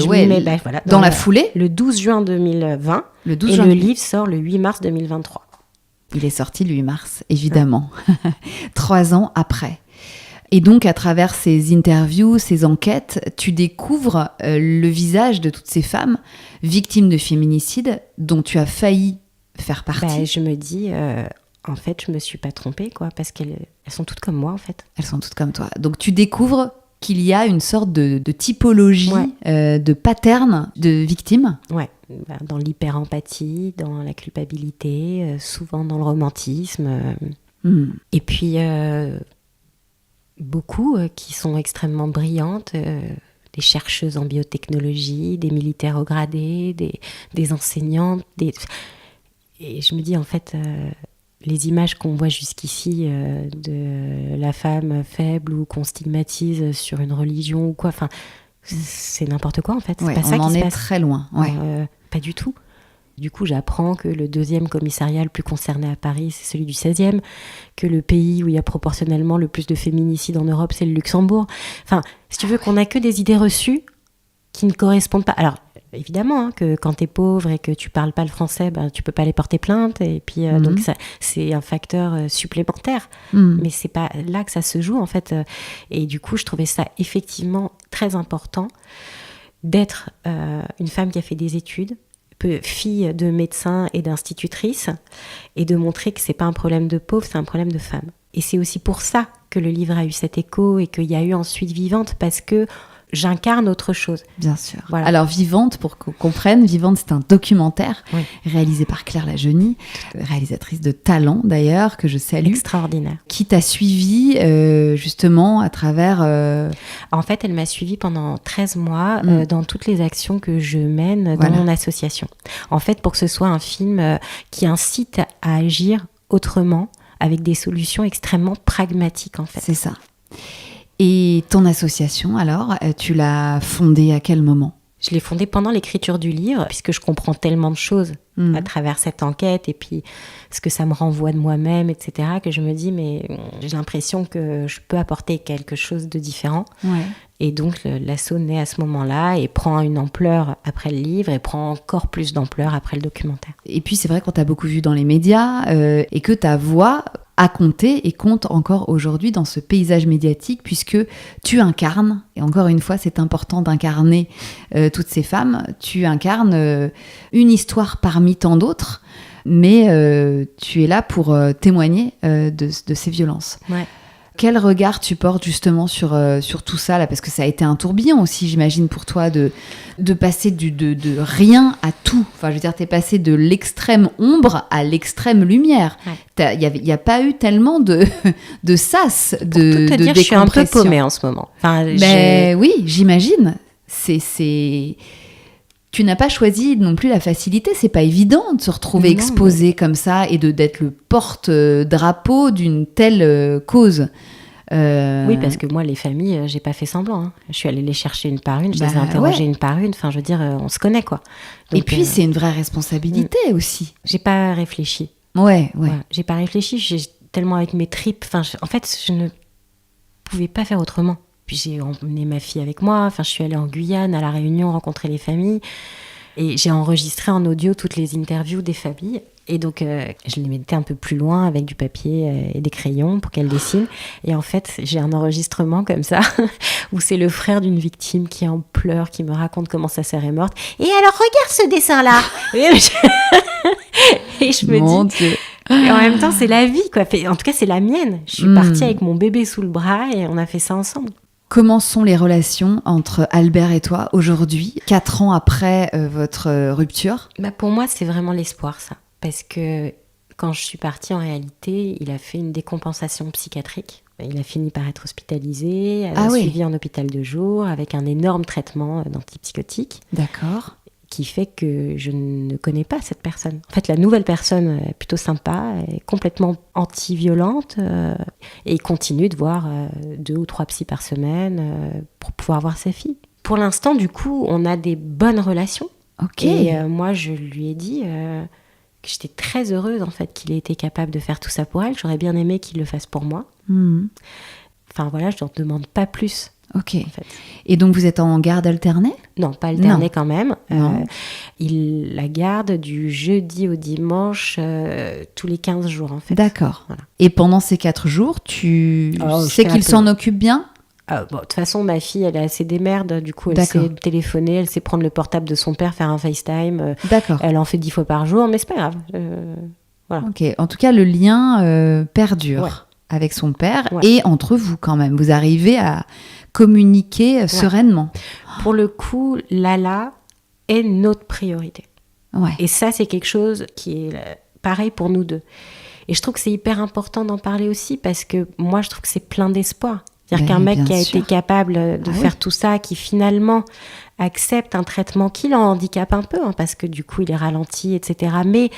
dans la foulée. Le 12 juin 2020, le livre sort le 8 mars 2023. Il est sorti le 8 mars, évidemment, 3 ans après. Et donc, à travers ces interviews, ces enquêtes, tu découvres le visage de toutes ces femmes victimes de féminicide dont tu as failli faire partie. Je me dis... en fait, je me suis pas trompée, quoi, parce qu'elles sont toutes comme moi, en fait. Elles sont toutes comme toi. Donc, tu découvres qu'il y a une sorte de typologie, de pattern de victimes. Ouais, dans l'hyper-empathie, dans la culpabilité, souvent dans le romantisme. Et puis, beaucoup qui sont extrêmement brillantes, des chercheuses en biotechnologie, des militaires au gradé, des enseignantes. Et je me dis, en fait... les images qu'on voit jusqu'ici de la femme faible ou qu'on stigmatise sur une religion ou quoi, c'est n'importe quoi en fait. C'est pas ça on en qui se est passe. très loin. Pas du tout. Du coup, j'apprends que le 2e commissariat le plus concerné à Paris, c'est celui du 16e, que le pays où il y a proportionnellement le plus de féminicides en Europe, c'est le Luxembourg. Enfin, si tu veux, qu'on n'a que des idées reçues qui ne correspondent pas. Alors, évidemment, que quand t'es pauvre et que tu parles pas le français, tu peux pas aller porter plainte. Et puis, donc, ça, c'est un facteur supplémentaire. Mais c'est pas là que ça se joue, en fait. Et du coup, je trouvais ça effectivement très important d'être une femme qui a fait des études, fille de médecin et d'institutrice, et de montrer que c'est pas un problème de pauvre, c'est un problème de femme. Et c'est aussi pour ça que le livre a eu cet écho et qu'il y a eu ensuite Vivante, parce que j'incarne autre chose. Bien sûr. Voilà. Alors Vivante, pour qu'on comprenne, Vivante, c'est un documentaire réalisé par Claire Lajeunie, réalisatrice de talent d'ailleurs, que je salue. Extraordinaire. Qui t'a suivie justement à travers... En fait, elle m'a suivie pendant 13 mois dans toutes les actions que je mène dans mon association. En fait, pour que ce soit un film qui incite à agir autrement, avec des solutions extrêmement pragmatiques en fait. C'est ça. Et ton association, alors, tu l'as fondée à quel moment ? Je l'ai fondée pendant l'écriture du livre, puisque je comprends tellement de choses à travers cette enquête, et puis ce que ça me renvoie de moi-même, etc., que je me dis, mais j'ai l'impression que je peux apporter quelque chose de différent. Ouais. Et donc, l'asso naît à ce moment-là et prend une ampleur après le livre et prend encore plus d'ampleur après le documentaire. Et puis, c'est vrai qu'on t'a beaucoup vu dans les médias et que ta voix a compté et compte encore aujourd'hui dans ce paysage médiatique, puisque tu incarnes, et encore une fois, c'est important d'incarner toutes ces femmes, tu incarnes une histoire parmi tant d'autres, mais tu es là pour témoigner de ces violences. Ouais. Quel regard tu portes justement sur tout ça là, parce que ça a été un tourbillon aussi, j'imagine, pour toi de passer de rien à tout. Enfin, je veux dire, t'es passé de l'extrême ombre à l'extrême lumière. Il y a pas eu tellement de sas, de décompression. Pour tout te dire, je suis un peu paumée en ce moment. Enfin, oui, j'imagine. Tu n'as pas choisi non plus la facilité, c'est pas évident de se retrouver exposé comme ça et d'être le porte-drapeau d'une telle cause. Oui, parce que moi, les familles, j'ai pas fait semblant. Hein. Je suis allée les chercher une par une, je les ai interrogées une par une. Enfin, je veux dire, on se connaît, quoi. Donc, et puis, c'est une vraie responsabilité aussi. J'ai pas réfléchi. Ouais. J'ai pas réfléchi, j'ai tellement avec mes tripes. Enfin, en fait, je ne pouvais pas faire autrement. Puis j'ai emmené ma fille avec moi, enfin je suis allée en Guyane, à La Réunion, rencontrer les familles. Et j'ai enregistré en audio toutes les interviews des familles. Et donc je les mettais un peu plus loin avec du papier et des crayons pour qu'elles dessinent. Et en fait, j'ai un enregistrement comme ça, où c'est le frère d'une victime qui est en pleurs, qui me raconte comment sa sœur est morte. Et alors regarde ce dessin-là. Et je me dis... Dieu. Et en même temps, c'est la vie, quoi. En tout cas, c'est la mienne. Je suis partie avec mon bébé sous le bras et on a fait ça ensemble. Comment sont les relations entre Albert et toi aujourd'hui, 4 ans après votre rupture ? Pour moi, c'est vraiment l'espoir, ça. Parce que quand je suis partie, en réalité, il a fait une décompensation psychiatrique. Il a fini par être hospitalisé, suivi en hôpital de jour, avec un énorme traitement d'antipsychotiques. D'accord. Qui fait que je ne connais pas cette personne. En fait, la nouvelle personne est plutôt sympa, est complètement anti-violente et il continue de voir 2 ou 3 psys par semaine pour pouvoir voir sa fille. Pour l'instant, du coup, on a des bonnes relations. Okay. Et moi, je lui ai dit que j'étais très heureuse en fait qu'il ait été capable de faire tout ça pour elle. J'aurais bien aimé qu'il le fasse pour moi. Enfin voilà, je ne demande pas plus. Ok. En fait. Et donc vous êtes en garde alternée ? Non, pas alternée quand même. Il la garde du jeudi au dimanche tous les 15 jours en fait. D'accord. Voilà. Et pendant ces 4 jours, tu sais qu'il s'en occupe bien ? De toute façon, ma fille, elle est assez démerde. Du coup, elle sait téléphoner, elle sait prendre le portable de son père, faire un FaceTime. D'accord. Elle en fait 10 fois par jour, mais c'est pas grave. Voilà. Ok. En tout cas, le lien perdure avec son père et entre vous quand même. Vous arrivez à communiquer sereinement. Pour le coup, Lala est notre priorité. Ouais. Et ça, c'est quelque chose qui est pareil pour nous deux. Et je trouve que c'est hyper important d'en parler aussi parce que moi, je trouve que c'est plein d'espoir. C'est-à-dire qu'un mec qui a été capable de faire tout ça, qui finalement accepte un traitement qui l'handicape un peu, parce que du coup, il est ralenti, etc., mais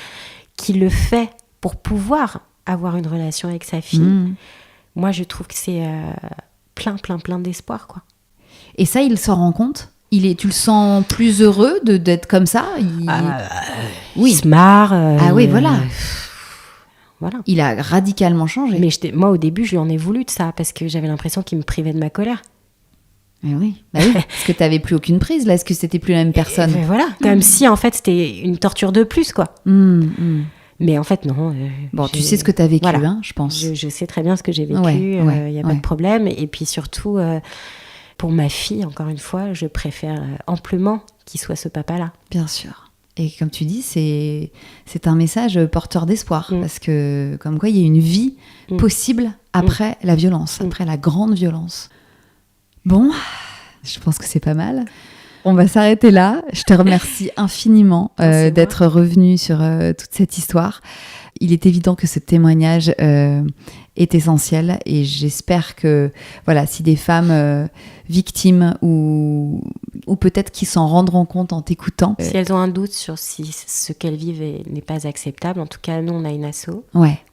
qui le fait pour pouvoir avoir une relation avec sa fille. Moi, je trouve que c'est... plein d'espoir, quoi. Et ça, il s'en rend compte ? Tu le sens plus heureux d'être comme ça? Il se marre. Oui, voilà. Voilà. Il a radicalement changé. Mais moi, au début, je lui en ai voulu de ça, parce que j'avais l'impression qu'il me privait de ma colère. Mais oui, parce que tu n'avais plus aucune prise, là. Est-ce que c'était plus la même personne? Voilà, comme si, en fait, c'était une torture de plus, quoi. Mais en fait, non. Tu sais ce que tu as vécu, voilà. Je pense. Je sais très bien ce que j'ai vécu, il n'y a pas de problème. Et puis surtout, pour ma fille, encore une fois, je préfère amplement qu'il soit ce papa-là. Bien sûr. Et comme tu dis, c'est un message porteur d'espoir, parce que comme quoi il y a une vie possible après la violence, après la grande violence. Bon, je pense que c'est pas mal. On va s'arrêter là. Je te remercie infiniment d'être revenu sur toute cette histoire. Il est évident que ce témoignage est essentiel et j'espère que si des femmes victimes ou peut-être qui s'en rendront compte en t'écoutant. Si elles ont un doute sur si ce qu'elles vivent n'est pas acceptable, en tout cas nous on a une asso.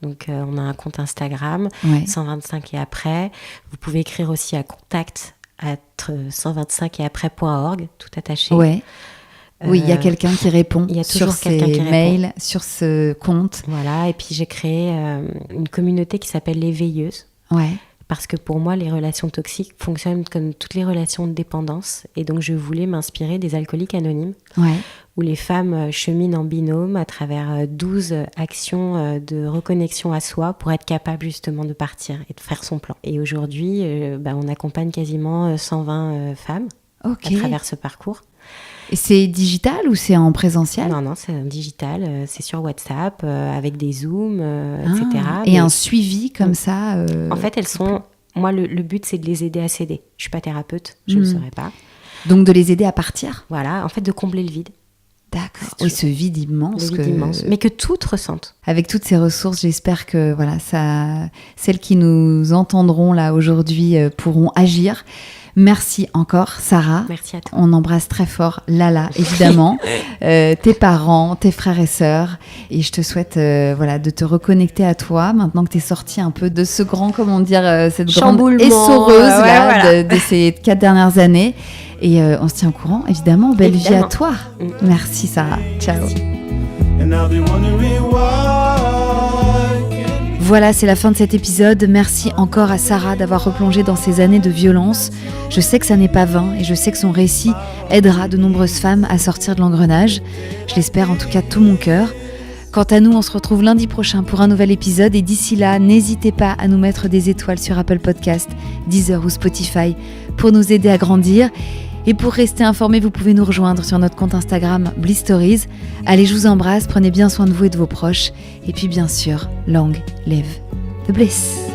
Donc on a un compte Instagram, 125 et après. Vous pouvez écrire aussi à contact@125 et après.org, tout attaché. Oui, il y a quelqu'un qui répond sur ces mails, sur ce compte. Voilà, et puis j'ai créé une communauté qui s'appelle Les Veilleuses. Parce que pour moi, les relations toxiques fonctionnent comme toutes les relations de dépendance. Et donc, je voulais m'inspirer des alcooliques anonymes, où les femmes cheminent en binôme à travers 12 actions de reconnexion à soi pour être capable justement de partir et de faire son plan. Et aujourd'hui, on accompagne quasiment 120 femmes à travers ce parcours. Et c'est digital ou c'est en présentiel? Non, c'est digital, c'est sur WhatsApp, avec des Zooms, etc. Et un suivi comme ça En fait, elles sont... Moi, le but, c'est de les aider à s'aider. Je ne suis pas thérapeute, je ne le serai pas. Donc, de les aider à partir? Voilà, en fait, de combler le vide. D'accord. Oui, ce vide immense. Le vide immense, mais que toutes ressentent. Avec toutes ces ressources, j'espère que celles qui nous entendront là aujourd'hui pourront agir. Merci encore, Sarah. Merci à toi. On embrasse très fort Lala, évidemment, tes parents, tes frères et sœurs. Et je te souhaite de te reconnecter à toi, maintenant que tu es sortie un peu de ce grand, cette grande essoreuse de ces 4 dernières années. Et on se tient au courant, évidemment. Belle vie à toi. Merci, Sarah. Ciao. Voilà, c'est la fin de cet épisode. Merci encore à Sarah d'avoir replongé dans ces années de violence. Je sais que ça n'est pas vain et je sais que son récit aidera de nombreuses femmes à sortir de l'engrenage. Je l'espère en tout cas de tout mon cœur. Quant à nous, on se retrouve lundi prochain pour un nouvel épisode et d'ici là, n'hésitez pas à nous mettre des étoiles sur Apple Podcast, Deezer ou Spotify pour nous aider à grandir. Et pour rester informés, vous pouvez nous rejoindre sur notre compte Instagram Bliss Stories. Allez, je vous embrasse, prenez bien soin de vous et de vos proches. Et puis bien sûr, long live the bliss.